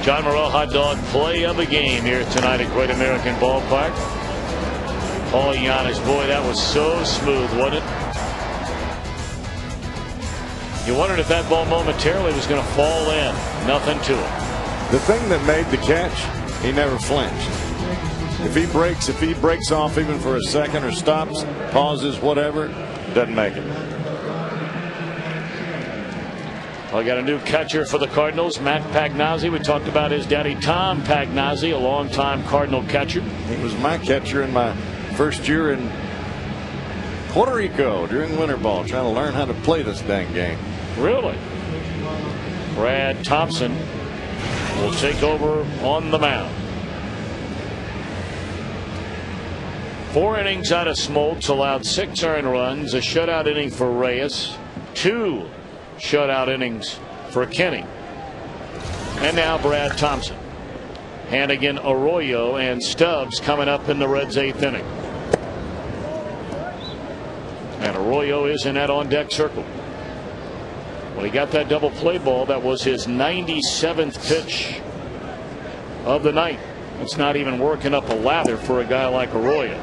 John Morrell hot dog play of the game here tonight at Great American Ballpark. Paul Giannis, boy, that was so smooth, wasn't it? You wondered if that ball momentarily was going to fall in. Nothing to it. The thing that made the catch, he never flinched. If he breaks off even for a second or stops, pauses, whatever, doesn't make it. Well, I got a new catcher for the Cardinals, Matt Pagnazzi. We talked about his daddy, Tom Pagnazzi, a longtime Cardinal catcher. He was my catcher in my first year in Puerto Rico during winter ball, trying to learn how to play this dang game. Really? Brad Thompson will take over on the mound. 4 innings out of Smoltz, allowed 6 earned runs, a shutout inning for Reyes, 2 shutout innings for Kenny. And now Brad Thompson. Hannigan, Arroyo, and Stubbs coming up in the Reds' 8th inning. And Arroyo is in that on-deck circle. Well, he got that double play ball. That was his 97th pitch of the night. It's not even working up a lather for a guy like Arroyo.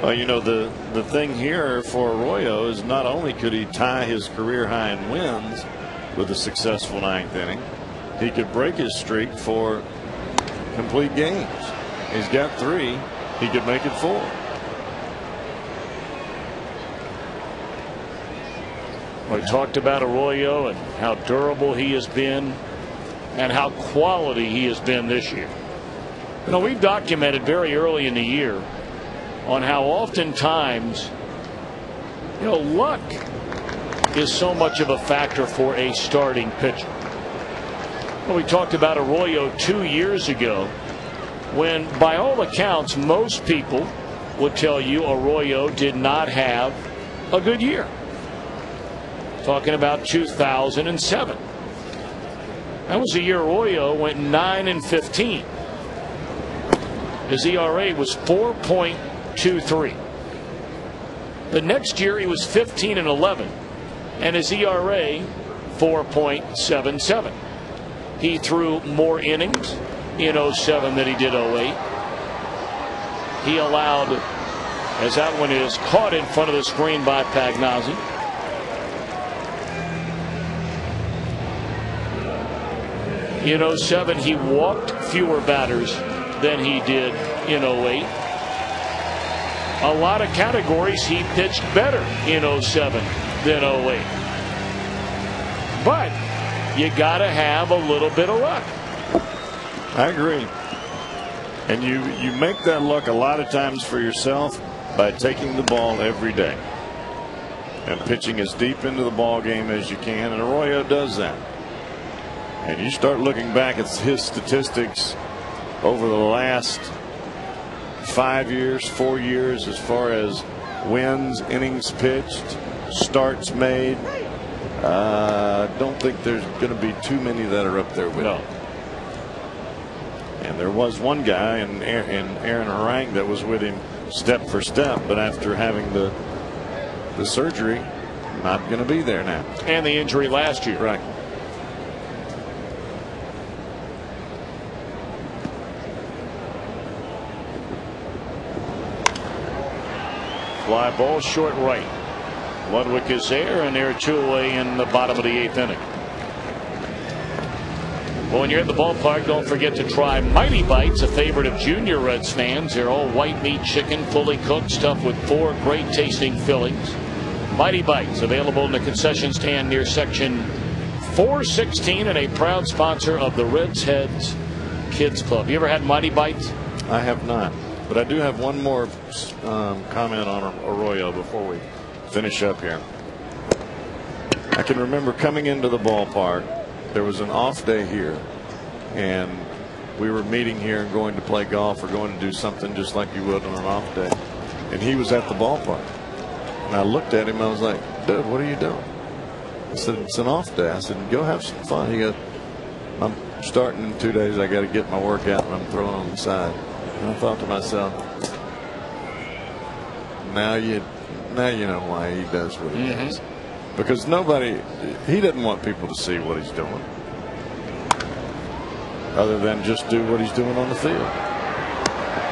Well, you know, the thing here for Arroyo is not only could he tie his career high in wins with a successful 9th inning, he could break his streak for complete games. He's got 3. He could make it 4. We talked about Arroyo and how durable he has been and how quality he has been this year. You know, we've documented very early in the year on how oftentimes, you know, luck is so much of a factor for a starting pitcher. Well, we talked about Arroyo 2 years ago when, by all accounts, most people would tell you Arroyo did not have a good year. Talking about 2007. That was the year Arroyo went 9-15. His ERA was 4.23. The next year he was 15-11, and his ERA 4.77. He threw more innings in 07 than he did 08. He allowed, as that one is caught in front of the screen by Pagnazzi, in 07 he walked fewer batters than he did in 08. A lot of categories he pitched better in 07 than 08. But you got to have a little bit of luck. I agree. And you make that luck a lot of times for yourself by taking the ball every day and pitching as deep into the ball game as you can, and Arroyo does that. And you start looking back at his statistics over the last 5 years, 4 years, as far as wins, innings pitched, starts made. Don't think there's going to be too many that are up there with him. And there was one guy in Aaron Harang that was with him step for step, but after having the surgery, not going to be there now. And the injury last year. Right. Fly ball short right. Ludwig is there, and they're 2 away in the bottom of the 8th inning. Well, when you're at the ballpark, don't forget to try Mighty Bites, a favorite of junior Reds fans. They're all white meat chicken, fully cooked, stuffed with 4 great tasting fillings. Mighty Bites, available in the concession stand near section 416, and a proud sponsor of the Reds Heads Kids Club. You ever had Mighty Bites? I have not. But I do have one more comment on Arroyo before we finish up here. I can remember coming into the ballpark. There was an off day here, and we were meeting here and going to play golf or going to do something just like you would on an off day. And he was at the ballpark. And I looked at him. I was like, dude, what are you doing? I said, it's an off day. I said, go have some fun. He goes, I'm starting in 2 days. I got to get my workout, and I'm throwing on the side. And I thought to myself, now you know why he does what he does. Because he doesn't want people to see what he's doing other than just do what he's doing on the field.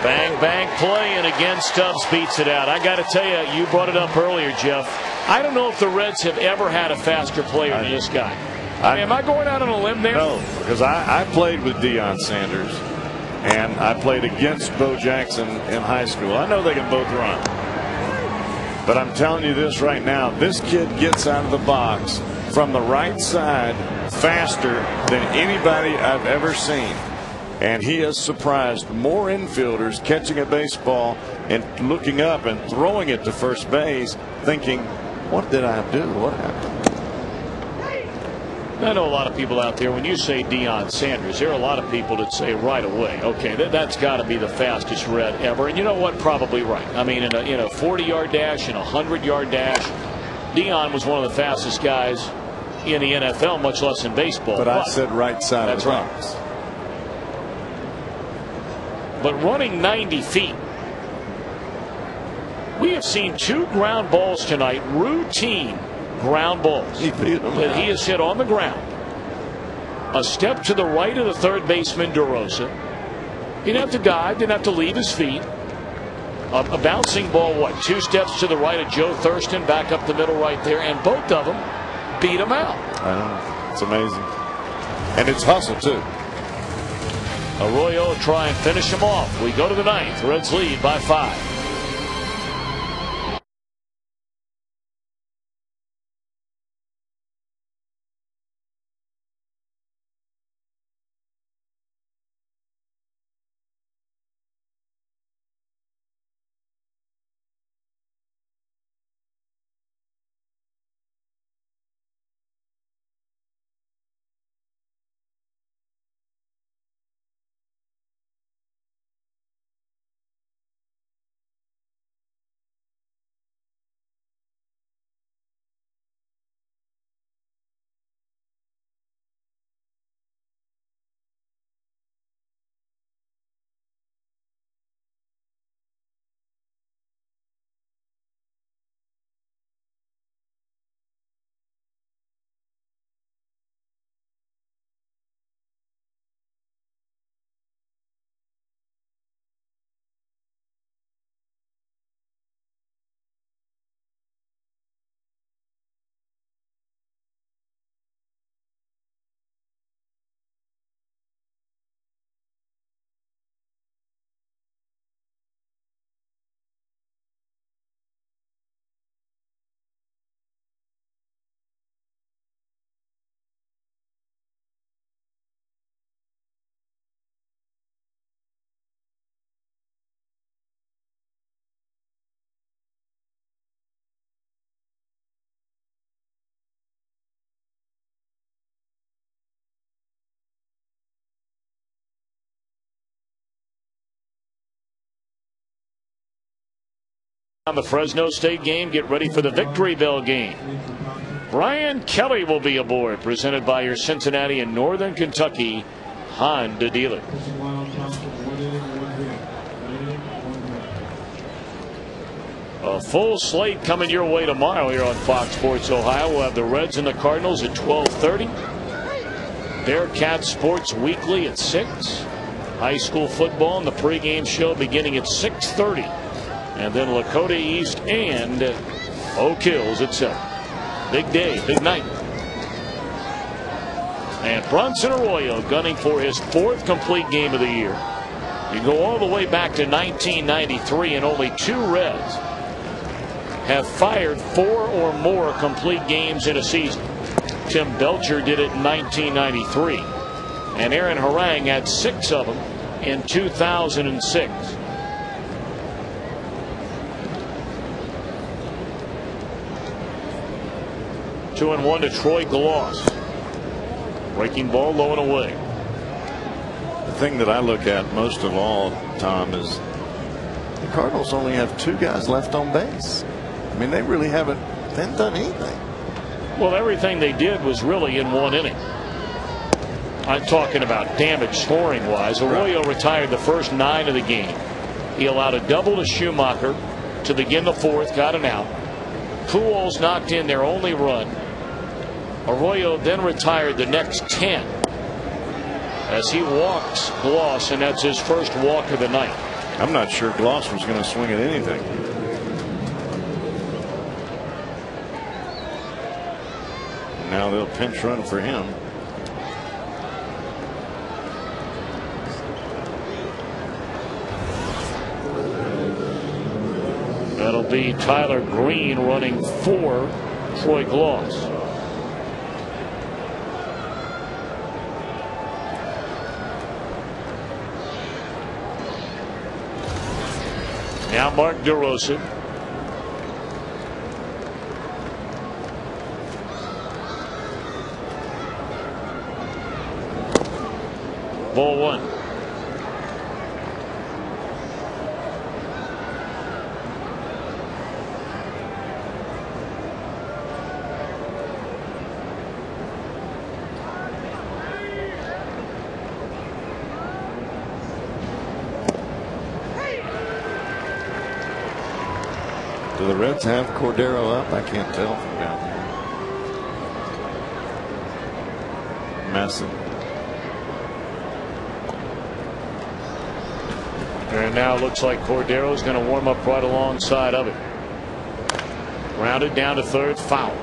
Bang, bang play, and again Stubbs beats it out. I got to tell you, you brought it up earlier, Jeff. I don't know if the Reds have ever had a faster player than this guy. I mean, am I going out on a limb there? No, because I played with Deion Sanders, and I played against Bo Jackson in high school. I know they can both run. But I'm telling you this right now, this kid gets out of the box from the right side faster than anybody I've ever seen. And he has surprised more infielders catching a baseball and looking up and throwing it to first base thinking, what did I do? What happened? I know a lot of people out there, when you say Deion Sanders, there are a lot of people that say right away, okay, that's got to be the fastest Red ever. And you know what? Probably right. I mean, in a 40-yard dash and a 100-yard dash, Deion was one of the fastest guys in the NFL, much less in baseball. But I said right side of the box. But running 90 feet, we have seen 2 ground balls tonight, routine ground balls that he has hit on the ground. A step to the right of the third baseman, DeRosa. He didn't have to dive, didn't have to leave his feet. A bouncing ball, 2 steps to the right of Joe Thurston, back up the middle right there, and both of them beat him out. I know. It's amazing. And it's hustle, too. Arroyo will try and finish him off. We go to the 9th. Reds lead by 5. On the Fresno State game, get ready for the Victory Bell game. Brian Kelly will be aboard, presented by your Cincinnati and Northern Kentucky Honda dealer. A full slate coming your way tomorrow here on Fox Sports Ohio. We'll have the Reds and the Cardinals at 12:30. Bearcat Sports Weekly at 6. High school football and the pregame show beginning at 6:30. And then Lakota East and Oak Hills at 7. Big day, big night. And Bronson Arroyo gunning for his 4th complete game of the year. You go all the way back to 1993, and only 2 Reds have fired 4 or more complete games in a season. Tim Belcher did it in 1993, and Aaron Harang had 6 of them in 2006. 2-1 to Troy Gloss. Breaking ball low and away. The thing that I look at most of all, Tom, is the Cardinals only have 2 guys left on base. I mean, they really haven't done anything. Well, everything they did was really in 1 inning. I'm talking about damage scoring wise. Arroyo retired the first 9 of the game. He allowed a double to Schumacher to begin the 4th, got an out. Pujols knocked in their only run. Arroyo then retired the next 10 as he walks Gloss, and that's his first walk of the night. I'm not sure Gloss was going to swing at anything. Now they'll pinch run for him. That'll be Tyler Green running for Troy Gloss. Now Mark DeRosa. Ball one. Do the Reds have Cordero up? I can't tell from down here. Masson. And now it looks like Cordero's going to warm up right alongside of it. Grounded down to third, foul.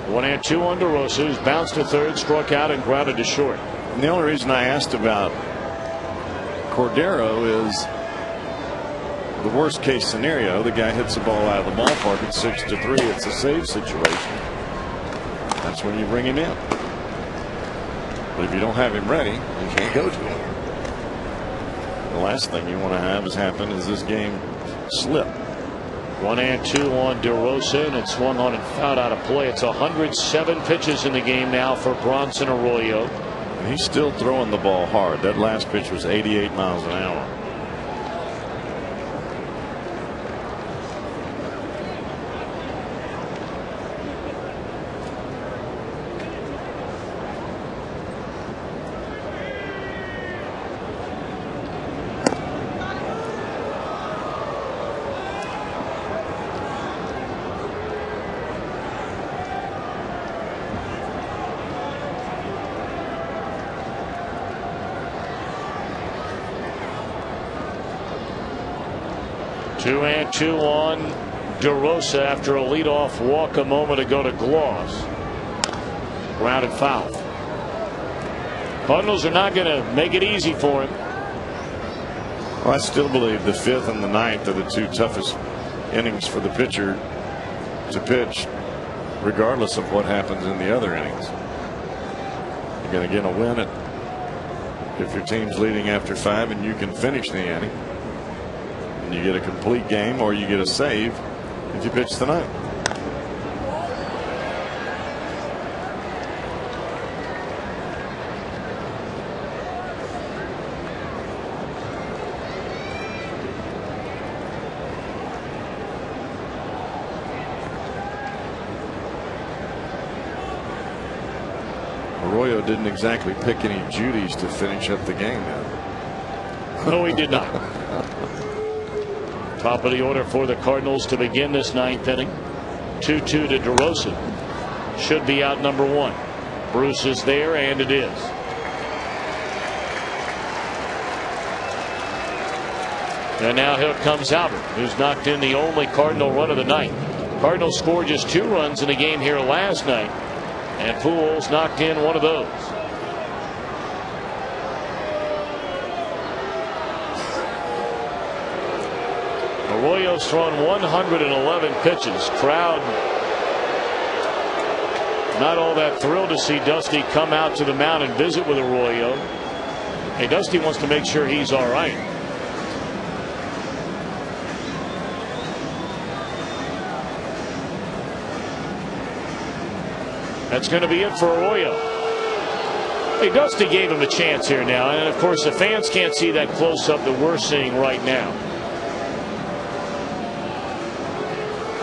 1-2 on DeRosa, who's bounced to third, struck out, and grounded to short. And the only reason I asked about Cordero is the worst case scenario. The guy hits the ball out of the ballpark at 6-3. It's a save situation. That's when you bring him in. But if you don't have him ready, you can't go to him. The last thing you want to have is happen is this game slip. 1-2 on DeRosa, and it swung on and fouled out of play. It's 107 pitches in the game now for Bronson Arroyo. And he's still throwing the ball hard. That last pitch was 88 miles an hour. Two and two on DeRosa after a leadoff walk a moment ago to Gloss. Grounded foul. Cardinals are not going to make it easy for him. Well, I still believe the fifth and the ninth are the two toughest innings for the pitcher to pitch, regardless of what happens in the other innings. You're going to get a win if your team's leading after 5 and you can finish the inning. You get a complete game, or you get a save if you pitch the ninth. Arroyo didn't exactly pick any Judies to finish up the game now. No, he did not. Top of the order for the Cardinals to begin this ninth inning. 2-2 to DeRosa. Should be out number 1. Bruce is there, and it is. And now here comes Albert, who's knocked in the only Cardinal run of the night. Cardinals scored just 2 runs in the game here last night, and Pujols knocked in one of those. Arroyo's thrown 111 pitches. Crowd not all that thrilled to see Dusty come out to the mound and visit with Arroyo. Hey, Dusty wants to make sure he's all right. That's going to be it for Arroyo. Hey, Dusty gave him a chance here now, and of course the fans can't see that close-up that we're seeing right now.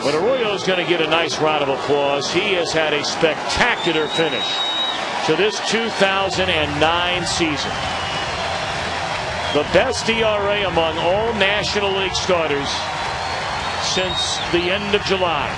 But Arroyo's going to get a nice round of applause. He has had a spectacular finish to this 2009 season. The best ERA among all National League starters since the end of July.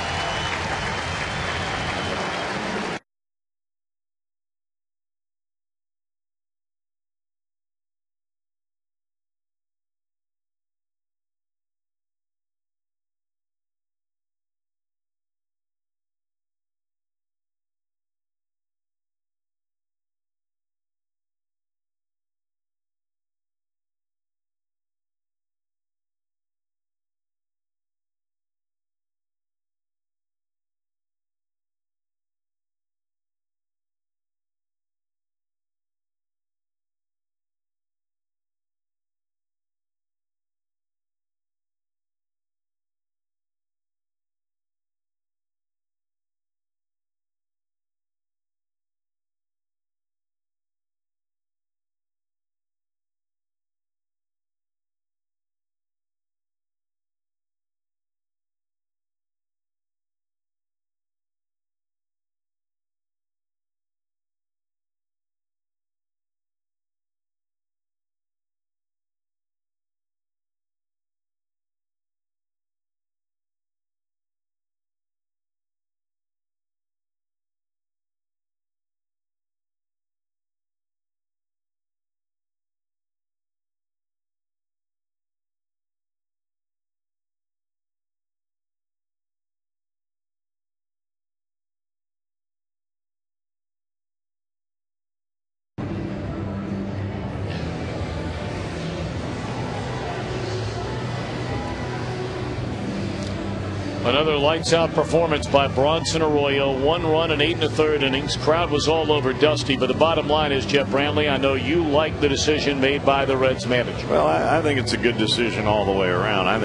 Another lights-out performance by Bronson Arroyo. 1 run in 8 1/3 innings. Crowd was all over Dusty, but the bottom line is, Jeff Bramley, I know you like the decision made by the Reds manager. Well, I think it's a good decision all the way around. I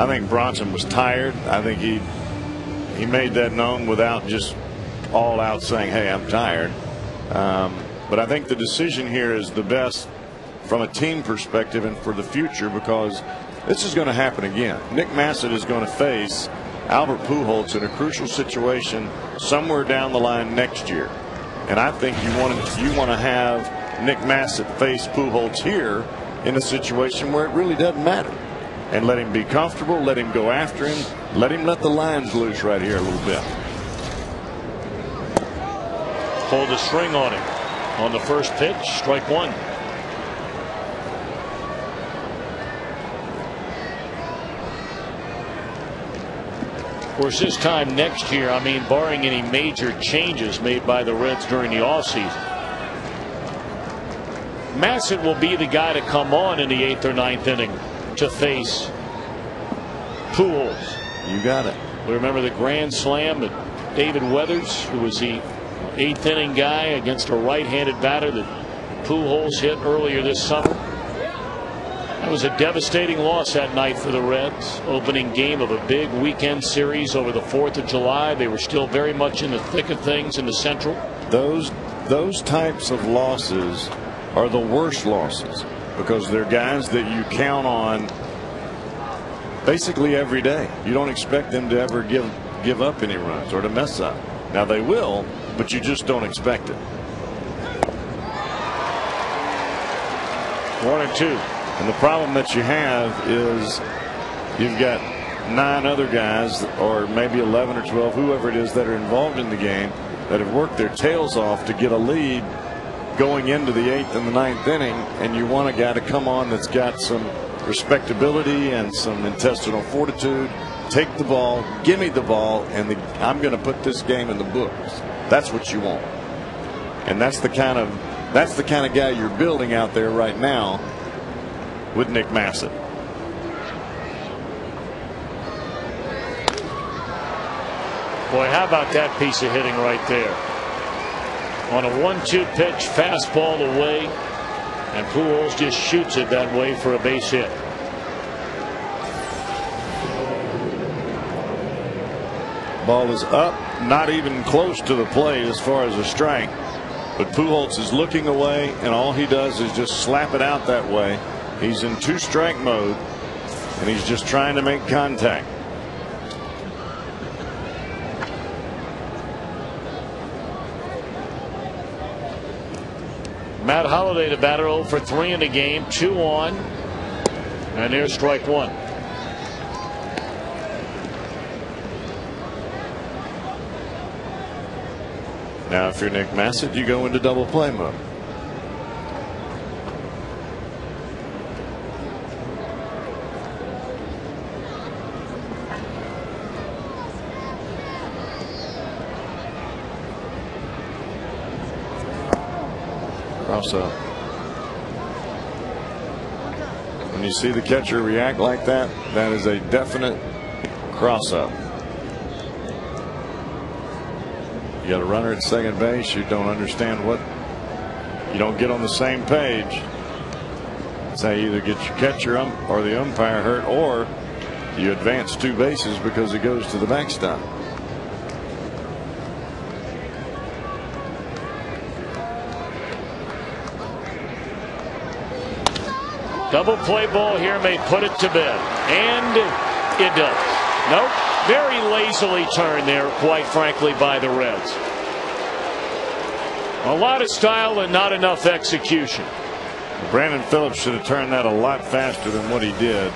think Bronson was tired. I think he made that known without just all out saying, "Hey, I'm tired." But I think the decision here is the best from a team perspective and for the future, because this is going to happen again. Nick Massett is going to face Albert Pujols in a crucial situation somewhere down the line next year. And I think you want to have Nick Massett face Pujols here in a situation where it really doesn't matter. And let him be comfortable, let him go after him, let the lines loose right here a little bit. Pulled a string on him on the first pitch, strike 1. Of course, this time next year, I mean, barring any major changes made by the Reds during the offseason, Massett will be the guy to come on in the 8th or 9th inning to face Pujols. You got it. We remember the grand slam that David Weathers, who was the 8th inning guy against a right-handed batter that Pujols hit earlier this summer. That was a devastating loss that night for the Reds. Opening game of a big weekend series over the 4th of July. They were still very much in the thick of things in the Central. Those types of losses are the worst losses, because they're guys that you count on basically every day. You don't expect them to ever give up any runs or to mess up. Now they will, but you just don't expect it. 1-2. And the problem that you have is you've got 9 other guys, or maybe 11 or 12, whoever it is, that are involved in the game, that have worked their tails off to get a lead going into the 8th and the 9th inning, and you want a guy to come on that's got some respectability and some intestinal fortitude. Take the ball, give me the ball, and I'm going to put this game in the books. That's what you want, and that's the kind of guy you're building out there right now with Nick Massett. Boy, how about that piece of hitting right there? On a 1-2 pitch, fastball away, and Pujols just shoots it that way for a base hit. Ball is up, not even close to the plate as far as a strike, but Pujols is looking away, and all he does is just slap it out that way. He's in 2-strike mode, and he's just trying to make contact. Matt Holliday, the batter, 0 for 3 in the game, 2 on, and there's strike 1. Now, if you're Nick Massett, you go into double play mode. Cross up. When you see the catcher react like that, that is a definite cross up. You got a runner at second base. You don't understand what, you don't get on the same page. So you either get your catcher or the umpire hurt, or you advance 2 bases because it goes to the backstop. Double play ball here may put it to bed, and it does. Nope. Very lazily turned there, quite frankly, by the Reds. A lot of style and not enough execution. Brandon Phillips should have turned that a lot faster than what he did.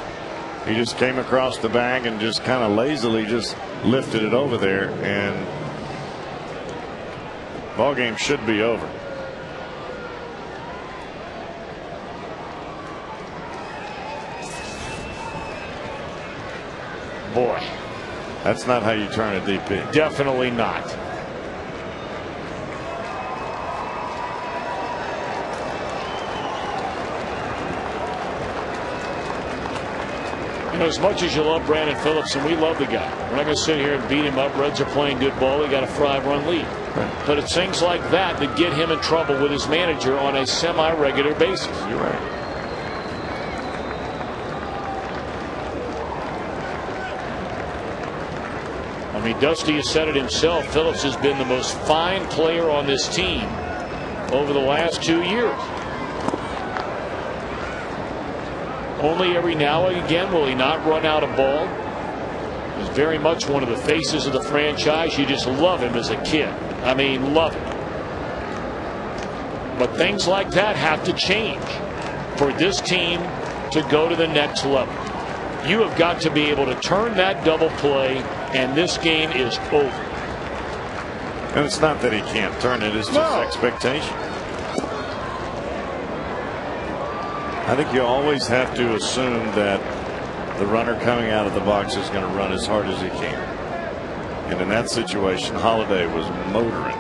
He just came across the bag and just kind of lazily just lifted it over there, and ball game should be over. Boy, that's not how you turn a DP. Definitely not. You know, as much as you love Brandon Phillips, and we love the guy, we're not going to sit here and beat him up. Reds are playing good ball. He got a 5-run lead. Right. But it's things like that that get him in trouble with his manager on a semi-regular basis. You're right. I mean, Dusty has said it himself. Phillips has been the most fine player on this team over the last 2 years. Only every now and again will he not run out of ball. He's very much one of the faces of the franchise. You just love him as a kid. I mean, love him. But things like that have to change for this team to go to the next level. You have got to be able to turn that double play, and this game is over. And it's not that he can't turn it, it's just expectation. I think you always have to assume that the runner coming out of the box is going to run as hard as he can. And in that situation, Holiday was motoring.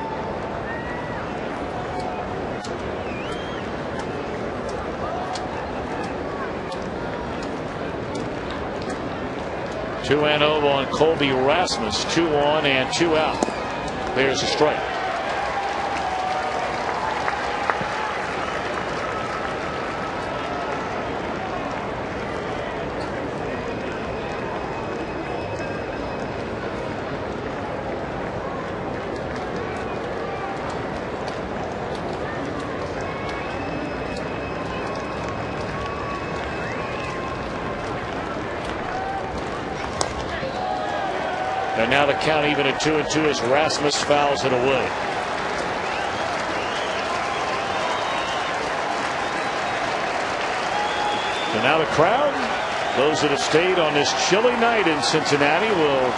Two and 0 on Colby Rasmus. 2 on and 2 out. There's a strike. And now the count even at 2-2 as Rasmus fouls it away. And now the crowd, those that have stayed on this chilly night in Cincinnati, will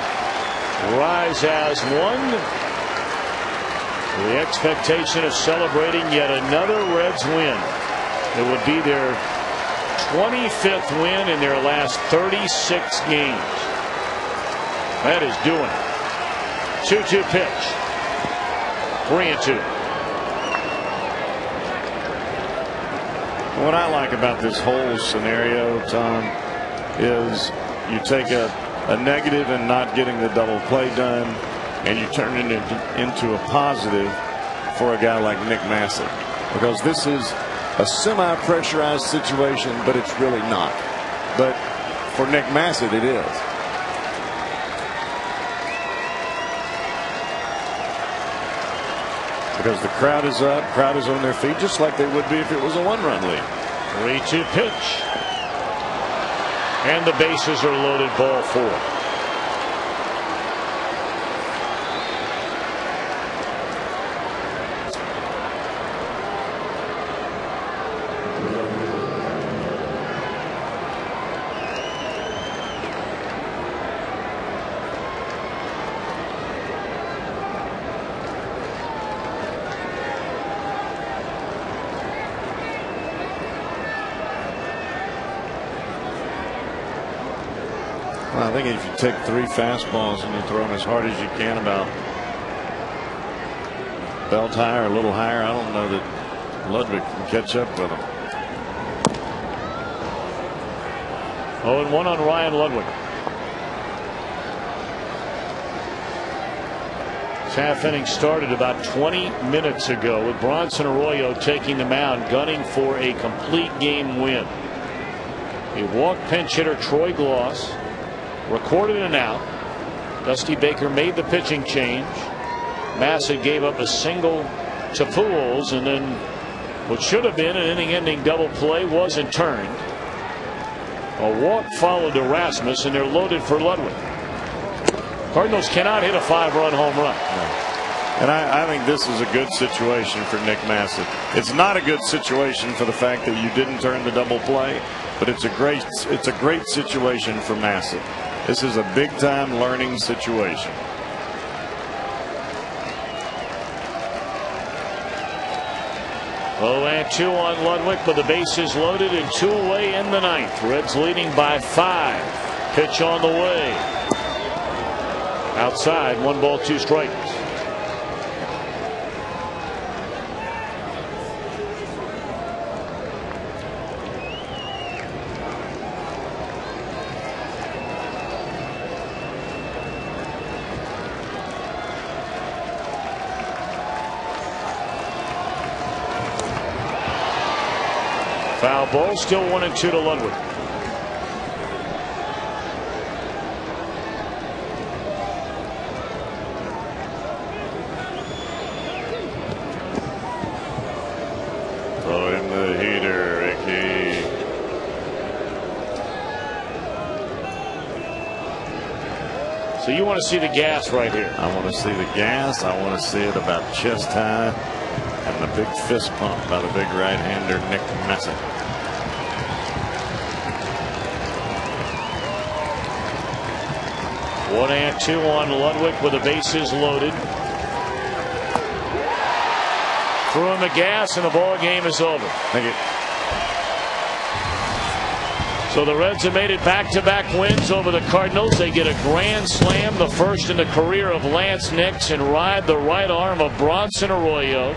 rise as one. The expectation of celebrating yet another Reds win. It would be their 25th win in their last 36 games. That is doing it. 2-2 pitch. 3-2. What I like about this whole scenario, Tom, is you take a negative and not getting the double play done, and you turn it into a positive for a guy like Nick Massett, because this is a semi-pressurized situation, but it's really not. But for Nick Massett, it is. Because the crowd is up, crowd is on their feet, just like they would be if it was a 1-run lead. 3-2 pitch. And the bases are loaded, ball 4. I think if you take 3 fastballs and you throw them as hard as you can, about belt high or a little higher, I don't know that Ludwig can catch up with them. 0-1 on Ryan Ludwig. This half inning started about 20 minutes ago with Bronson Arroyo taking the mound, gunning for a complete game win. He walked pinch hitter Troy Gloss, recorded an out. Dusty Baker made the pitching change. Massett gave up a single to Pujols, and then what should have been an inning-ending double play wasn't turned. A walk followed to Rasmus, and they're loaded for Ludwig. Cardinals cannot hit a 5-run home run. No. And I think this is a good situation for Nick Massett. It's not a good situation for the fact that you didn't turn the double play, but it's a great situation for Massett. This is a big-time learning situation. Oh, and 2 on Ludwig, but the bases loaded and 2 away in the 9th. Reds leading by 5. Pitch on the way. Outside, 1 ball, 2 strikes. Foul ball, still 1-2 to Ludwig. Throw in the heater, Ricky. So you want to see the gas right here? I want to see the gas. I want to see it about chest high. And the big fist pump by the big right-hander, Nick Messick. One and two on Ludwig with the bases loaded. Threw him the gas and the ball game is over. Thank you. So the Reds have made it back-to-back wins over the Cardinals. They get a grand slam, the first in the career of Lance Nix, and ride the right arm of Bronson Arroyo.